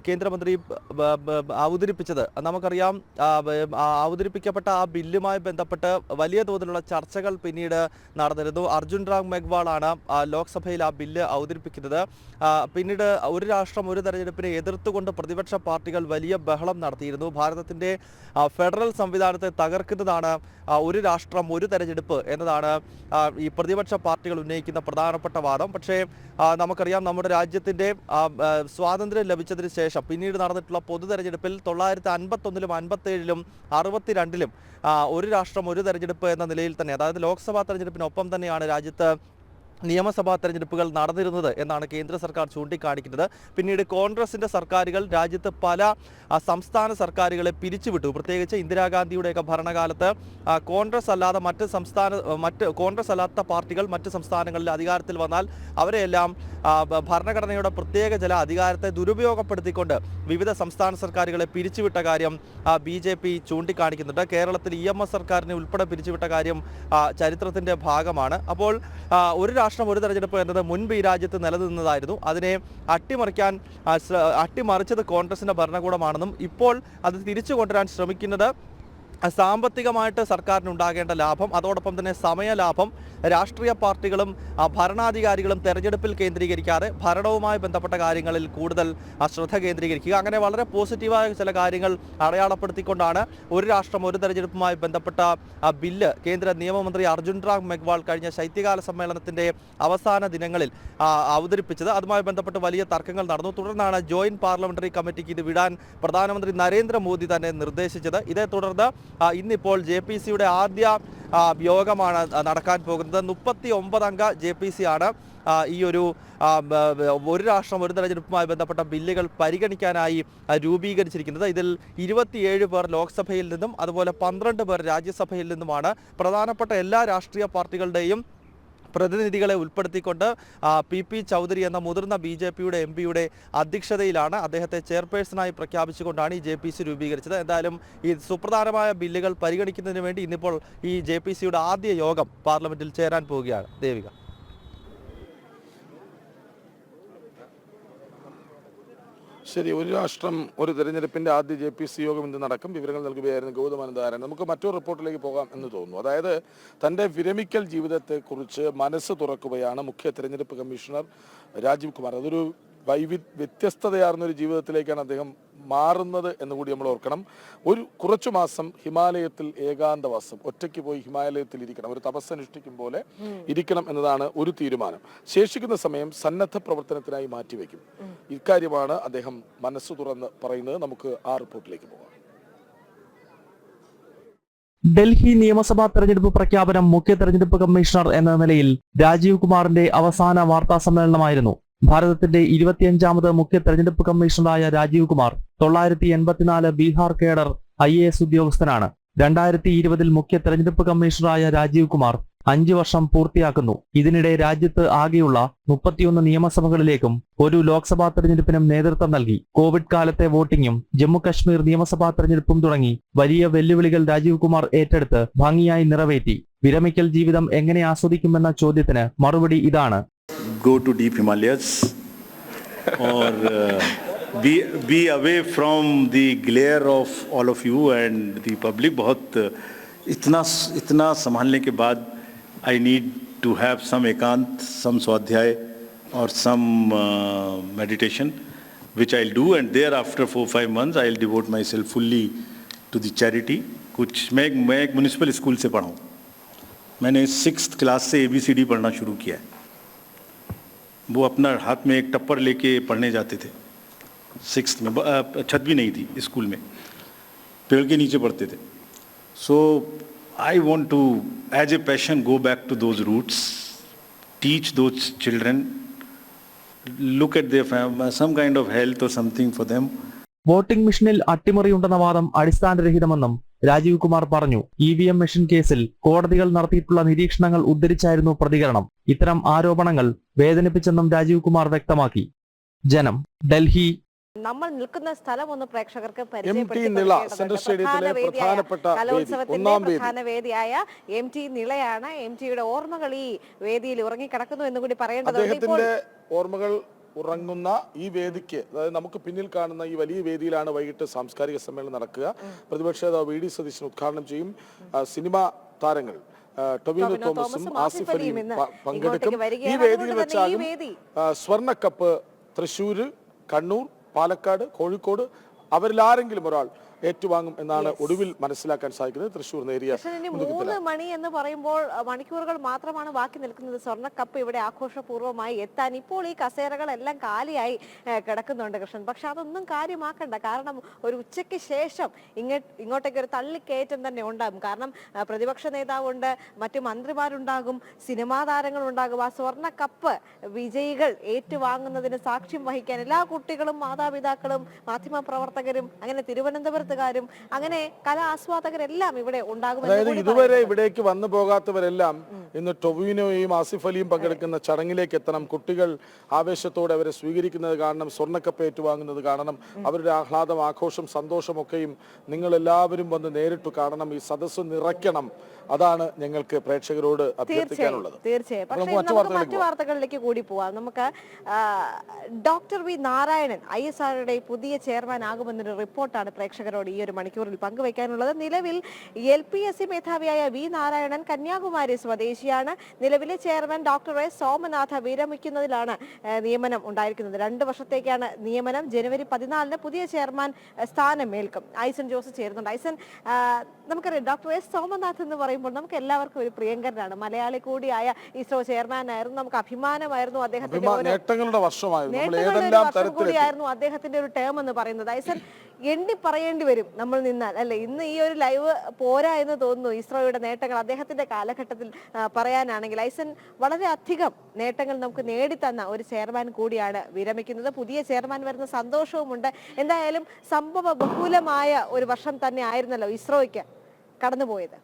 കേന്ദ്രമന്ത്രി അവതരിപ്പിച്ചത്. നമുക്കറിയാം, അവതരിപ്പിക്കപ്പെട്ട ആ ബില്ലുമായി ബന്ധപ്പെട്ട് വലിയ തോതിലുള്ള ചർച്ചകൾ പിന്നീട് നടന്നിരുന്നു. അർജുൻ റാം മെഗ്വാളാണ് ലോക്സഭയിൽ ആ ബില്ല് അവതരിപ്പിക്കുന്നത്. പിന്നീട് ഒരു രാഷ്ട്രം ഒരു തെരഞ്ഞെടുപ്പിനെ എതിർത്തുകൊണ്ട് പ്രതിപക്ഷ പാർട്ടികൾ വലിയ ബഹളം നടത്തിയിരുന്നു. ഭാരതത്തിൻ്റെ ഫെഡറൽ സംവിധാനത്തെ തകർക്കുന്നതാണ് ഒരു രാഷ്ട്രം ഒരു തെരഞ്ഞെടുപ്പ് എന്നതാണ് ഈ പ്രതിപക്ഷ പാർട്ടികൾ ഉന്നയിക്കുന്ന പ്രധാനപ്പെട്ട വാദം. പക്ഷേ നമുക്കറിയാം, നമ്മുടെ രാജ്യത്തിൻ്റെ സ്വാതന്ത്ര്യം ലഭിച്ചതിന് ശേഷം പിന്നീട് നടന്നിട്ടുള്ള പൊതു തെരഞ്ഞെടുപ്പിൽ 1951-ലും 57-ലും 62-ലും ഒരു രാഷ്ട്രം ഒരു തെരഞ്ഞെടുപ്പ് എന്ന നിലയിൽ തന്നെ, അതായത് ലോക്സഭാ തെരഞ്ഞെടുപ്പിനൊപ്പം തന്നെയാണ് രാജ്യത്ത് നിയമസഭാ തെരഞ്ഞെടുപ്പുകൾ നടന്നിരുന്നത് എന്നാണ് കേന്ദ്ര സർക്കാർ ചൂണ്ടിക്കാണിക്കുന്നത്. പിന്നീട് കോൺഗ്രസിൻ്റെ സർക്കാരുകൾ രാജ്യത്ത് പല സംസ്ഥാന സർക്കാരുകളെ പിരിച്ചുവിട്ടു. പ്രത്യേകിച്ച് ഇന്ദിരാഗാന്ധിയുടെയൊക്കെ ഭരണകാലത്ത് കോൺഗ്രസ് അല്ലാതെ കോൺഗ്രസ് അല്ലാത്ത പാർട്ടികൾ മറ്റ് സംസ്ഥാനങ്ങളിൽ അധികാരത്തിൽ വന്നാൽ അവരെയെല്ലാം ഭരണഘടനയുടെ പ്രത്യേക ചില അധികാരത്തെ ദുരുപയോഗപ്പെടുത്തിക്കൊണ്ട് വിവിധ സംസ്ഥാന സർക്കാരുകളെ പിരിച്ചുവിട്ട കാര്യം BJP ചൂണ്ടിക്കാണിക്കുന്നുണ്ട്. കേരളത്തിൽ EMS സർക്കാരിനെ ഉൾപ്പെടെ പിരിച്ചുവിട്ട കാര്യം ചരിത്രത്തിൻ്റെ ഭാഗമാണ്. അപ്പോൾ ഒരു രാഷ്ട്രം ഒരു തെരഞ്ഞെടുപ്പ് എന്നത് മുൻപ് ഈ രാജ്യത്ത് നിലനിന്നതായിരുന്നു. അതിനെ അട്ടിമറിച്ചത് കോൺഗ്രസിൻ്റെ ഭരണകൂടമാണെന്നും ഇപ്പോൾ അത് തിരിച്ചു കൊണ്ടുവരാൻ ശ്രമിക്കുന്നത് സാമ്പത്തികമായിട്ട് സർക്കാരിനുണ്ടാകേണ്ട ലാഭം, അതോടൊപ്പം തന്നെ സമയലാഭം രാഷ്ട്രീയ പാർട്ടികളും ഭരണാധികാരികളും തെരഞ്ഞെടുപ്പിൽ കേന്ദ്രീകരിക്കാതെ ഭരണവുമായി ബന്ധപ്പെട്ട കാര്യങ്ങളിൽ കൂടുതൽ ശ്രദ്ധ കേന്ദ്രീകരിക്കുക, അങ്ങനെ വളരെ പോസിറ്റീവായ ചില കാര്യങ്ങൾ അടയാളപ്പെടുത്തിക്കൊണ്ടാണ് ഒരു രാഷ്ട്രം ഒരു തെരഞ്ഞെടുപ്പുമായി ബന്ധപ്പെട്ട ബില്ല് കേന്ദ്ര നിയമമന്ത്രി അർജുൻ റാം മെഗ്വാൾ കഴിഞ്ഞ ശൈത്യകാല സമ്മേളനത്തിൻ്റെ അവസാന ദിനങ്ങളിൽ അവതരിപ്പിച്ചത്. അതുമായി ബന്ധപ്പെട്ട് വലിയ തർക്കങ്ങൾ നടന്നു. തുടർന്നാണ് ജോയിന്റ് പാർലമെന്ററി കമ്മിറ്റിക്ക് ഇത് വിടാൻ പ്രധാനമന്ത്രി നരേന്ദ്രമോദി തന്നെ നിർദ്ദേശിച്ചത്. ഇതേ തുടർന്ന് ഇന്നിപ്പോൾ JPCയുടെ ആദ്യ യോഗമാണ് നടക്കാൻ പോകുന്നത്. 39 അംഗ JPC ആണ് ഈ ഒരു രാഷ്ട്രം ഒരു തെരഞ്ഞെടുപ്പുമായി ബന്ധപ്പെട്ട ബില്ലുകൾ പരിഗണിക്കാനായി രൂപീകരിച്ചിരിക്കുന്നത്. ഇതിൽ 27 പേർ ലോക്സഭയിൽ നിന്നും അതുപോലെ 12 പേർ രാജ്യസഭയിൽ നിന്നുമാണ്. പ്രധാനപ്പെട്ട എല്ലാ രാഷ്ട്രീയ പാർട്ടികളുടെയും പ്രതിനിധികളെ ഉൾപ്പെടുത്തിക്കൊണ്ട് PP ചൗധരി എന്ന മുതിർന്ന BJPയുടെ MPയുടെ അധ്യക്ഷതയിലാണ്, അദ്ദേഹത്തെ ചെയർപേഴ്സണായി പ്രഖ്യാപിച്ചുകൊണ്ടാണ് ഈ JPC രൂപീകരിച്ചത്. എന്തായാലും ഈ സുപ്രധാനമായ ബില്ലുകൾ പരിഗണിക്കുന്നതിന് വേണ്ടി ഇന്നിപ്പോൾ ഈ JPCയുടെ ആദ്യ യോഗം പാർലമെന്റിൽ ചേരാൻ പോവുകയാണ്. ദേവിക. ശരി, ഒരു രാഷ്ട്രം ഒരു തെരഞ്ഞെടുപ്പിന്റെ ആദ്യ JPC യോഗം ഇന്ന് നടക്കും. വിവരങ്ങൾ നൽകുകയായിരുന്നു ഗൗതം അനന്തനാരായണൻ. നമുക്ക് മറ്റൊരു റിപ്പോർട്ടിലേക്ക് പോകാം എന്ന് തോന്നുന്നു. അതായത് തന്റെ വിരമിക്കൽ ജീവിതത്തെക്കുറിച്ച് മനസ്സ് തുറക്കുകയാണ് മുഖ്യ തെരഞ്ഞെടുപ്പ് കമ്മീഷണർ രാജീവ് കുമാർ. അതൊരു വ്യത്യസ്തതയാർന്ന ഒരു ജീവിതത്തിലേക്കാണ് അദ്ദേഹം മാറുന്നത് എന്ന് കൂടി നമ്മൾ ഓർക്കണം. കുറച്ചു മാസം ഹിമാലയത്തിൽ ഏകാന്തവാസം, ഒറ്റയ്ക്ക് പോയി ഹിമാലയത്തിൽ ഇരിക്കണം, ഒരു തപസ്സനുഷ്ഠിക്കും പോലെ ഇരിക്കണം എന്നതാണ് ഒരു തീരുമാനം. ശേഷിക്കുന്ന സമയം സന്നദ്ധ പ്രവർത്തനത്തിനായി മാറ്റിവെക്കും. ഇക്കാര്യമാണ് അദ്ദേഹം മനസ്സ് തുറന്ന് പറയുന്നത്. നമുക്ക് ആ റിപ്പോർട്ടിലേക്ക് പോകാം. ഡൽഹി നിയമസഭാ തെരഞ്ഞെടുപ്പ് പ്രഖ്യാപനം മുഖ്യ തെരഞ്ഞെടുപ്പ് കമ്മീഷണർ എന്ന നിലയിൽ രാജീവ് കുമാറിന്റെ അവസാന വാർത്താ സമ്മേളനമായിരുന്നു. ഭാരതത്തിന്റെ 25ാമത് മുഖ്യ തെരഞ്ഞെടുപ്പ് കമ്മീഷണറായ രാജീവ് കുമാർ 984 ബീഹാർ കേഡർ IAS ഉദ്യോഗസ്ഥനാണ്. 2020 മുഖ്യ തെരഞ്ഞെടുപ്പ് കമ്മീഷണറായ രാജീവ് കുമാർ 5 വർഷം പൂർത്തിയാക്കുന്നു. ഇതിനിടെ രാജ്യത്ത് ആകെയുള്ള 31 നിയമസഭകളിലേക്കും ഒരു ലോക്സഭാ തെരഞ്ഞെടുപ്പിനും നേതൃത്വം നൽകി. കോവിഡ് കാലത്തെ വോട്ടിംഗും ജമ്മു കശ്മീർ നിയമസഭാ തെരഞ്ഞെടുപ്പും തുടങ്ങി വലിയ വെല്ലുവിളികൾ രാജീവ് കുമാർ ഏറ്റെടുത്ത് ഭംഗിയായി നിറവേറ്റി. വിരമിക്കൽ ജീവിതം എങ്ങനെ ആസ്വദിക്കുമെന്ന ചോദ്യത്തിന് മറുപടി ഇതാണ്. Go to deep Himalayas or be away from the glare of all of you and the public. बहुत इतना संभालने के बाद I need to have some एकांत, some स्वाध्याय or some meditation, which I'll do, and thereafter 4-5 months I'll devote myself fully to the charity. कुछ मैं एक म्यूनिसिपल स्कूल से पढ़ा हूँ. मैंने 6th क्लास से ABCD पढ़ना शुरू किया है. वो अपना हाथ में एक टप्पर लेके पढ़ने जाते थे. 6th में छत भी नहीं थी स्कूल में, पेड़ के नीचे पढ़ते थे. So I want to, as a passion, go back to those roots, teach those children, look at their some kind of health or something for them. Voting മെഷീനിൽ അട്ടിമറിയുണ്ടെന്ന വാദം അടിസ്ഥാനരഹിതമെന്നും രാജീവ് കുമാർ പറഞ്ഞു. EVM മെഷീൻ കേസിൽ കോടതികൾ നടത്തിയിട്ടുള്ള നിരീക്ഷണങ്ങൾ ഉദ്ധരിച്ചായിരുന്നു പ്രതികരണം. ഇത്തരം ആരോപണങ്ങൾ വേദനിപ്പിച്ചെന്നും രാജീവ് കുമാർ വ്യക്തമാക്കി. ജനം, ഡൽഹി. നമ്മൾ നിൽക്കുന്ന സ്ഥലം ഒന്ന് പ്രേക്ഷകർക്ക് പ്രധാന വേദിയായ MT നിളയാണ്. MTയുടെ ഓർമ്മകൾ ഈ വേദിയിൽ ഉറങ്ങിക്കിടക്കുന്നു എന്ന് കൂടി പറയേണ്ടതുണ്ട്. ഓർമ്മകൾ ഉറങ്ങുന്ന ഈ വേദിക്ക്, അതായത് നമുക്ക് പിന്നിൽ കാണുന്ന ഈ വലിയ വേദിയിലാണ് വൈകിട്ട് സാംസ്കാരിക സമ്മേളനം നടക്കുക. പ്രതിപക്ഷ നേതാവ് VD സതീശൻ ഉദ്ഘാടനം ചെയ്യും. സിനിമാ താരങ്ങൾ ടൊവിനോ തോമസും ആസിഫ് അലിയും പങ്കെടുക്കും. ഈ വേദിയിൽ വെച്ചാകും സ്വർണ്ണക്കപ്പ് തൃശ്ശൂര്, കണ്ണൂർ, പാലക്കാട്, കോഴിക്കോട് അവരിൽ ആരെങ്കിലും ഒരാൾ ഏറ്റുവാങ്ങും എന്നാണ് ഒടുവിൽ മനസ്സിലാക്കാൻ സാധിക്കുന്നത്. തൃശ്ശൂർ നേരിയ 3 മണി എന്ന് പറയുമ്പോൾ മണിക്കൂറുകൾ മാത്രമാണ് ബാക്കി നിൽക്കുന്നത്. സ്വർണ്ണക്കപ്പ് ഇവിടെ ആഘോഷപൂർവ്വമായി എത്താൻ ഇപ്പോൾ ഈ കസേരകളെല്ലാം കാലിയായി കിടക്കുന്നുണ്ട് കൃഷ്ണൻ. പക്ഷെ അതൊന്നും കാര്യമാക്കണ്ട. കാരണം ഒരു ഉച്ചയ്ക്ക് ശേഷം ഇങ്ങോട്ടേക്ക് ഒരു തള്ളിക്കയറ്റം തന്നെ ഉണ്ടാകും. കാരണം പ്രതിപക്ഷ നേതാവുണ്ട്, മറ്റു മന്ത്രിമാരുണ്ടാകും, സിനിമാ താരങ്ങളുണ്ടാകും. ആ സ്വർണ്ണക്കപ്പ് വിജയികൾ ഏറ്റുവാങ്ങുന്നതിന് സാക്ഷ്യം വഹിക്കാൻ എല്ലാ കുട്ടികളും, മാതാപിതാക്കളും, മാധ്യമപ്രവർത്തകരും, അങ്ങനെ തിരുവനന്തപുരത്തുകാരും, അങ്ങനെ കലാ ആസ്വാദകരെല്ലാം ഇവിടെ ഉണ്ടാകും. അതായത് ഇതുവരെ ഇവിടേക്ക് വന്നു പോകാത്തവരെല്ലാം ഇന്ന് ടൊവിനോയും ആസിഫ് അലിയും പങ്കെടുക്കുന്ന ചടങ്ങിലേക്ക് എത്തണം. കുട്ടികൾ ആവേശത്തോടെ അവരെ സ്വീകരിക്കുന്നത് കാണണം, സ്വർണ്ണക്കപ്പ് ഏറ്റുവാങ്ങുന്നത് കാണണം. അവരുടെ ആഹ്ലാദം, ആഘോഷം, സന്തോഷമൊക്കെയും നിങ്ങൾ എല്ലാവരും വന്ന് നേരിട്ട് കാണണം. ഈ സദസ്സ് നിറയ്ക്കണം. അതാണ് ഞങ്ങൾക്ക് പ്രേക്ഷകരോട് അഭ്യർത്ഥിക്കാനുള്ളത്. തീർച്ചയായും. പക്ഷേ മറ്റു വാർത്തകളിലേക്ക് കൂടി പോവാം. നമുക്ക് ഡോക്ടർ വി നാരായണൻ ISROയുടെ പുതിയ ചെയർമാൻ ആകുമെന്നൊരു റിപ്പോർട്ടാണ് പ്രേക്ഷകരോട് ഈ ഒരു മണിക്കൂറിൽ പങ്കുവയ്ക്കാനുള്ളത്. നിലവിൽ LPSC മേധാവിയായ വി നാരായണൻ കന്യാകുമാരി സ്വദേശിയാണ്. നിലവിലെ ചെയർമാൻ ഡോക്ടർ S സോമനാഥ വിരമിക്കുന്നതിലാണ് നിയമനം ഉണ്ടായിരിക്കുന്നത്. 2 വർഷത്തേക്കാണ് നിയമനം. ജനുവരി 14 പുതിയ ചെയർമാൻ സ്ഥാനമേൽക്കും. ഐസൻ ജോസ് ചേരുന്നുണ്ട്. ഐസൻ, നമുക്കറിയാം ഡോക്ടർ S സോമനാഥ് എന്ന് പറയുമ്പോൾ നമുക്ക് എല്ലാവർക്കും ഒരു പ്രിയങ്കരനാണ്. മലയാളി കൂടിയായ ISRO ചെയർമാൻ ആയിരുന്നു. നമുക്ക് അഭിമാനമായിരുന്നു അദ്ദേഹത്തിന്റെ അദ്ദേഹത്തിന്റെ ഒരു ടേം എന്ന് പറയുന്നത്. ഐസൻ, എണ്ണി പറയേണ്ടി വരും നമ്മൾ നിന്നാൽ അല്ലെ. ഇന്ന് ഈ ഒരു ലൈവ് പോരാ എന്ന് തോന്നുന്നു. ISROയുടെ നേട്ടങ്ങൾ അദ്ദേഹത്തിന്റെ കാലഘട്ടത്തിൽ പറയാനാണെങ്കിൽ ഐസൻ വളരെ അധികം നേട്ടങ്ങൾ നമുക്ക് നേടിത്തന്ന ഒരു ചെയർമാൻ കൂടിയാണ് വിരമിക്കുന്നത്. പുതിയ ചെയർമാൻ വരുന്ന സന്തോഷവുമുണ്ട്. എന്തായാലും സംഭവ ബഹുലമായ ഒരു വർഷം തന്നെ ആയിരുന്നല്ലോ ISROയ്ക്ക് കടന്നുപോയത്.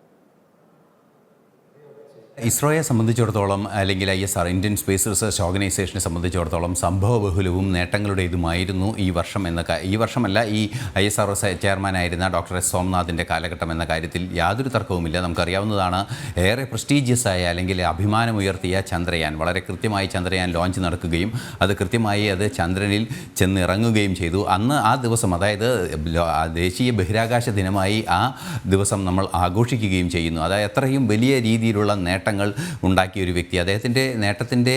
ഇസ്രോയെ സംബന്ധിച്ചിടത്തോളം, അല്ലെങ്കിൽ ISR ഇന്ത്യൻ സ്പേസ് റിസർച്ച് ഓർഗനൈസേഷനെ സംബന്ധിച്ചിടത്തോളം സംഭവബഹുലവും നേട്ടങ്ങളുടേതുമായിരുന്നു ഈ വർഷമല്ല ഈ ISRO ചെയർമാനായിരുന്ന ഡോക്ടർ S സോമനാഥിൻ്റെ കാലഘട്ടം എന്ന കാര്യത്തിൽ യാതൊരു തർക്കവുമില്ല. നമുക്കറിയാവുന്നതാണ്. ഏറെ പ്രസ്റ്റീജിയസ് ആയ, അല്ലെങ്കിൽ അഭിമാനമുയർത്തിയ ചന്ദ്രയാൻ, വളരെ കൃത്യമായി ചന്ദ്രയാൻ ലോഞ്ച് നടക്കുകയും അത് കൃത്യമായി അത് ചന്ദ്രനിൽ ചെന്നിറങ്ങുകയും ചെയ്തു. അന്ന് ആ ദിവസം, അതായത് ദേശീയ ബഹിരാകാശ ദിനമായി ആ ദിവസം നമ്മൾ ആഘോഷിക്കുകയും ചെയ്യുന്നു. അതായത് അത്രയും വലിയ രീതിയിലുള്ള നേട്ടങ്ങൾ ഉണ്ടാക്കിയ ഒരു വ്യക്തി. അദ്ദേഹത്തിൻ്റെ നേട്ടത്തിൻ്റെ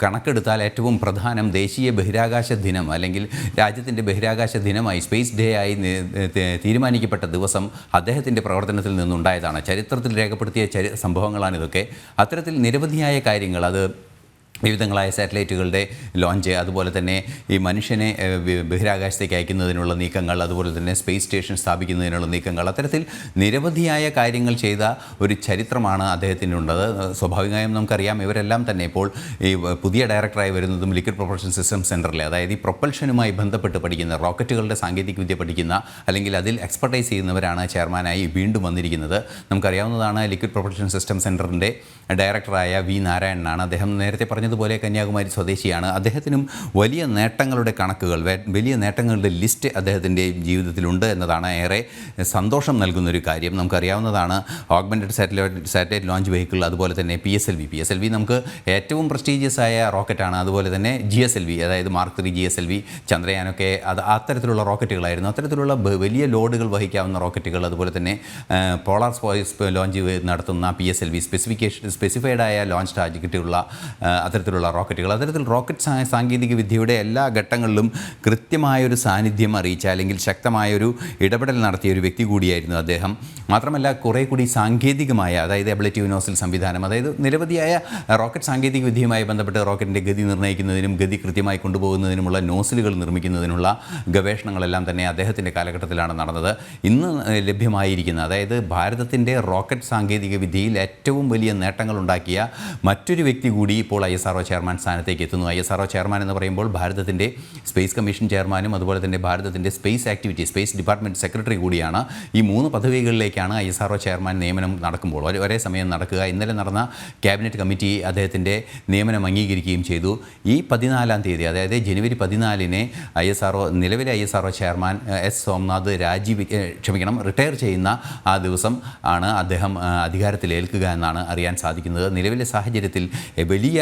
കണക്കെടുത്താൽ ഏറ്റവും പ്രധാനം ദേശീയ ബഹിരാകാശ ദിനം, അല്ലെങ്കിൽ രാജ്യത്തിൻ്റെ ബഹിരാകാശ ദിനമായി, സ്പേസ് ഡേ ആയി തീരുമാനിക്കപ്പെട്ട ദിവസം അദ്ദേഹത്തിൻ്റെ പ്രവർത്തനത്തിൽ നിന്നുണ്ടായതാണ്. ചരിത്രത്തിൽ രേഖപ്പെടുത്തിയ സംഭവങ്ങളാണിതൊക്കെ. അത്തരത്തിൽ നിരവധിയായ കാര്യങ്ങൾ, അത് വിവിധങ്ങളായ സാറ്റലൈറ്റുകളുടെ ലോഞ്ച്, അതുപോലെ തന്നെ ഈ മനുഷ്യനെ ബഹിരാകാശത്തേക്ക് അയക്കുന്നതിനുള്ള നീക്കങ്ങൾ, അതുപോലെ തന്നെ സ്പേസ് സ്റ്റേഷൻ സ്ഥാപിക്കുന്നതിനുള്ള നീക്കങ്ങൾ, അത്തരത്തിൽ നിരവധിയായ കാര്യങ്ങൾ ചെയ്ത ഒരു ചരിത്രമാണ് അദ്ദേഹത്തിനുള്ളത്. സ്വാഭാവികമായും നമുക്കറിയാം, ഇവരെല്ലാം തന്നെ ഇപ്പോൾ ഈ പുതിയ ഡയറക്ടറായി വരുന്നതും ലിക്വിഡ് പ്രൊപ്പൽഷൻ സിസ്റ്റം സെൻറ്ററിലെ, അതായത് ഈ പ്രൊപ്പൽഷനുമായി ബന്ധപ്പെട്ട് പഠിക്കുന്ന, റോക്കറ്റുകളുടെ സാങ്കേതികവിദ്യ പഠിക്കുന്ന, അല്ലെങ്കിൽ അതിൽ എക്സ്പെർട്ടൈസ് ചെയ്യുന്നവരാണ് ചെയർമാനായി വീണ്ടും വന്നിരിക്കുന്നത്. നമുക്കറിയാവുന്നതാണ്, ലിക്വിഡ് പ്രൊപ്പൽഷൻ സിസ്റ്റം സെൻറ്ററിൻ്റെ ഡയറക്ടറായ വി നാരായണനാണ്. അദ്ദേഹം നേരത്തെ പറഞ്ഞത് പറഞ്ഞതുപോലെ കന്യാകുമാരി സ്വദേശിയാണ്. അദ്ദേഹത്തിനും വലിയ നേട്ടങ്ങളുടെ കണക്കുകൾ, വലിയ നേട്ടങ്ങളുടെ ലിസ്റ്റ് അദ്ദേഹത്തിൻ്റെ ജീവിതത്തിലുണ്ട് എന്നതാണ് ഏറെ സന്തോഷം നൽകുന്നൊരു കാര്യം. നമുക്കറിയാവുന്നതാണ് ഓഗ്മെൻറ്റഡ് സാറ്റലൈറ്റ് ലോഞ്ച് വെഹിക്കിൾ, അതുപോലെ തന്നെ PSLV നമുക്ക് ഏറ്റവും പ്രസ്റ്റീജിയസ് ആയ റോക്കറ്റാണ്. അതുപോലെ തന്നെ GSLV, അതായത് മാർക്ക് 3 GSLV, ചന്ദ്രയാനൊക്കെ അത്തരത്തിലുള്ള റോക്കറ്റുകളായിരുന്നു. അത്തരത്തിലുള്ള വലിയ ലോഡുകൾ വഹിക്കാവുന്ന റോക്കറ്റുകൾ, അതുപോലെ തന്നെ പോളാർ സ്പേസ് ലോഞ്ച് നടത്തുന്ന PSLV, സ്പെസിഫൈഡ് ആയ ലോഞ്ച് ടാർഗറ്റുള്ള അത്തരത്തിലുള്ള റോക്കറ്റുകൾ, അത്തരത്തിൽ റോക്കറ്റ് സാങ്കേതിക വിദ്യയുടെ എല്ലാ ഘട്ടങ്ങളിലും കൃത്യമായൊരു സാന്നിധ്യം അറിയിച്ച അല്ലെങ്കിൽ ശക്തമായൊരു ഇടപെടൽ നടത്തിയ ഒരു വ്യക്തി കൂടിയായിരുന്നു അദ്ദേഹം. മാത്രമല്ല കുറേ കൂടി സാങ്കേതികമായ, അതായത് എബിലിറ്റി നോസിൽ സംവിധാനം, അതായത് നിരവധിയായ റോക്കറ്റ് സാങ്കേതിക വിദ്യയുമായി ബന്ധപ്പെട്ട് റോക്കറ്റിൻ്റെ ഗതി നിർണ്ണയിക്കുന്നതിനും ഗതി കൃത്യമായി കൊണ്ടുപോകുന്നതിനുമുള്ള നോസിലുകൾ നിർമ്മിക്കുന്നതിനുള്ള ഗവേഷണങ്ങളെല്ലാം തന്നെ അദ്ദേഹത്തിൻ്റെ കാലഘട്ടത്തിലാണ് നടന്നത്. ഇന്ന് ലഭ്യമായിരിക്കുന്ന, അതായത് ഭാരതത്തിൻ്റെ റോക്കറ്റ് സാങ്കേതിക വിദ്യയിൽ ഏറ്റവും വലിയ നേട്ടങ്ങളുണ്ടാക്കിയ മറ്റൊരു വ്യക്തി കൂടി ഇപ്പോൾ ISRO ചെയർമാൻ സ്ഥാനത്തേക്ക് എത്തുന്നു. ISRO ചെയർമാൻ എന്ന് പറയുമ്പോൾ ഭാരതത്തിൻ്റെ സ്പേസ് കമ്മീഷൻ ചെയർമാനും അതുപോലെ തന്നെ ഭാരതത്തിൻ്റെ സ്പേസ് ഡിപ്പാർട്ട്മെൻറ്റ് സെക്രട്ടറി കൂടിയാണ്. ഈ 3 പദവികളിലേക്കാണ് ISRO ചെയർമാൻ നിയമനം നടക്കുമ്പോൾ ഒരേ സമയം നടക്കുക. ഇന്നലെ നടന്ന ക്യാബിനറ്റ് കമ്മിറ്റി അദ്ദേഹത്തിൻ്റെ നിയമനം അംഗീകരിക്കുകയും ചെയ്തു. ഈ 14-ാം തീയതി, അതായത് ജനുവരി 14-ന് നിലവിലെ ISRO chairman S. Somnath retire ചെയ്യുന്ന ആ ദിവസം ആണ് അദ്ദേഹം അധികാരത്തിലേൽക്കുക എന്നാണ് അറിയാൻ സാധിക്കുന്നത്. നിലവിലെ സാഹചര്യത്തിൽ വലിയ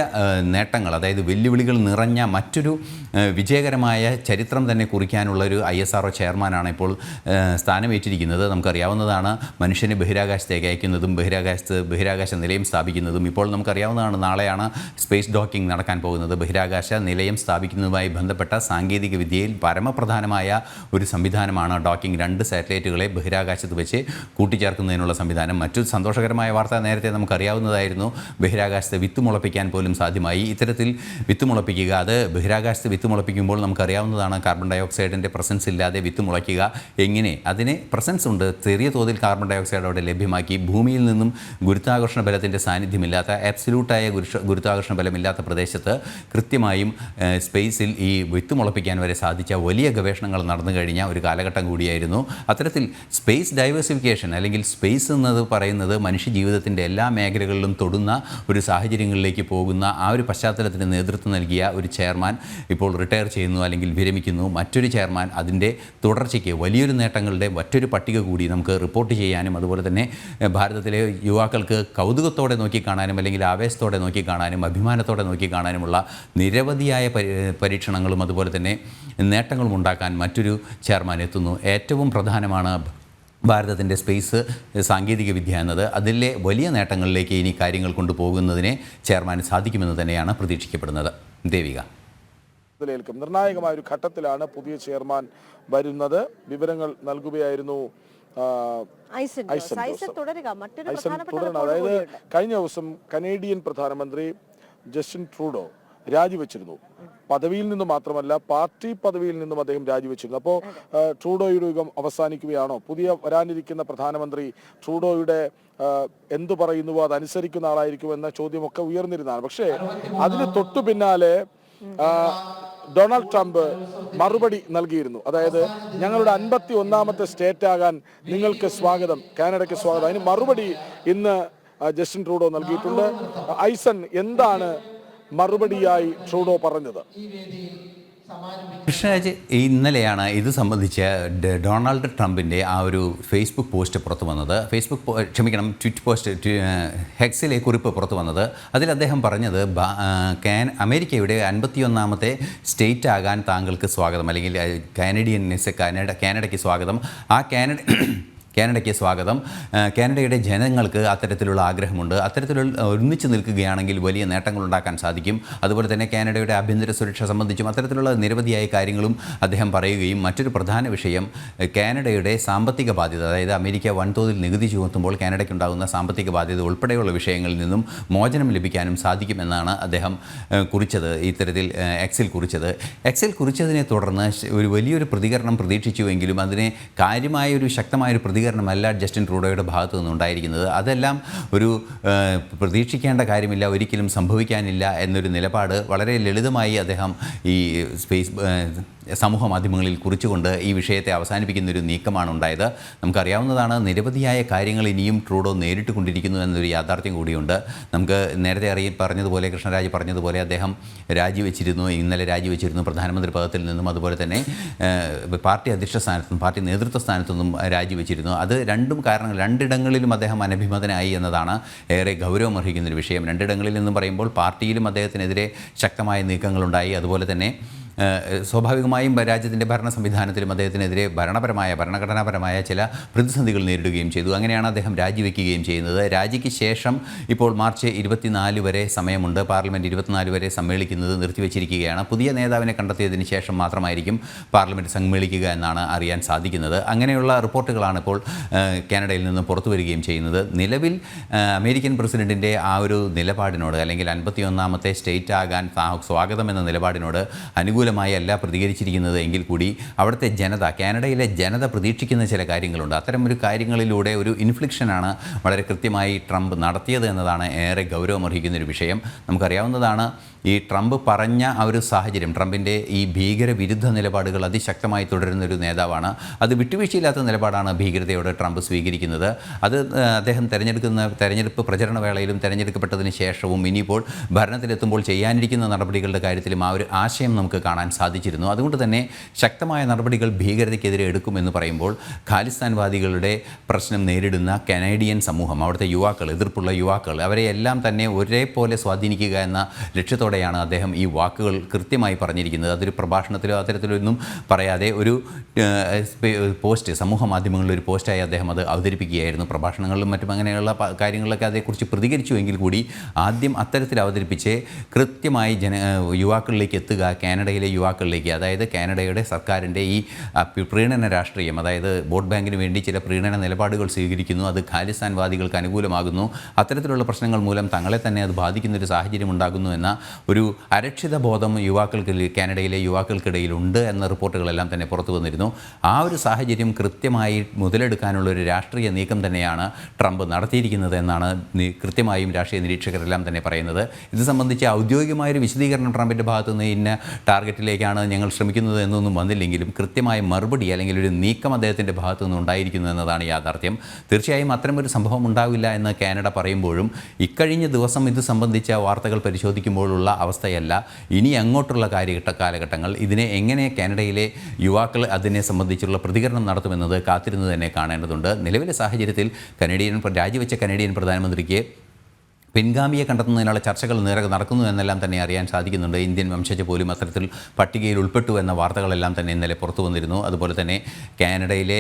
നേട്ടങ്ങൾ, അതായത് വെല്ലുവിളികൾ നിറഞ്ഞ മറ്റൊരു വിജയകരമായ ചരിത്രം തന്നെ കുറിക്കാനുള്ള ഒരു ISRO ചെയർമാനാണ് ഇപ്പോൾ സ്ഥാനമേറ്റിരിക്കുന്നത്. നമുക്കറിയാവുന്നതാണ് മനുഷ്യനെ ബഹിരാകാശത്തേക്ക് അയക്കുന്നതും ബഹിരാകാശ നിലയം സ്ഥാപിക്കുന്നതും. ഇപ്പോൾ നമുക്കറിയാവുന്നതാണ് നാളെയാണ് സ്പേസ് ഡോക്കിംഗ് നടക്കാൻ പോകുന്നത്. ബഹിരാകാശ നിലയം സ്ഥാപിക്കുന്നതുമായി ബന്ധപ്പെട്ട സാങ്കേതിക വിദ്യയിൽ പരമപ്രധാനമായ ഒരു സംവിധാനമാണ് ഡോക്കിംഗ്. 2 സാറ്റലൈറ്റുകളെ ബഹിരാകാശത്ത് വെച്ച് കൂട്ടിച്ചേർക്കുന്നതിനുള്ള സംവിധാനം. മറ്റൊരു സന്തോഷകരമായ വാർത്ത നേരത്തെ നമുക്കറിയാവുന്നതായിരുന്നു. ബഹിരാകാശത്ത് വിത്ത് മുളപ്പിക്കാൻ പോലും സാധ്യമായി. ഇത്തരത്തിൽ വിത്ത് മുളപ്പിക്കുക, അത് ബഹിരാകാശത്ത് വിത്ത് മുളപ്പിക്കുമ്പോൾ നമുക്കറിയാവുന്നതാണ് കാർബൺ ഡൈ ഓക്സൈഡിൻ്റെ പ്രസൻസ് ഇല്ലാതെ വിത്ത് മുളയ്ക്കുക എങ്ങനെ. അതിന് പ്രസൻസ് ഉണ്ട്, ചെറിയ തോതിൽ കാർബൺ ഡൈ ഓക്സൈഡ് അവിടെ ലഭ്യമാക്കി ഭൂമിയിൽ നിന്നും ഗുരുത്വാകർഷണ ബലത്തിൻ്റെ സാന്നിധ്യമില്ലാത്ത, ആബ്സല്യൂട്ടായ ഗുരുത്വാകർഷണ ബലമില്ലാത്ത പ്രദേശത്ത് കൃത്യമായും സ്പേസിൽ ഈ വിത്ത് മുളപ്പിക്കാൻ വരെ സാധിച്ച വലിയ ഗവേഷണങ്ങൾ നടന്നു കഴിഞ്ഞ ഒരു കാലഘട്ടം കൂടിയായിരുന്നു. അത്തരത്തിൽ സ്പേസ് ഡൈവേഴ്സിഫിക്കേഷൻ അല്ലെങ്കിൽ സ്പേസ് എന്നത് പറയുന്നത് മനുഷ്യ ജീവിതത്തിൻ്റെ എല്ലാ മേഖലകളിലും തൊടുന്ന ഒരു സാഹചര്യങ്ങളിലേക്ക് പോകുന്ന ആ ഒരു പശ്ചാത്തലത്തിന് നേതൃത്വം നൽകിയ ഒരു ചെയർമാൻ ഇപ്പോൾ റിട്ടയർ ചെയ്യുന്നു അല്ലെങ്കിൽ വിരമിക്കുന്നു. മറ്റൊരു ചെയർമാൻ അതിൻ്റെ തുടർച്ചയ്ക്ക് വലിയൊരു നേട്ടങ്ങളുടെ മറ്റൊരു പട്ടിക കൂടി നമുക്ക് റിപ്പോർട്ട് ചെയ്യാനും അതുപോലെ തന്നെ ഭാരതത്തിലെ യുവാക്കൾക്ക് കൗതുകത്തോടെ നോക്കിക്കാണാനും അല്ലെങ്കിൽ ആവേശത്തോടെ നോക്കിക്കാണാനും അഭിമാനത്തോടെ നോക്കിക്കാണാനുമുള്ള നിരവധിയായ പരീക്ഷണങ്ങളും അതുപോലെ തന്നെ നേട്ടങ്ങളും ഉണ്ടാക്കാൻ മറ്റൊരു ചെയർമാൻ എത്തുന്നു. ഏറ്റവും പ്രധാനമാണ് ഭാരതത്തിൻ്റെ സ്പേസ് സാങ്കേതിക വിദ്യ എന്നത്. അതിലെ വലിയ നേട്ടങ്ങളിലേക്ക് ഇനി കാര്യങ്ങൾ കൊണ്ടുപോകുന്നതിനെ ചെയർമാന് സാധിക്കുമെന്ന് തന്നെയാണ് പ്രതീക്ഷിക്കപ്പെടുന്നത്. ദേവിക, നിർണായകമായ ഒരു ഘട്ടത്തിലാണ് പുതിയ ചെയർമാൻ വരുന്നത്. വിവരങ്ങൾ നൽകുകയായിരുന്നു അതായത് കഴിഞ്ഞ ദിവസം കനേഡിയൻ പ്രധാനമന്ത്രി ജസ്റ്റിൻ ട്രൂഡോ രാജിവെച്ചിരുന്നു. പദവിയിൽ നിന്ന് മാത്രമല്ല പാർട്ടി പദവിയിൽ നിന്നും അദ്ദേഹം രാജിവെച്ചിരുന്നു. അപ്പോൾ ട്രൂഡോയുടെ യുഗം അവസാനിക്കുകയാണോ? പുതിയ വരാനിരിക്കുന്ന പ്രധാനമന്ത്രി ട്രൂഡോയുടെ എന്തു പറയുന്നുവോ അതനുസരിക്കുന്ന ആളായിരിക്കും എന്ന ചോദ്യമൊക്കെ ഉയർന്നിരുന്നതാണ്. പക്ഷേ അതിന് തൊട്ടു പിന്നാലെ ഡൊണാൾഡ് ട്രംപ് മറുപടി നൽകിയിരുന്നു. അതായത് ഞങ്ങളുടെ 51ാമത്തെ സ്റ്റേറ്റ് ആകാൻ നിങ്ങൾക്ക് സ്വാഗതം, കാനഡയ്ക്ക് സ്വാഗതം. അതിന് മറുപടി ഇന്ന് ജസ്റ്റിൻ ട്രൂഡോ നൽകിയിട്ടുണ്ട്. ഐസൻ, എന്താണ് മറുപടിയായി ട്രൂഡോ പറഞ്ഞത്? കൃഷ്ണരാജ്, ഇന്നലെയാണ് ഇത് സംബന്ധിച്ച് ഡൊണാൾഡ് ട്രംപിൻ്റെ ആ ഒരു ഫേസ്ബുക്ക് പോസ്റ്റ് പുറത്തു വന്നത്. ട്വീറ്റ് പോസ്റ്റ്, ഹെക്സിലെ കുറിപ്പ് പുറത്തു വന്നത്. അതിൽ അദ്ദേഹം പറഞ്ഞത് അമേരിക്കയുടെ 51ാമത്തെ സ്റ്റേറ്റ് ആകാൻ താങ്കൾക്ക് സ്വാഗതം, അല്ലെങ്കിൽ കാനഡയ്ക്ക് സ്വാഗതം. ആ കാനഡയ്ക്ക് സ്വാഗതം. കാനഡയുടെ ജനങ്ങൾക്ക് അത്തരത്തിലുള്ള ആഗ്രഹമുണ്ട്. അത്തരത്തിലുള്ള ഒന്നിച്ചു നിൽക്കുകയാണെങ്കിൽ വലിയ നേട്ടങ്ങൾ ഉണ്ടാക്കാൻ സാധിക്കും. അതുപോലെ തന്നെ കാനഡയുടെ ആഭ്യന്തര സുരക്ഷ സംബന്ധിച്ചും അത്തരത്തിലുള്ള നിരവധിയായ കാര്യങ്ങളും അദ്ദേഹം പറയുകയും മറ്റൊരു പ്രധാന വിഷയം കാനഡയുടെ സാമ്പത്തിക ബാധ്യത, അതായത് അമേരിക്ക വൻതോതിൽ നികുതി ചുമത്തുമ്പോൾ കാനഡയ്ക്കുണ്ടാകുന്ന സാമ്പത്തിക ബാധ്യത ഉൾപ്പെടെയുള്ള വിഷയങ്ങളിൽ നിന്നും മോചനം ലഭിക്കാനും സാധിക്കുമെന്നാണ് അദ്ദേഹം കുറിച്ചത്. ഇത്തരത്തിൽ എക്സിൽ കുറിച്ചതിനെ തുടർന്ന് ഒരു വലിയൊരു പ്രതികരണം പ്രതീക്ഷിച്ചുവെങ്കിലും അതിനെ കാര്യമായൊരു ശക്തമായൊരു പ്രതികരണമല്ല ജസ്റ്റിൻ ട്രൂഡോയുടെ ഭാഗത്തു നിന്നുണ്ടായിരിക്കുന്നത്. അതെല്ലാം ഒരു പ്രതീക്ഷിക്കേണ്ട കാര്യമില്ല, ഒരിക്കലും സംഭവിക്കാനില്ല എന്നൊരു നിലപാട് വളരെ ലളിതമായി അദ്ദേഹം ഈ സമൂഹ മാധ്യമങ്ങളിൽ കുറിച്ചുകൊണ്ട് ഈ വിഷയത്തെ അവസാനിപ്പിക്കുന്നൊരു നീക്കമാണ് ഉണ്ടായത്. നമുക്കറിയാവുന്നതാണ്, നിരവധിയായ കാര്യങ്ങൾ ഇനിയും ട്രൂഡോ നേരിട്ട് കൊണ്ടിരിക്കുന്നു എന്നൊരു യാഥാർത്ഥ്യം കൂടിയുണ്ട്. നമുക്ക് നേരത്തെ പറഞ്ഞതുപോലെ, കൃഷ്ണരാജ് പറഞ്ഞതുപോലെ അദ്ദേഹം ഇന്നലെ രാജിവെച്ചിരുന്നു പ്രധാനമന്ത്രി പദത്തിൽ നിന്നും. അതുപോലെ തന്നെ പാർട്ടി അധ്യക്ഷ സ്ഥാനത്തുനിന്നും പാർട്ടി നേതൃത്വ സ്ഥാനത്തുനിന്നും രാജിവെച്ചിരുന്നു. അത് രണ്ടിടങ്ങളിലും അദ്ദേഹം അനഭിമതനായി എന്നതാണ് ഏറെ ഗൗരവമർഹിക്കുന്നൊരു വിഷയം. രണ്ടിടങ്ങളിൽ നിന്നും പറയുമ്പോൾ പാർട്ടിയിലും അദ്ദേഹത്തിനെതിരെ ശക്തമായ നീക്കങ്ങളുണ്ടായി. അതുപോലെ തന്നെ സ്വാഭാവികമായും രാജ്യത്തിൻ്റെ ഭരണ സംവിധാനത്തിലും അദ്ദേഹത്തിനെതിരെ ഭരണഘടനാപരമായ ചില പ്രതിസന്ധികൾ നേരിടുകയും ചെയ്തു. അങ്ങനെയാണ് അദ്ദേഹം രാജിവെക്കുകയും ചെയ്യുന്നത്. രാജിക്ക് ശേഷം ഇപ്പോൾ മാർച്ച് 24 വരെ സമയമുണ്ട്. പാർലമെൻറ്റ് 24 വരെ സമ്മേളിക്കുന്നത് നിർത്തിവെച്ചിരിക്കുകയാണ്. പുതിയ നേതാവിനെ കണ്ടെത്തിയതിന് ശേഷം മാത്രമായിരിക്കും പാർലമെൻറ്റ് സമ്മേളിക്കുക എന്നാണ് അറിയാൻ സാധിക്കുന്നത്. അങ്ങനെയുള്ള റിപ്പോർട്ടുകളാണ് ഇപ്പോൾ കാനഡയിൽ നിന്ന് പുറത്തു വരികയും ചെയ്യുന്നത്. നിലവിൽ അമേരിക്കൻ പ്രസിഡന്റിൻ്റെ ആ ഒരു നിലപാടിനോട്, അല്ലെങ്കിൽ 51ാമത്തെ സ്റ്റേറ്റ് ആകാൻ സ്വാഗതം എന്ന നിലപാടിനോട് അനുകൂലമായി അല്ല പ്രതികരിച്ചിരിക്കുന്നത് എങ്കിൽ കൂടി അവിടുത്തെ കാനഡയിലെ ജനത പ്രതീക്ഷിക്കുന്ന ചില കാര്യങ്ങളുണ്ട്. അത്തരമൊരു കാര്യങ്ങളിലൂടെ ഒരു ഇൻഫ്ലിക്ഷനാണ് വളരെ കൃത്യമായി ട്രംപ് നടത്തിയത് എന്നതാണ് ഏറെ ഗൗരവമർഹിക്കുന്നൊരു വിഷയം. നമുക്കറിയാവുന്നതാണ്, ഈ ട്രംപ് പറഞ്ഞ ആ ഒരു സാഹചര്യം, ട്രംപിൻ്റെ ഈ ഭീകരവിരുദ്ധ നിലപാടുകൾ അതിശക്തമായി തുടരുന്നൊരു നേതാവാണ്. അത് വിട്ടുവീഴ്ചയില്ലാത്ത നിലപാടാണ് ഭീകരതയോട് ട്രംപ് സ്വീകരിക്കുന്നത്. അത് അദ്ദേഹം തെരഞ്ഞെടുപ്പ് പ്രചരണ വേളയിലും തെരഞ്ഞെടുക്കപ്പെട്ടതിന് ശേഷവും ഇനിയിപ്പോൾ ഭരണത്തിലെത്തുമ്പോൾ ചെയ്യാനിരിക്കുന്ന നടപടികളുടെ കാര്യത്തിലും ആ ഒരു ആശയം നമുക്ക് കാണാൻ സാധിച്ചിരുന്നു. അതുകൊണ്ട് തന്നെ ശക്തമായ നടപടികൾ ഭീകരതയ്ക്കെതിരെ എടുക്കുമെന്ന് പറയുമ്പോൾ ഖാലിസ്ഥാൻവാദികളുടെ പ്രശ്നം നേരിടുന്ന കനേഡിയൻ സമൂഹം, അവിടുത്തെ യുവാക്കൾ, എതിർപ്പുള്ള യുവാക്കൾ, അവരെയെല്ലാം തന്നെ ഒരേപോലെ സ്വാധീനിക്കുക എന്ന ലക്ഷ്യത്തോടെയാണ് അദ്ദേഹം ഈ വാക്കുകൾ കൃത്യമായി പറഞ്ഞിരിക്കുന്നത്. അതൊരു പ്രഭാഷണത്തിലോ അത്തരത്തിലൊന്നും പറയാതെ ഒരു പോസ്റ്റ്, സമൂഹ മാധ്യമങ്ങളിൽ ഒരു പോസ്റ്റായി അദ്ദേഹം അത് അവതരിപ്പിക്കുകയായിരുന്നു. പ്രഭാഷണങ്ങളിലും മറ്റും അങ്ങനെയുള്ള കാര്യങ്ങളിലൊക്കെ അതേക്കുറിച്ച് പ്രതികരിച്ചുവെങ്കിൽ കൂടി ആദ്യം അത്തരത്തിൽ അവതരിപ്പിച്ച് കൃത്യമായി യുവാക്കളിലേക്ക് എത്തുക, കാനഡയിലെ യുവാക്കളിലേക്ക്, അതായത് കാനഡയുടെ സർക്കാരിൻ്റെ ഈ പ്രീണന രാഷ്ട്രീയം, അതായത് വോട്ട് ബാങ്കിന് വേണ്ടി ചില പ്രീണന നിലപാടുകൾ സ്വീകരിക്കുന്നു, അത് ഖാലിസ്ഥാൻവാദികൾക്ക് അനുകൂലമാകുന്നു, അത്തരത്തിലുള്ള പ്രശ്നങ്ങൾ മൂലം തങ്ങളെ തന്നെ അത് ബാധിക്കുന്നൊരു സാഹചര്യം ഉണ്ടാകുന്നു എന്ന ഒരു അരക്ഷിത ബോധം കാനഡയിലെ യുവാക്കൾക്കിടയിലുണ്ട് എന്ന റിപ്പോർട്ടുകളെല്ലാം തന്നെ പുറത്തു വന്നിരുന്നു. ആ ഒരു സാഹചര്യം കൃത്യമായി മുതലെടുക്കാനുള്ള ഒരു രാഷ്ട്രീയ നീക്കം തന്നെയാണ് ട്രംപ് നടത്തിയിരിക്കുന്നത് എന്നാണ് കൃത്യമായും രാഷ്ട്രീയ നിരീക്ഷകരെല്ലാം തന്നെ പറയുന്നത്. ഇത് സംബന്ധിച്ച് ഔദ്യോഗികമായൊരു വിശദീകരണം ട്രംപിൻ്റെ ഭാഗത്തു നിന്ന് ഇന്ന ടാർഗറ്റിലേക്കാണ് ഞങ്ങൾ ശ്രമിക്കുന്നത് എന്നൊന്നും വന്നില്ലെങ്കിലും കൃത്യമായ മറുപടി അല്ലെങ്കിൽ ഒരു നീക്കം അദ്ദേഹത്തിൻ്റെ ഭാഗത്തു നിന്ന് ഉണ്ടായിരിക്കുന്നു എന്നതാണ് യാഥാർത്ഥ്യം. തീർച്ചയായും അത്തരമൊരു സംഭവം ഉണ്ടാവില്ല എന്ന് കാനഡ പറയുമ്പോഴും ഇക്കഴിഞ്ഞ ദിവസം ഇത് സംബന്ധിച്ച വാർത്തകൾ പരിശോധിക്കുമ്പോഴുള്ള അവസ്ഥയല്ല ഇനി അങ്ങോട്ടുള്ള കാലഘട്ടങ്ങൾ. ഇതിനെ എങ്ങനെ കാനഡയിലെ യുവാക്കൾ അതിനെ സംബന്ധിച്ചുള്ള പ്രതികരണം നടത്തുമെന്നത് കാത്തിരുന്ന് തന്നെ കാണേണ്ടതുണ്ട്. നിലവിലെ സാഹചര്യത്തിൽ രാജിവെച്ച കനേഡിയൻ പ്രധാനമന്ത്രിക്ക് പിൻഗാമിയെ കണ്ടെത്തുന്നതിനുള്ള ചർച്ചകൾ നടക്കുന്നു എന്നെല്ലാം തന്നെ അറിയാൻ സാധിക്കുന്നുണ്ട്. ഇന്ത്യൻ വംശജ പോലും അത്തരത്തിൽ പട്ടികയിൽ ഉൾപ്പെട്ടു എന്ന വാർത്തകളെല്ലാം തന്നെ ഇന്നലെ പുറത്തു വന്നിരുന്നു. അതുപോലെ തന്നെ കാനഡയിലെ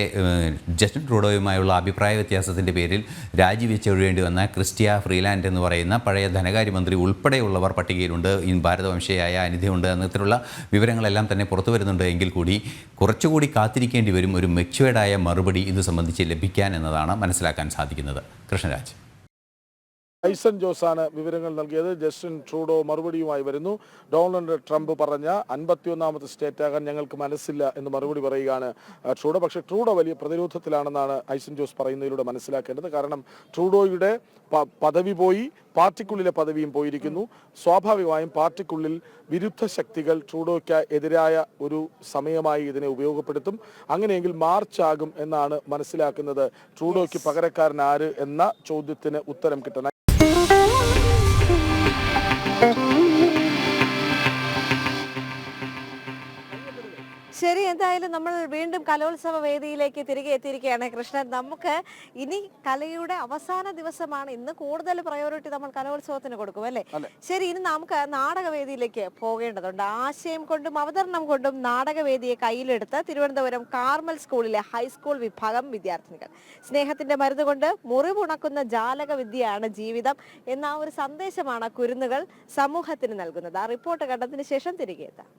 ജസ്റ്റിൻ ട്രൂഡോയുമായുള്ള അഭിപ്രായ വ്യത്യാസത്തിൻ്റെ പേരിൽ രാജിവെച്ചൊഴിയേണ്ടി വന്ന ക്രിസ്റ്റിയ ഫ്രീലാൻഡ് എന്ന് പറയുന്ന പഴയ ധനകാര്യമന്ത്രി ഉൾപ്പെടെയുള്ളവർ പട്ടികയിലുണ്ട്. ഭാരതവംശയായ അനിതയുണ്ട്. അത്തരത്തിലുള്ള വിവരങ്ങളെല്ലാം തന്നെ പുറത്തു വരുന്നുണ്ട് എങ്കിൽ കൂടി കുറച്ചുകൂടി കാത്തിരിക്കേണ്ടി വരും ഒരു മെച്യൂർഡായ മറുപടി ഇത് സംബന്ധിച്ച് ലഭിക്കാൻ എന്നതാണ് മനസ്സിലാക്കാൻ സാധിക്കുന്നത്. കൃഷ്ണരാജ്. ഐസൻ ജോസാണ് വിവരങ്ങൾ നൽകിയത്. ജസ്റ്റിൻ ട്രൂഡോ മറുപടിയുമായി വരുന്നു. ഡൊണാൾഡ് ട്രംപ് പറഞ്ഞ 51ാമത്തെ സ്റ്റേറ്റ് ആകാൻ ഞങ്ങൾക്ക് മനസ്സില്ല എന്ന് മറുപടി പറയുകയാണ് ട്രൂഡോ. പക്ഷേ ട്രൂഡോ വലിയ പ്രതിരോധത്തിലാണെന്നാണ് ഐസൻ ജോസ് പറയുന്നതിലൂടെ മനസ്സിലാക്കേണ്ടത്. കാരണം ട്രൂഡോയുടെ പദവി പോയി, പാർട്ടിക്കുള്ളിലെ പദവിയും പോയിരിക്കുന്നു. സ്വാഭാവികമായും പാർട്ടിക്കുള്ളിൽ വിരുദ്ധ ശക്തികൾ ട്രൂഡോയ്ക്ക് എതിരായ ഒരു സമയമായി ഇതിനെ ഉപയോഗപ്പെടുത്തും. അങ്ങനെയെങ്കിൽ മാർച്ച് ആകും എന്നാണ് മനസ്സിലാക്കുന്നത്. ട്രൂഡോയ്ക്ക് പകരക്കാരൻ ആര് എന്ന ചോദ്യത്തിന് ഉത്തരം കിട്ടണം. ശരി, എന്തായാലും നമ്മൾ വീണ്ടും കലോത്സവ വേദിയിലേക്ക് തിരികെ എത്തിയിരിക്കുകയാണ് കൃഷ്ണൻ. നമുക്ക് ഇനി കലയുടെ അവസാന ദിവസമാണ്. ഇന്ന് കൂടുതൽ പ്രയോറിറ്റി നമ്മൾ കലോത്സവത്തിന് കൊടുക്കും അല്ലേ? ശരി, ഇനി നമുക്ക് നാടകവേദിയിലേക്ക് പോകേണ്ടതുണ്ട്. ആശയം കൊണ്ടും അവതരണം കൊണ്ടും നാടകവേദിയെ കയ്യിലെടുത്ത് തിരുവനന്തപുരം കാർമൽ സ്കൂളിലെ ഹൈസ്കൂൾ വിഭാഗം വിദ്യാർത്ഥിനികൾ. സ്നേഹത്തിന്റെ മരുന്ന് കൊണ്ട് മുറിവുണക്കുന്ന ജാലക വിദ്യയാണ് ജീവിതം എന്ന ഒരു സന്ദേശമാണ് കുരുന്നുകൾ സമൂഹത്തിന് നൽകുന്നത്. ആ റിപ്പോർട്ട് കണ്ടതിന് ശേഷം തിരികെ എത്താം.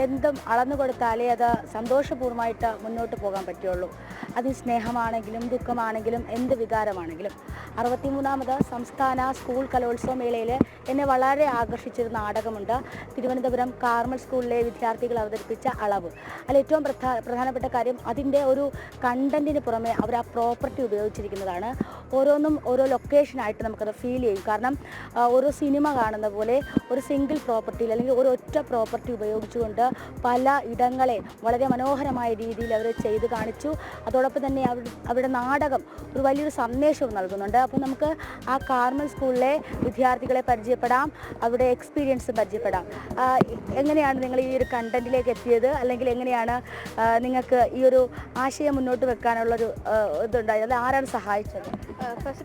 എന്തും അളന്നു കൊടുത്താലേ അത് സന്തോഷപൂർണ്ണമായിട്ട് മുന്നോട്ട് പോകാൻ പറ്റുള്ളൂ. അതിന് സ്നേഹമാണെങ്കിലും ദുഃഖമാണെങ്കിലും എന്ത് വികാരമാണെങ്കിലും. 63ാമത് സംസ്ഥാന സ്കൂൾ കലോത്സവ മേളയിൽ എന്നെ വളരെ ആകർഷിച്ചൊരു നാടകമുണ്ട്. തിരുവനന്തപുരം കാർമൽ സ്കൂളിലെ വിദ്യാർത്ഥികൾ അവതരിപ്പിച്ച അളവ്. അതിൽ ഏറ്റവും പ്രധാനപ്പെട്ട കാര്യം അതിൻ്റെ ഒരു കണ്ടന്റിന് പുറമെ അവർ ആ പ്രോപ്പർട്ടി ഉപയോഗിച്ചിരിക്കുന്നതാണ്. ഓരോന്നും ഓരോ ലൊക്കേഷനായിട്ട് നമുക്കത് ഫീൽ ചെയ്യും. കാരണം ഓരോ സിനിമ കാണുന്ന പോലെ ഒരു സിംഗിൾ പ്രോപ്പർട്ടിയിൽ അല്ലെങ്കിൽ ഒരു ഒറ്റ പ്രോപ്പർട്ടി ഉപയോഗിച്ചുകൊണ്ട് പല ഇടങ്ങളെ വളരെ മനോഹരമായ രീതിയിൽ അവർ ചെയ്ത് കാണിച്ചു. അതോടൊപ്പം തന്നെ അവരുടെ നാടകം ഒരു വലിയൊരു സന്ദേശവും നൽകുന്നുണ്ട്. അപ്പോൾ നമുക്ക് ആ കാർമൽ സ്കൂളിലെ വിദ്യാർത്ഥികളെ പരിചയപ്പെടാം, അവിടെ എക്സ്പീരിയൻസ് പരിചയപ്പെടാം. എങ്ങനെയാണ് നിങ്ങൾ ഈ ഒരു കണ്ടന്റിലേക്ക് എത്തിയത്, അല്ലെങ്കിൽ എങ്ങനെയാണ് നിങ്ങൾക്ക് ഈ ഒരു ആശയം മുന്നോട്ട് വെക്കാനുള്ളൊരു ഇതുണ്ടായത്, അത് ആരാണ് സഹായിച്ചത്? ഫസ്റ്റ്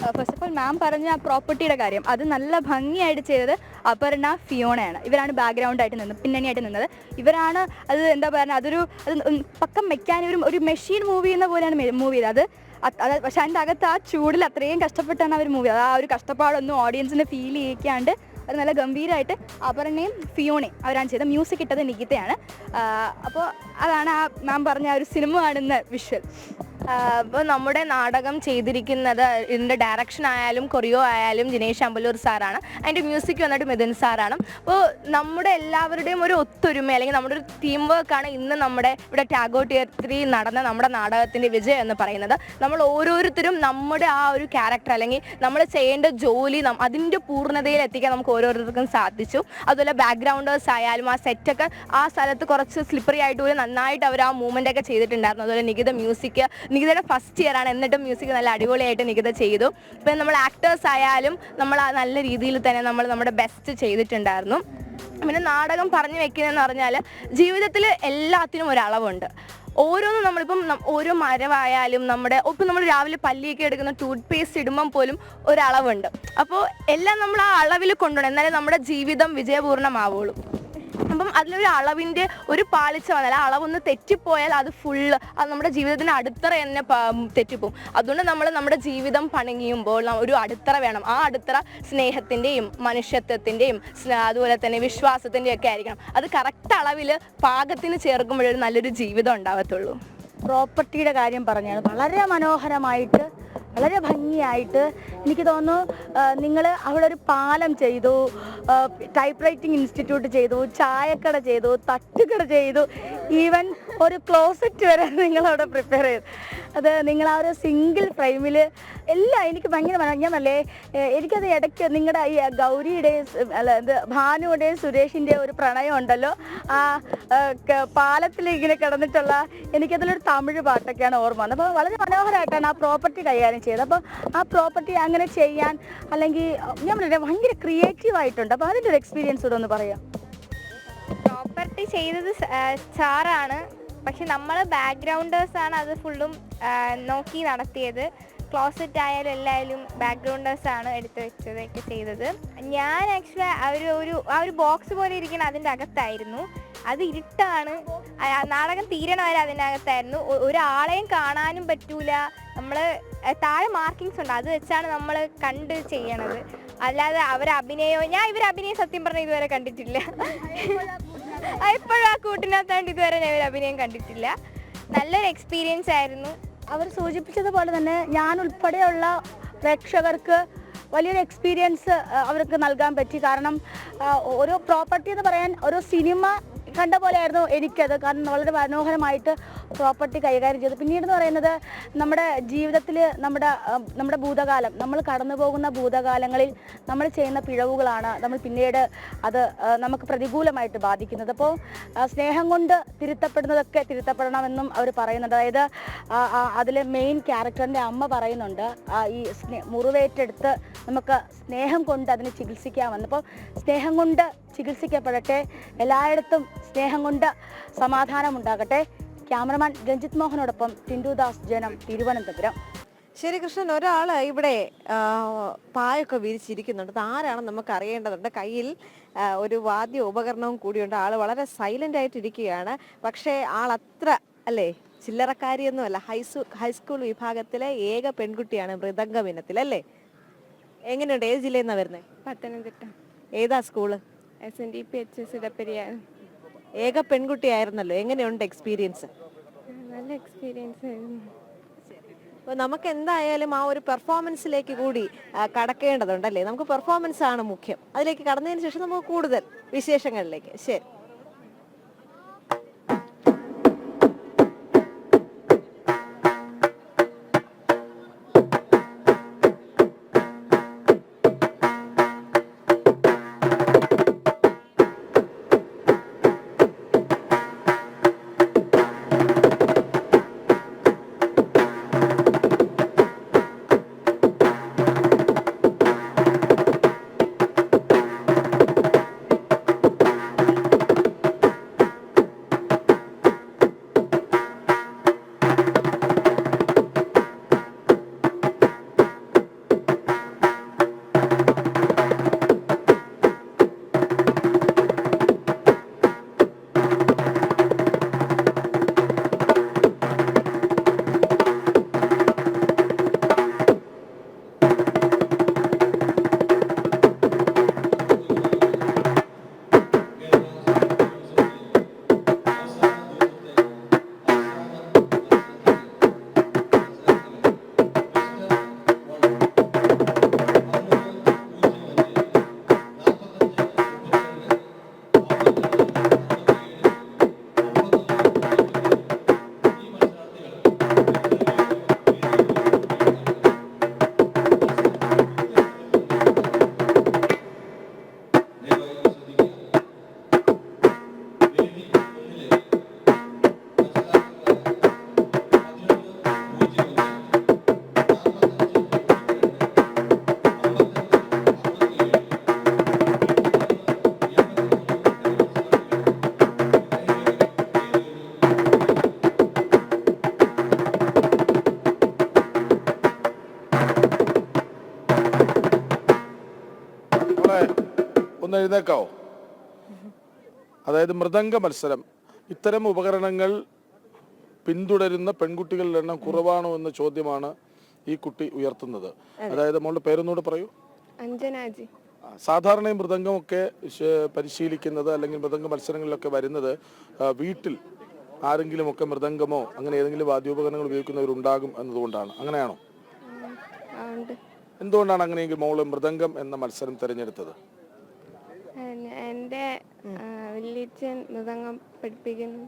ഓഫ് ഓൾ മാം പറഞ്ഞ പ്രോപ്പർട്ടിയുടെ കാര്യം അത് നല്ല ഭംഗിയായിട്ട് ചെയ്തത് അപർണ, ഫിയോണയാണ്. ഇവരാണ് ബാക്ക്ഗ്രൗണ്ടായിട്ട് നിന്നത്, പിന്നണിയായിട്ട് നിന്നത്. ഇവരാണ് അത് എന്താ പറയുക, അത് പക്കം ഒരു മെഷീൻ മൂവ് ചെയ്യുന്ന പോലെയാണ് മൂവ് ചെയ്തത്. പക്ഷെ അതിൻ്റെ അകത്ത് ആ ചൂടിൽ അത്രയും കഷ്ടപ്പെട്ടാണ് അവർ മൂവ് ചെയ്തത്. ആ ഒരു കഷ്ടപ്പാടൊന്നും ഓഡിയൻസിന് ഫീൽ ചെയ്യിക്കാണ്ട് അത് നല്ല ഗംഭീരമായിട്ട് അപർണയും ഫിയോണയും അവരാണ് ചെയ്തത്. മ്യൂസിക് ഇട്ടത് നികിതയാണ്. അപ്പോൾ അതാണ് ആ മാം പറഞ്ഞ ഒരു സിനിമ കാണുന്ന വിഷ്വൽ. ഇപ്പോൾ നമ്മുടെ നാടകം ചെയ്തിരിക്കുന്നത് ഇതിൻ്റെ ഡയറക്ഷൻ ആയാലും കൊറിയോ ആയാലും ജിനേഷ് അമ്പലൂർ സാറാണ്. അതിൻ്റെ മ്യൂസിക് വന്നിട്ട് മിഥുൻ സാറാണ്. അപ്പോൾ നമ്മുടെ എല്ലാവരുടെയും ഒരു ഒത്തൊരുമ അല്ലെങ്കിൽ നമ്മുടെ ഒരു ടീം വർക്കാണ് ഇന്ന് നമ്മുടെ ഇവിടെ ടാഗോർ തിയേറ്ററിൽ നടന്ന നമ്മുടെ നാടകത്തിൻ്റെ വിജയം എന്ന് പറയുന്നത്. നമ്മൾ ഓരോരുത്തരും നമ്മുടെ ആ ഒരു ക്യാരക്ടർ അല്ലെങ്കിൽ നമ്മൾ ചെയ്യേണ്ട ജോലി അതിൻ്റെ പൂർണ്ണതയിൽ എത്തിക്കാൻ നമുക്ക് ഓരോരുത്തർക്കും സാധിച്ചു. അതുപോലെ ബാക്ക്ഗ്രൗണ്ടേഴ്സ് ആയാലും ആ സെറ്റൊക്കെ ആ സ്ഥലത്ത് കുറച്ച് സ്ലിപ്പറി ആയിട്ട് പോലും നന്നായിട്ട് അവർ ആ മൂവ്മെൻ്റ് ഒക്കെ ചെയ്തിട്ടുണ്ടായിരുന്നു. അതുപോലെ നികിതയുടെ ഫസ്റ്റ് ഇയർ ആണ്, എന്നിട്ടും മ്യൂസിക് നല്ല അടിപൊളിയായിട്ട് നികിത ചെയ്തു. ഇപ്പം നമ്മൾ ആക്ടേഴ്സ് ആയാലും നമ്മൾ നല്ല രീതിയിൽ തന്നെ നമ്മുടെ ബെസ്റ്റ് ചെയ്തിട്ടുണ്ടായിരുന്നു. പിന്നെ നാടകം പറഞ്ഞു വെക്കുന്നതെന്ന് പറഞ്ഞാൽ ജീവിതത്തിൽ എല്ലാത്തിനും ഒരളവുണ്ട്. ഓരോന്നും നമ്മളിപ്പം ഓരോ മരമായാലും ഇപ്പം നമ്മൾ രാവിലെ പല്ലിയൊക്കെ എടുക്കുന്ന ടൂത്ത് പേസ്റ്റ് ഇടുമ്പം പോലും ഒരളവുണ്ട്. അപ്പോൾ എല്ലാം നമ്മൾ ആ അളവിൽ കൊണ്ടുപോകണം, എന്നാലേ നമ്മുടെ ജീവിതം വിജയപൂർണ്ണമാവുള്ളൂ. അപ്പം അതിലൊരു അളവിൻ്റെ ഒരു പാളിച്ച വന്നാൽ ആ അളവൊന്ന് തെറ്റിപ്പോയാൽ അത് ഫുള്ള് നമ്മുടെ ജീവിതത്തിന് അടിത്തറ തന്നെ തെറ്റിപ്പോവും. അതുകൊണ്ട് നമ്മൾ നമ്മുടെ ജീവിതം പണിയുമ്പോൾ ഒരു അടിത്തറ വേണം. ആ അടിത്തറ സ്നേഹത്തിൻ്റെയും മനുഷ്യത്വത്തിൻ്റെയും അതുപോലെ തന്നെ വിശ്വാസത്തിൻ്റെയും ഒക്കെ ആയിരിക്കണം. അത് കറക്റ്റ് അളവിൽ പാകത്തിന് ചേർക്കുമ്പോഴൊരു നല്ലൊരു ജീവിതം ഉണ്ടാവത്തുള്ളൂ. പ്രോപ്പർട്ടിയുടെ കാര്യം പറഞ്ഞാൽ വളരെ മനോഹരമായിട്ട് വളരെ ഭംഗിയായിട്ട് എനിക്ക് തോന്നുന്നു. നിങ്ങൾ അവിടെ ഒരു പാലം ചെയ്തു, ടൈപ്പ് റൈറ്റിംഗ് ഇൻസ്റ്റിറ്റ്യൂട്ട് ചെയ്തു, ചായക്കട ചെയ്തു, തട്ടുകട ചെയ്തു, ഈവൻ ഒരു ക്ലോസറ്റ് വരെ നിങ്ങളവിടെ പ്രിപ്പയർ ചെയ്തു. അത് നിങ്ങൾ ആ ഒരു സിംഗിൾ ഫ്രെയിമിൽ എല്ലാം എനിക്ക് ഭയങ്കര ഞാൻ പറഞ്ഞേ, എനിക്കത് ഇടയ്ക്ക് നിങ്ങളുടെ ഈ ഗൗരിയുടെയും ഭാനുവിൻ്റെയും സുരേഷിൻ്റെയും ഒരു പ്രണയം ഉണ്ടല്ലോ, ആ പാലത്തിൽ ഇങ്ങനെ കിടന്നിട്ടുള്ള എനിക്കതിലൊരു തമിഴ് പാട്ടൊക്കെയാണ് ഓർമ്മ വന്നത്. അപ്പോൾ വളരെ മനോഹരമായിട്ടാണ് ആ പ്രോപ്പർട്ടി കൈകാര്യം ചെയ്തത്. അപ്പോൾ ആ പ്രോപ്പർട്ടി അങ്ങനെ ചെയ്യാൻ അല്ലെങ്കിൽ ഞാൻ പറഞ്ഞില്ലേ ഭയങ്കര ക്രിയേറ്റീവായിട്ടുണ്ട്. അപ്പോൾ അതിൻ്റെ ഒരു എക്സ്പീരിയൻസ് കൂടെ ഒന്ന് പറയാം. പ്രോപ്പർട്ടി ചെയ്തത് സാറാണ്, പക്ഷെ നമ്മൾ ബാക്ക്ഗ്രൗണ്ടേഴ്സാണ് അത് ഫുള്ളും നോക്കി നടത്തിയത്. ക്ലോസറ്റ് ആയാലും എല്ലായാലും ബാക്ക്ഗ്രൗണ്ടേഴ്സാണ് എടുത്തു വെച്ചതൊക്കെ ചെയ്തത്. ഞാൻ ആക്ച്വലി ആ ഒരു ബോക്സ് പോലെ ഇരിക്കുന്ന അതിൻ്റെ അകത്തായിരുന്നു. അത് ഇരുട്ടാണ്, നാടകം തീരണ വരെ അതിനകത്തായിരുന്നു. ഒരാളെയും കാണാനും പറ്റൂല. നമ്മൾ താഴെ മാർക്കിങ്സ് ഉണ്ട്, അത് വെച്ചാണ് നമ്മൾ കണ്ട് ചെയ്യണത്. അല്ലാതെ ഞാൻ ഇവരഭിനയം സത്യം പറഞ്ഞാൽ ഇതുവരെ കണ്ടിട്ടില്ല. ഇപ്പോഴും ആ കൂട്ടിനകത്താണ്ട് ഇതുവരെ ഞാൻ ഇവരഭിനയം കണ്ടിട്ടില്ല. നല്ലൊരു എക്സ്പീരിയൻസ് ആയിരുന്നു. അവർ സൂചിപ്പിച്ചതുപോലെ തന്നെ ഞാൻ ഉൾപ്പെടെയുള്ള പ്രേക്ഷകർക്ക് വലിയൊരു എക്സ്പീരിയൻസ് അവർക്ക് നൽകാൻ പറ്റി. കാരണം ഓരോ പ്രോപ്പർട്ടി എന്ന് പറയാൻ ഓരോ സിനിമ കണ്ട പോലെയായിരുന്നു എനിക്കത്. കാരണം വളരെ മനോഹരമായിട്ട് പ്രോപ്പർട്ടി കൈകാര്യം ചെയ്തു. പിന്നീട് എന്ന് പറയുന്നത് നമ്മുടെ ജീവിതത്തിൽ നമ്മുടെ ഭൂതകാലം, നമ്മൾ കടന്നു പോകുന്ന ഭൂതകാലങ്ങളിൽ നമ്മൾ ചെയ്യുന്ന പിഴവുകളാണ് നമ്മൾ പിന്നീട് അത് നമുക്ക് പ്രതികൂലമായിട്ട് ബാധിക്കുന്നത്. അപ്പോൾ സ്നേഹം കൊണ്ട് തിരുത്തപ്പെടുന്നതൊക്കെ തിരുത്തപ്പെടണമെന്നും അവർ പറയുന്നുണ്ട്. അതായത് അതിലെ മെയിൻ ക്യാരക്ടറിൻ്റെ അമ്മ പറയുന്നുണ്ട്, ഈ മുറിവേറ്റെടുത്ത് നമുക്ക് സ്നേഹം കൊണ്ട് അതിനെ ചികിത്സിക്കാമെന്ന്. അപ്പോൾ സ്നേഹം കൊണ്ട് ചികിത്സിക്കപ്പെടട്ടെ, എല്ലായിടത്തും സ്നേഹം കൊണ്ട് സമാധാനം ഉണ്ടാകട്ടെ. ക്യാമറമാൻ രഞ്ജിത് മോഹനോടൊപ്പം ടിൻഡു ദാസ്, ജനം, തിരുവനന്തപുരം. ശരി കൃഷ്ണൻ, ഒരാൾ ഇവിടെ പായൊക്കെ വിരിച്ചിരിക്കുന്നുണ്ട്. അത് ആരാണെന്ന് നമുക്ക് അറിയേണ്ടതുണ്ട്. കയ്യിൽ ഒരു വാദ്യ ഉപകരണവും കൂടിയുണ്ട്. ആൾ വളരെ സൈലന്റ് ആയിട്ടിരിക്കുകയാണ്. പക്ഷേ ആളത്ര അല്ലേ ചില്ലറക്കാരിയൊന്നുമല്ല. ഹൈസ്കൂൾ വിഭാഗത്തിലെ ഏക പെൺകുട്ടിയാണ് മൃദംഗം ഇനത്തിൽ, അല്ലേ? എങ്ങനെയുണ്ട്? ഏത് ജില്ലയിൽ നിന്നാണ് വരുന്നത്? പത്തനംതിട്ട. ഏതാ സ്കൂള്? SNDPHS ഇടപ്പെരിയാണ്. ഏക പെൺകുട്ടിയായിരുന്നല്ലോ, എങ്ങനെയുണ്ട് എക്സ്പീരിയൻസ്? നല്ല എക്സ്പീരിയൻസ് ആയിരുന്നു. അപ്പോൾ നമുക്ക് എന്തായാലും ആ ഒരു പെർഫോമൻസിലേക്ക് കൂടി കടക്കേണ്ടതുണ്ടല്ലേ? നമുക്ക് പെർഫോമൻസ് ആണ് മുഖ്യം. അതിലേക്ക് കടന്നതിന് ശേഷം നമുക്ക് കൂടുതൽ വിശേഷങ്ങളിലേക്ക്. ശരി. ഒന്ന് എഴുന്നേക്കാവോ? അതായത് മൃദംഗ മത്സരം, ഇത്തരം ഉപകരണങ്ങൾ പിന്തുടരുന്ന പെൺകുട്ടികളുടെ എണ്ണം കുറവാണോ എന്ന ചോദ്യമാണ് ഈ കുട്ടി ഉയർത്തുന്നത്. അതായത് മോളുടെ പേരൊന്നുകൂടെ പറയൂ. അഞ്ജനാജി. സാധാരണ ഈ മൃദംഗമൊക്കെ പരിശീലിക്കുന്നത് അല്ലെങ്കിൽ മൃദംഗ മത്സരങ്ങളിലൊക്കെ വരുന്നത് വീട്ടിൽ ആരെങ്കിലും ഒക്കെ മൃദംഗമോ അങ്ങനെ ഏതെങ്കിലും വാദ്യോപകരണങ്ങൾ ഉപയോഗിക്കുന്നവരുണ്ടാകും എന്നതുകൊണ്ടാണ്. അങ്ങനെയാണോ? എന്തുകൊണ്ടാണ് അങ്ങനെയെങ്കിൽ മോള് മൃദംഗം എന്ന മത്സരം തിരഞ്ഞെടുത്തത്? എൻ്റെ വല്യച്ഛൻ മൃദംഗം പഠിപ്പിക്കുന്നു.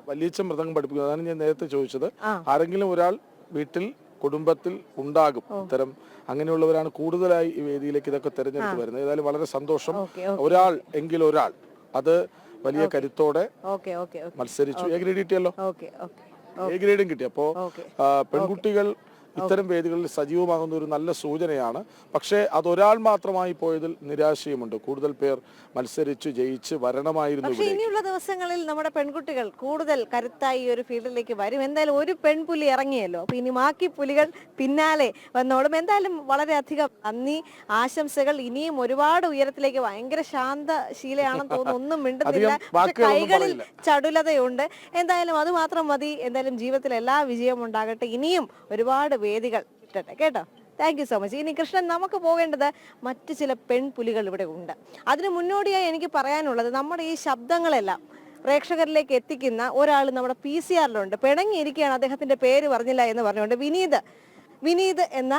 വല്യച്ഛൻ മൃദംഗം പഠിപ്പിക്കുന്നു. അതാണ് ഞാൻ നേരത്തെ ചോദിച്ചത്. ആരെങ്കിലും ഒരാൾ വീട്ടിൽ കുടുംബത്തിൽ ഉണ്ടാകും ഇത്തരം, അങ്ങനെയുള്ളവരാണ് കൂടുതലായി ഈ വേദിയിലേക്ക് ഇതൊക്കെ തിരഞ്ഞെടുത്ത് വരുന്നത്. ഏതായാലും വളരെ സന്തോഷം. ഒരാൾ എങ്കിൽ ഒരാൾ അത് വലിയ കരുത്തോടെ മത്സരിച്ചു. എ ഗ്രേഡ് കിട്ടിയല്ലോ, എ ഗ്രേഡും കിട്ടി. അപ്പോ പെൺകുട്ടികൾ ഇത്തരം വേദികളിൽ സജീവമാകുന്ന ഒരു നല്ല സൂചനയാണ്. പക്ഷേ അതൊരാൾ മാത്രമായി പോയതിൽ നിരാശയുമുണ്ട്. കൂടുതൽ പേർ മത്സരിച്ച് ജയിച്ച് വരണമായിരുന്നു. പക്ഷേ ഇനിയുള്ള ദിവസങ്ങളിൽ നമ്മുടെ പെൺകുട്ടികൾ കൂടുതൽ കരുത്തായി ഒരു ഫീൽഡിലേക്ക് വരും. എന്തായാലും ഒരു പെൺപുലി ഇറങ്ങിയല്ലോ, അപ്പൊ ഇനി ബാക്കി പുലികൾ പിന്നാലെ വന്നോളും. എന്തായാലും വളരെയധികം നന്ദി, ആശംസകൾ. ഇനിയും ഒരുപാട് ഉയരത്തിലേക്ക്. ഭയങ്കര ശാന്തശീലയാണെന്ന് തോന്നുന്നു, ഒന്നും മിണ്ടുന്നില്ല, കൈകളിൽ ചടുലതയുണ്ട്. എന്തായാലും അത് മാത്രം മതി. എന്തായാലും ജീവിതത്തിൽ എല്ലാ വിജയവും ഉണ്ടാകട്ടെ. ഇനിയും ഒരുപാട് വേദികൾ കിട്ടട്ടെ കേട്ടോ. Thank you so much. ഇനി കൃഷ്ണൻ, നമുക്ക് പോകേണ്ടത് മറ്റു ചില പെൺപുലികൾ ഇവിടെ ഉണ്ട്. അതിന് മുന്നോടിയായി എനിക്ക് പറയാനുള്ളത്, നമ്മുടെ ഈ ശബ്ദങ്ങളെല്ലാം പ്രേക്ഷകരിലേക്ക് എത്തിക്കുന്ന ഒരാൾ നമ്മുടെ PCR-ലുണ്ട്. പിണങ്ങിയിരിക്കുകയാണ്, അദ്ദേഹത്തിന്റെ പേര് പറഞ്ഞില്ല എന്ന് പറഞ്ഞുകൊണ്ട്. വിനീത് എന്ന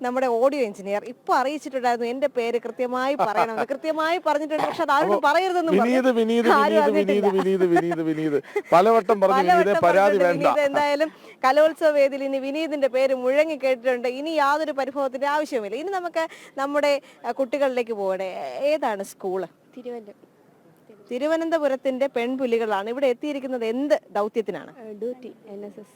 നമ്മുടെ ഓഡിയോ എഞ്ചിനീയർ ഇപ്പൊ അറിയിച്ചിട്ടുണ്ടായിരുന്നു എന്റെ പേര് കൃത്യമായി പറയണമെന്ന്. കൃത്യമായി പറഞ്ഞിട്ടുണ്ട്, പക്ഷെ അത് ആരോട് പറയരുതെന്ന് പലവട്ടം പറഞ്ഞു. എന്തായാലും കലോത്സവ വേദിയിൽ ഇനി വിനീതിന്റെ പേര് മുഴങ്ങി കേട്ടിട്ടുണ്ട്. ഇനി യാതൊരു പരിഭവത്തിന്റെ ആവശ്യമില്ല. ഇനി നമുക്ക് നമ്മുടെ കുട്ടികളിലേക്ക് പോകണേ. ഏതാണ് സ്കൂള്? തിരുവനന്തപുരത്തിന്റെ പെൺപുലികളാണ് ഇവിടെ എത്തിയിരിക്കുന്നത്. എന്ത് ദൗത്യത്തിനാണ്? Duty NSS.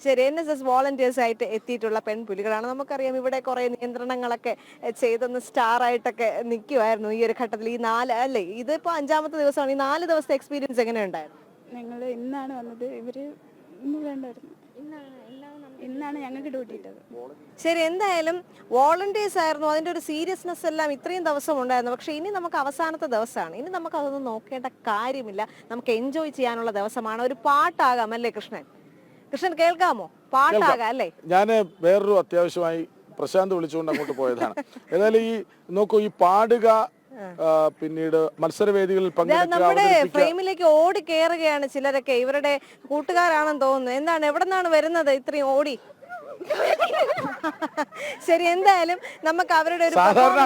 ശരി, NSS വോളണ്ടിയേഴ്സ് ആയിട്ട് എത്തിയിട്ടുള്ള പെൺപുലികളാണ്. നമുക്കറിയാം ഇവിടെ കുറെ നിയന്ത്രണങ്ങളൊക്കെ ചെയ്തൊന്ന് സ്റ്റാർ ആയിട്ടൊക്കെ നിൽക്കുമായിരുന്നു ഈ ഒരു ഘട്ടത്തിൽ. ഈ 4 അല്ലേ, ഇതിപ്പോ 5ാമത്തെ ദിവസമാണ്. ഈ 4 ദിവസത്തെ എക്സ്പീരിയൻസ് എങ്ങനെയുണ്ടായിരുന്നു? ഞങ്ങൾ ഇന്നാണ് വന്നത്, ഇവര് ഇന്ന് വേണ്ടായിരുന്നു. ഇന്നാണ് ഞങ്ങൾക്ക് ഡ്യൂട്ടി ഇട്ടത്. ശരി, എന്തായാലും വോളണ്ടിയേഴ്സ് ആയിരുന്നു. അതിന്റെ ഒരു സീരിയസ്നെസ് എല്ലാം ഇത്രയും ദിവസം ഉണ്ടായിരുന്നു. പക്ഷെ ഇനി നമുക്ക് അവസാനത്തെ ദിവസമാണ്. ഇനി നമുക്ക് അതൊന്നും നോക്കേണ്ട കാര്യമില്ല. നമുക്ക് എൻജോയ് ചെയ്യാനുള്ള ദിവസമാണ്. ഒരു പാട്ടാകാം അല്ലേ കൃഷ്ണൻ? കേൾക്കാമോ? പാട്ടാകാം അല്ലേ? ഞാൻ വേറൊരു അത്യാവശ്യമായി പ്രശാന്ത് വിളിച്ചുകൊണ്ട് അങ്ങോട്ട് പോയതാണ്. ഏതായാലും ഈ നോക്കൂ, ഈ പാടുക പിന്നീട് മത്സരവേദികളിൽ പങ്കെടുക്കുക, നമ്മുടെ അവതരിപ്പിക്കുക. ഫ്രെയിമിലേക്ക് ഓടി കയറുകയാണ് ചിലരൊക്കെ. ഇവരുടെ കൂട്ടുകാരാണെന്ന് തോന്നുന്നു. എന്താണ്, എവിടെ നിന്നാണ് വരുന്നത് ഇത്രയും ഓടി? ശരി, എന്തായാലും നമുക്ക് അവരുടെ ഒരു സാധാരണ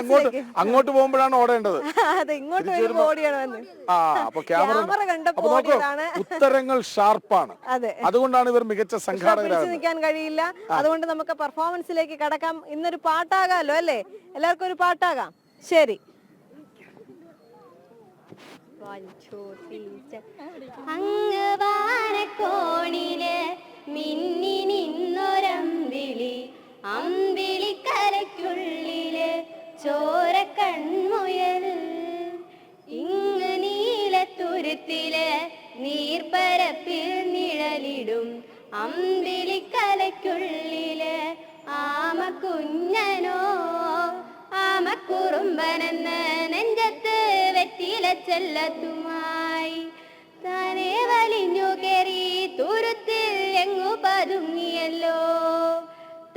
അങ്ങോട്ട് പോകുമ്പോഴാണ് ഓടേണ്ടത്. അതെ, ഇങ്ങോട്ട് വരുമ്പോ ഓടിയാണെന്ന്. അപ്പൊ ക്യാമറ കണ്ടപ്പോ നോക്കൂ, ഓടിയതാണ്. ഉത്തരങ്ങൾ ഷാർപ്പാണ്. അതെ, അതുകൊണ്ടാണ് ഇവർ മികച്ച സംഘാടകരാണ്. നിൽക്കാൻ കഴിയില്ല. അതുകൊണ്ട് നമുക്ക് പെർഫോമൻസിലേക്ക് കടക്കാം. ഇന്നൊരു പാട്ടാകാലോ അല്ലേ? എല്ലാവർക്കും ഒരു പാട്ടാകാം. ശരി. അങ്ങവാനക്കോണില് മിന്നി നിന്നൊരമ്പിളി, അമ്പിളിക്കരയ്ക്കുള്ളില് ചോര കൺമുയൽ, ഇങ്ങ് നീലത്തുരുത്തില് നീർപ്പരപ്പിൽ നിഴലിടും, അമ്പിളിക്കലയ്ക്കുള്ളില് ആമക്കുഞ്ഞനോ ആമക്കുറുമ്പനെന്ന് നെഞ്ചത്ത് വെറ്റില ചെല്ലത്തുമായി താനേ വലിഞ്ഞു കേറി തുരുത്തിൽ എങ്ങു പതുങ്ങിയല്ലോ,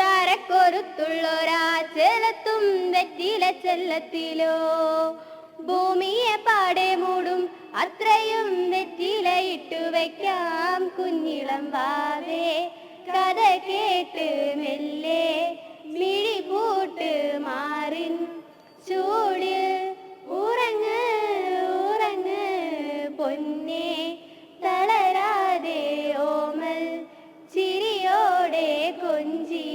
തരക്കൊരുത്തുള്ളൊരാ ചെലത്തും വെറ്റില ചെല്ലത്തിലോ, ഭൂമിയെ പാടെ മൂടും അത്രയും വെറ്റില ഇട്ടു വയ്ക്കാം കുഞ്ഞിളം വാവേ, കഥ കേട്ട് മെല്ലെ മിഴി പൂട്ട് മാറിൻ ചൂടിൽ ഉറങ്ങ് ഉറങ്ങ് പൊന്നേ, തളരാതെ ഓമൽ ചിരിയോടെ കൊഞ്ചി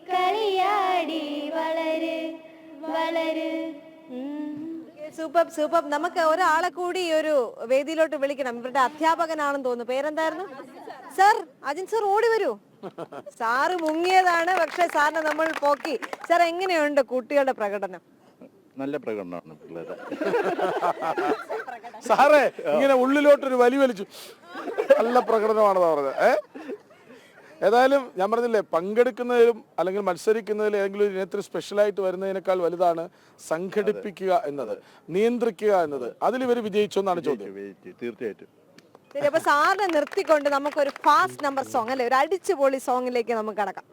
കളിയാടി വളര് വളര്. Super super. നമുക്ക് ഒരാളെ കൂടി ഒരു വേദിയിലോട്ട് വിളിക്കണം. ഇവരുടെ അധ്യാപകനാണെന്ന് തോന്നുന്നു. പേരെന്തായിരുന്നു? സർ, അജിൻ സർ ഓടി വരൂ. സാറ് മുങ്ങിയതാണ്, പക്ഷെ സാറിനെ നമ്മൾ പോക്കി. സാർ, എങ്ങനെയുണ്ട് കുട്ടികളുടെ പ്രകടനം? നല്ല പ്രകടനമാണ് പിള്ളേരെ. സാറേ, ഇങ്ങനെ ഉള്ളിലോട്ടൊരു വലി വലിച്ചു. നല്ല പ്രകടനമാണെന്ന് പറഞ്ഞത്. ഏതായാലും ഞാൻ പറഞ്ഞില്ലേ, പങ്കെടുക്കുന്നതിലും അല്ലെങ്കിൽ മത്സരിക്കുന്നതിലും ഏതെങ്കിലും ഒരു ഇനത്തിൽ സ്പെഷ്യലായിട്ട് വരുന്നതിനേക്കാൾ വലുതാണ് സംഘടിപ്പിക്കുക എന്നത്, നിയന്ത്രിക്കുക എന്നത്. അതിൽ ഇവർ വിജയിച്ചു എന്നാണ് ചോദ്യം. തീർച്ചയായിട്ടും. ശരി, അപ്പൊ സാറിനെ നിർത്തിക്കൊണ്ട് നമുക്കൊരു ഫാസ്റ്റ് നമ്പർ സോങ് അല്ലെ, ഒരു അടിച്ചുപൊളി സോങ്ങിലേക്ക് നമുക്ക് കടക്കാം.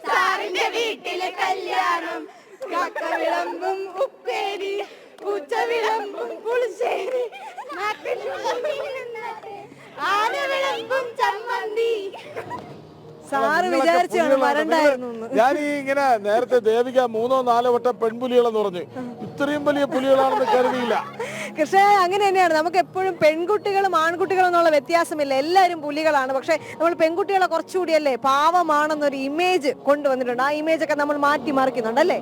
സാറിന്റെ വീട്ടിലെ കല്യാണം, കാക്ക വിളമ്പും ഉപ്പേരി, പൂച്ച വിളമ്പും പുളിശ്ശേരി, ആന വിളമ്പും ചമ്മന്തി. സാറ് വിചാരിച്ചാണ് വരണ്ടായിരുന്നു. ഞാൻ ഈ ഇങ്ങനെ നേരത്തെ ദേവിക 3-4 വട്ടം പെൺപുലികളെന്ന് പറഞ്ഞു. ഇത്രയും വലിയ പുലികളാണെന്ന് കരുതിയില്ല. പക്ഷേ അങ്ങനെ തന്നെയാണ്. നമുക്ക് എപ്പോഴും പെൺകുട്ടികളും ആൺകുട്ടികളും എന്നുള്ള വ്യത്യാസമില്ല, എല്ലാവരും പുലികളാണ്. പക്ഷെ നമ്മൾ പെൺകുട്ടികളെ കുറച്ചുകൂടി അല്ലേ പാവമാണെന്നൊരു ഇമേജ് കൊണ്ടുവന്നിട്ടുണ്ട്. ആ ഇമേജ് ഒക്കെ നമ്മൾ മാറ്റി മറിക്കുന്നുണ്ട് അല്ലേ?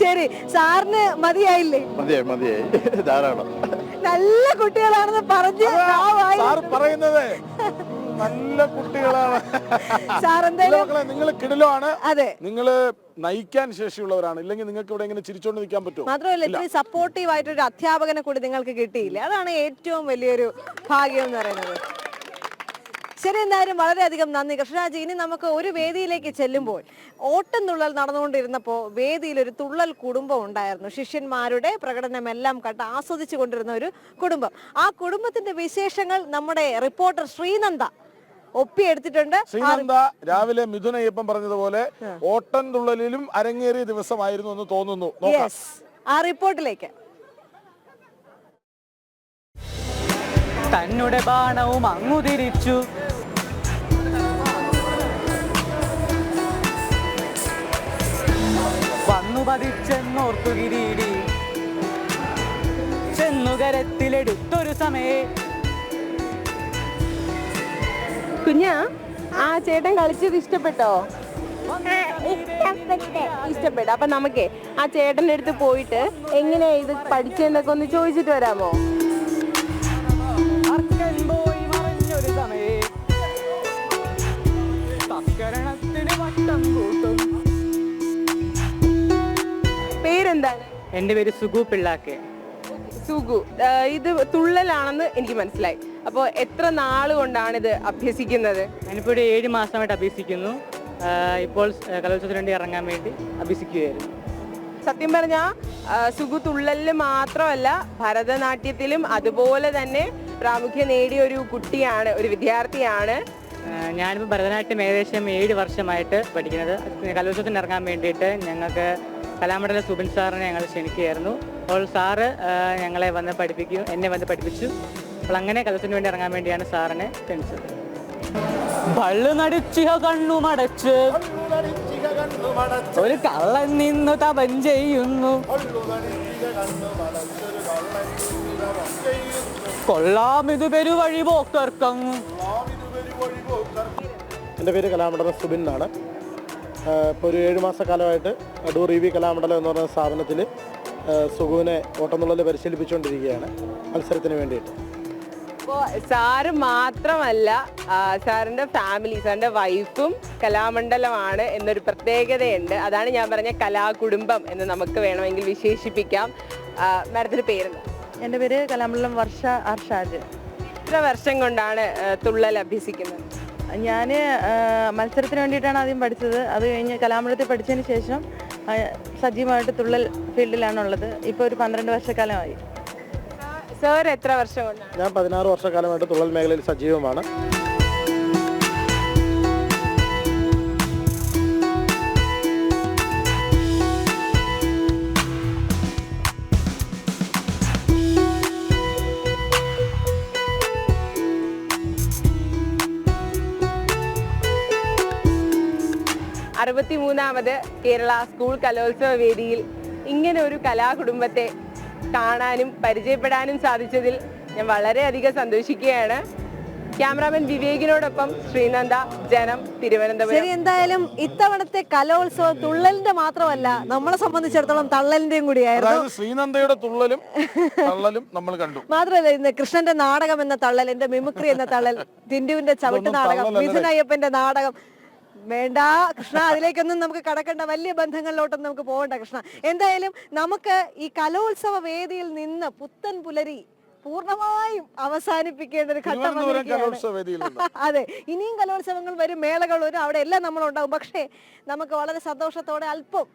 ശരി, സാറിന് മതിയായില്ലേ? മതിയായി ധാരാളം. നല്ല കുട്ടികളാണെന്ന് പറഞ്ഞ് പറയുന്നത് നല്ല കുട്ടികളാണ്. സാർ എന്തായാലും നിങ്ങൾ കിടിലാണ്. അതെ, നിങ്ങള് നയിക്കാൻ ശേഷിയുള്ളവരാണ്. ഇല്ലെങ്കിൽ നിങ്ങൾക്ക് ഇവിടെ എങ്ങനെ ചിരിച്ചോണ്ട് നിൽക്കാൻ പറ്റുമോ? മാത്രമല്ല, ഇത്രയും സപ്പോർട്ടീവ് ആയിട്ടൊരു അധ്യാപകനെ കൂടി നിങ്ങൾക്ക് കിട്ടിയില്ലേ, അതാണ് ഏറ്റവും വലിയൊരു ഭാഗ്യം എന്ന് പറയുന്നത്. ശരി, എന്തായാലും വളരെയധികം നന്ദി കൃഷ്ണരാജ്. ഇനി നമുക്ക് ഒരു വേദിയിലേക്ക് ചെല്ലുമ്പോൾ, ഓട്ടം തുള്ളൽ നടന്നുകൊണ്ടിരുന്നപ്പോൾ വേദിയിൽ ഒരു തുള്ളൽ കുടുംബം ഉണ്ടായിരുന്നു. ശിഷ്യന്മാരുടെ പ്രകടനമെല്ലാം കണ്ട് ആസ്വദിച്ചു കൊണ്ടിരുന്ന ഒരു കുടുംബം. ആ കുടുംബത്തിന്റെ വിശേഷങ്ങൾ നമ്മുടെ റിപ്പോർട്ടർ ശ്രീനന്ദ ഒപ്പിയെടുത്തിട്ടുണ്ട്. ശ്രീനന്ദ രാവിലെ മിഥുന അയ്യപ്പൻ പറഞ്ഞതുപോലെ ഓട്ടം തുള്ളലിലും അരങ്ങേറിയ ദിവസമായിരുന്നു എന്ന് തോന്നുന്നു. ആ റിപ്പോർട്ടിലേക്ക്. തന്നെ ബാണവും അങ്ങു തിരിച്ചു, വന്നു പതിച്ചെന്നോർത്തു കിരീടി, ചെന്നുകരത്തിലെടുത്തൊരു സമയേ. കുഞ്ഞാ, ആ ചേട്ടൻ കളിച്ചത് ഇഷ്ടപ്പെട്ടോ? ഇഷ്ടപ്പെട്ടു. അപ്പൊ നമുക്കേ ആ ചേട്ടൻ്റെ അടുത്ത് പോയിട്ട് എങ്ങനെയാ ഇത് പഠിച്ചെന്നൊക്കെ ഒന്ന് ചോദിച്ചിട്ട് വരാമോ? പോയി മറിഞ്ഞൊരു സമയേ, തസ്കരണത്തിന് വട്ടം കൂട്ടും. പേരെന്താണ്? എൻ്റെ പേര് സുഗു പിള്ളാക്കെ. സുഗു, ഇത് തുള്ളലാണെന്ന് എനിക്ക് മനസ്സിലായി. അപ്പോൾ എത്ര നാൾ കൊണ്ടാണ് ഇത് അഭ്യസിക്കുന്നത്? ഞാനിപ്പോൾ ഒരു 7 മാസമായിട്ട് അഭ്യസിക്കുന്നു. ഇപ്പോൾ കലോത്സവത്തിന് വേണ്ടി ഇറങ്ങാൻ വേണ്ടി അഭ്യസിക്കുകയായിരുന്നു. സത്യം പറഞ്ഞാൽ സുഗു തുള്ളലിൽ മാത്രമല്ല ഭരതനാട്യത്തിലും അതുപോലെ തന്നെ പ്രാമുഖ്യം നേടിയ ഒരു കുട്ടിയാണ്, ഒരു വിദ്യാർത്ഥിയാണ്. ഞാനിപ്പോൾ ഭരതനാട്യം ഏകദേശം 7 വർഷമായിട്ട് പഠിക്കുന്നത്. കലോത്സവത്തിന് ഇറങ്ങാൻ വേണ്ടിയിട്ട് ഞങ്ങൾക്ക് കലാമണ്ഡലം സുബിൻ സാറിനെ ഞങ്ങൾ ക്ഷണിക്കുകയായിരുന്നു. അപ്പോൾ സാറ് ഞങ്ങളെ വന്ന് പഠിപ്പിക്കും, എന്നെ വന്ന് പഠിപ്പിച്ചു. അപ്പോൾ അങ്ങനെ കലോത്സവത്തിന് വേണ്ടി ഇറങ്ങാൻ വേണ്ടിയാണ് സാറിനെ ക്ഷണിച്ചത്. പള്ളു നടിച്ചിക കണ്ണുമടച്ച് ഒരു കള്ളൻ നിന്നു തപം ചെയ്യുന്നു, കൊള്ളാമിത് പെരുവഴി പോക്കർക്കം. എൻ്റെ പേര് കലാമണ്ഡലം സുബിൻ എന്നാണ്. ഇപ്പോൾ ഒരു 7 മാസക്കാലമായിട്ട് അടൂർ EV കലാമണ്ഡലം എന്ന് പറയുന്ന സ്ഥാപനത്തിൽ സുഗുവിനെ ഓട്ടംതുള്ളൽ പരിശീലിപ്പിച്ചുകൊണ്ടിരിക്കുകയാണ് മത്സരത്തിന് വേണ്ടിയിട്ട്. അപ്പോൾ സാറ് മാത്രമല്ല, സാറിൻ്റെ ഫാമിലി, സാറിൻ്റെ വൈഫും കലാമണ്ഡലമാണ് എന്നൊരു പ്രത്യേകതയുണ്ട്. അതാണ് ഞാൻ പറഞ്ഞ കലാകുടുംബം എന്ന് നമുക്ക് വേണമെങ്കിൽ വിശേഷിപ്പിക്കാം. മാഡത്തിൻ്റെ പേരെന്താ? എൻ്റെ പേര് കലാമണ്ഡലം വർഷ അർഷാജ്. എത്ര വർഷം കൊണ്ടാണ് തുള്ളൽ അഭ്യസിക്കുന്നത്? ഞാൻ മത്സരത്തിന് വേണ്ടിയിട്ടാണ് ആദ്യം പഠിച്ചത്. അത് കഴിഞ്ഞ് കലാമണ്ഡലത്തിൽ പഠിച്ചതിന് ശേഷം സജീവമായിട്ട് തുള്ളൽ ഫീൽഡിലാണുള്ളത്. ഇപ്പോൾ ഒരു 12 വർഷക്കാലമായി. സാർ എത്ര വർഷം കൊണ്ടാണ്? ഞാൻ 16 വർഷക്കാലമായിട്ട് തുള്ളൽ മേഖലയിൽ സജീവമാണ്. ാമത് കേരള സ്കൂൾ കലോത്സവ വേദിയിൽ ഇങ്ങനെ ഒരു കലാകുടുംബത്തെ കാണാനും പരിചയപ്പെടാനും സാധിച്ചതിൽ ഞാൻ വളരെയധികം സന്തോഷിക്കുകയാണ്. ക്യാമറാമാൻ വിവേകിനോടൊപ്പം ശ്രീനന്ദ, ജനം, തിരുവനന്തപുരം. ശരി, എന്തായാലും ഇത്തവണത്തെ കലോത്സവം തുള്ളലിന്റെ മാത്രമല്ല, നമ്മളെ സംബന്ധിച്ചിടത്തോളം തള്ളലിന്റെയും കൂടിയായിരുന്നു. ശ്രീനന്ദയുടെ തുള്ളലും തള്ളലും നമ്മൾ കണ്ടു. മാത്രമല്ല ഇന്ന് കൃഷ്ണന്റെ നാടകം എന്ന തള്ളൽ, എന്റെ മിമിക്രി എന്ന തള്ളൽ, ടിന്റുവിന്റെ ചവിട്ട് നാടകം, മിഥുൻ അയ്യപ്പന്റെ നാടകം. വേണ്ട കൃഷ്ണ, അതിലേക്കൊന്നും നമുക്ക് കടക്കേണ്ട, വലിയ ബന്ധങ്ങളിലോട്ടൊന്നും നമുക്ക് പോകണ്ട കൃഷ്ണ. എന്തായാലും നമുക്ക് ഈ കലോത്സവ വേദിയിൽ നിന്ന് പുത്തൻ പുലരി പൂർണ്ണമായും അവസാനിപ്പിക്കേണ്ട ഒരു ഘട്ടം വന്നിരിക്കുകയാണ്. അതെ, ഇനിയും കലോത്സവങ്ങൾ വരും, മേളകൾ വരും, അവിടെ എല്ലാം നമ്മളുണ്ടാവും. പക്ഷേ നമുക്ക് വളരെ സന്തോഷത്തോടെ അല്പം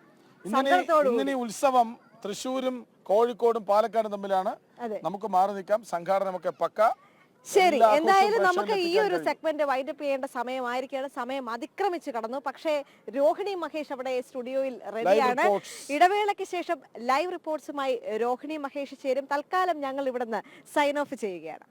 ഇങ്ങനെ ഉത്സവം തൃശ്ശൂരും കോഴിക്കോടും പാലക്കാടും തമ്മിലാണ്. നമുക്ക് മാറി നിൽക്കാം, സംഘാടനമൊക്കെ പക്ക. ശരി, എന്തായാലും നമുക്ക് ഈ ഒരു സെഗ്മെന്റ് വൈൻഡപ്പ് ചെയ്യേണ്ട സമയമായിരിക്കുകയാണ്. സമയം അതിക്രമിച്ച് കടന്നു. പക്ഷേ രോഹിണി മഹേഷ് അവിടെ സ്റ്റുഡിയോയിൽ റെഡിയാണ്. ഇടവേളയ്ക്ക് ശേഷം ലൈവ് റിപ്പോർട്ട്സുമായി രോഹിണി മഹേഷ് ചേരും. തൽക്കാലം ഞങ്ങൾ ഇവിടുന്ന് സൈൻ ഓഫ് ചെയ്യുകയാണ്.